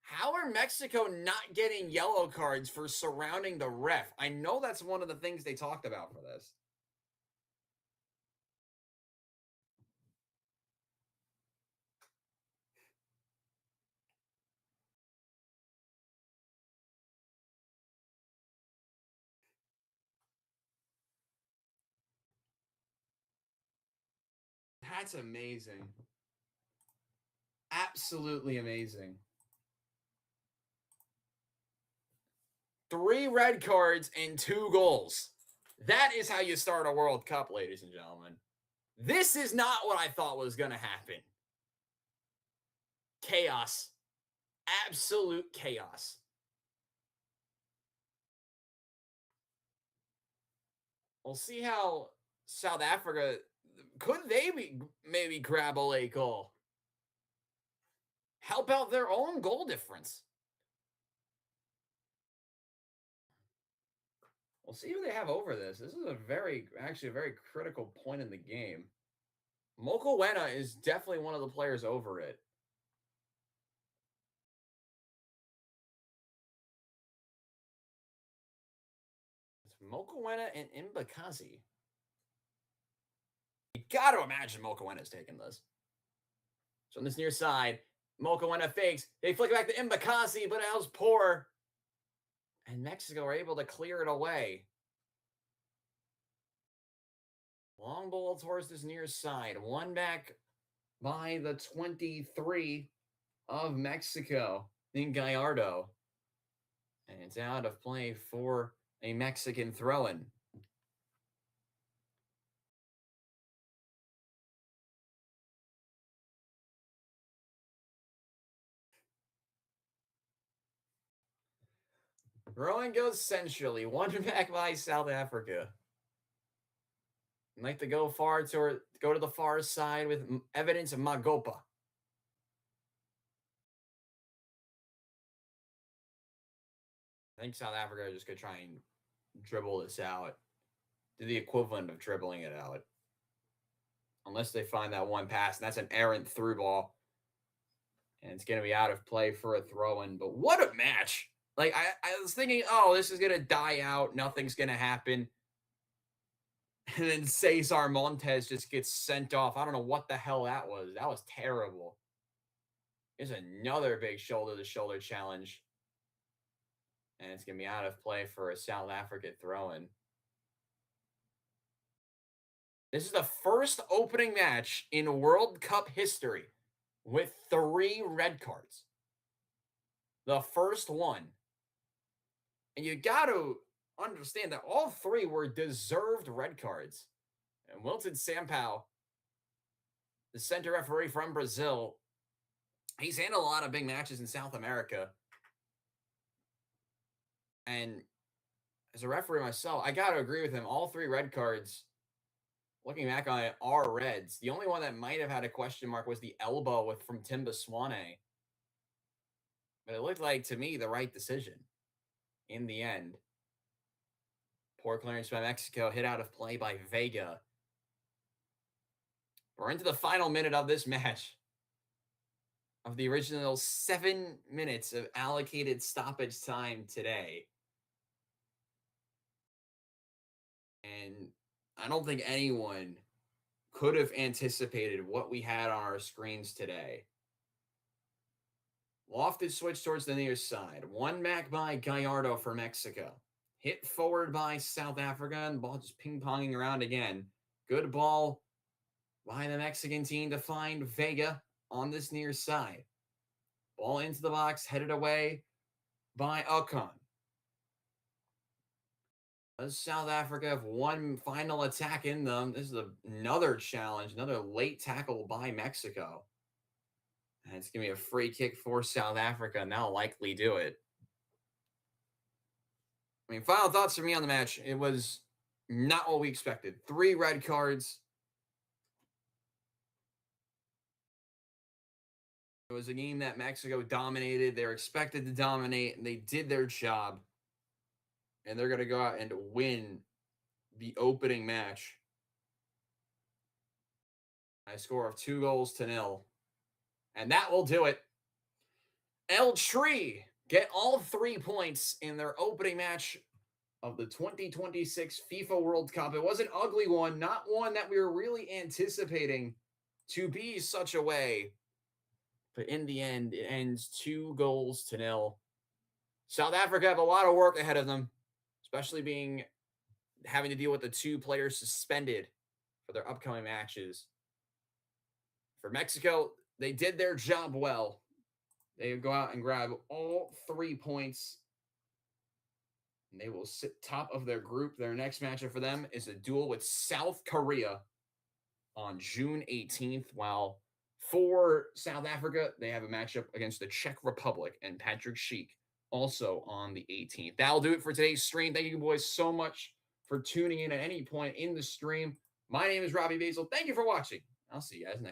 Speaker 6: how are Mexico not getting yellow cards for surrounding the ref? I know that's one of the things they talked about for this. That's amazing. Absolutely amazing. 3 red cards and 2 goals. That is how you start a World Cup, ladies and gentlemen. This is not what I thought was going to happen. Chaos. Absolute chaos. We'll see how South Africa, could they maybe grab a late goal? Help out their own goal difference. We'll see who they have over this. This is actually a very critical point in the game. Mokoena is definitely one of the players over it. It's Mokoena and Mbakazi. You got to imagine Mokoena's taking this. So on this near side, Mokoena fakes. They flick it back to Mbakazi, but that was poor. And Mexico are able to clear it away. Long ball towards this near side. One back by the 23 of Mexico in Gallardo. And it's out of play for a Mexican throw-in. Throw-in goes centrally. One back by South Africa. Like to go to the far side with Evidence of Magopa. I think South Africa is just going to try and dribble this out. Do the equivalent of dribbling it out. Unless they find that one pass, and that's an errant through ball. And it's going to be out of play for a throw-in. But what a match. Like, I was thinking, oh, this is going to die out. Nothing's going to happen. And then Cesar Montes just gets sent off. I don't know what the hell that was. That was terrible. Here's another big shoulder-to-shoulder challenge. And it's going to be out of play for a South African throw-in. This is the first opening match in World Cup history with 3 red cards. The first one. And you got to understand that all 3 were deserved red cards. And Wilton Sampaio, the center referee from Brazil, he's handled a lot of big matches in South America. And as a referee myself, I got to agree with him. All 3 red cards, looking back on it, are reds. The only one that might have had a question mark was the elbow from Timba Swane. But it looked like, to me, the right decision in the end. Poor clearance by Mexico, hit out of play by Vega. We're into the final minute of this match. Of the original 7 minutes of allocated stoppage time today. And I don't think anyone could have anticipated what we had on our screens today. Lofted switch towards the near side. One back by Gallardo for Mexico. Hit forward by South Africa, and the ball just ping-ponging around again. Good ball by the Mexican team to find Vega on this near side. Ball into the box, headed away by Ocon. Does South Africa have one final attack in them? This is another challenge, another late tackle by Mexico. And it's going to be a free kick for South Africa, and that'll likely do it. I mean, final thoughts for me on the match. It was not what we expected. 3 red cards. It was a game that Mexico dominated. They were expected to dominate, and they did their job. And they're going to go out and win the opening match. A score of 2-0. And that will do it. El Tri get all 3 points in their opening match of the 2026 FIFA World Cup. It was an ugly one, not one that we were really anticipating to be such a way. But in the end, it ends 2-0. South Africa have a lot of work ahead of them, especially having to deal with the 2 players suspended for their upcoming matches. For Mexico, they did their job well. They go out and grab all 3 points. And they will sit top of their group. Their next matchup for them is a duel with South Korea on June 18th. While for South Africa, they have a matchup against the Czech Republic and Patrick Schick also on the 18th. That'll do it for today's stream. Thank you boys so much for tuning in at any point in the stream. My name is Robbie Basil. Thank you for watching. I'll see you guys next time.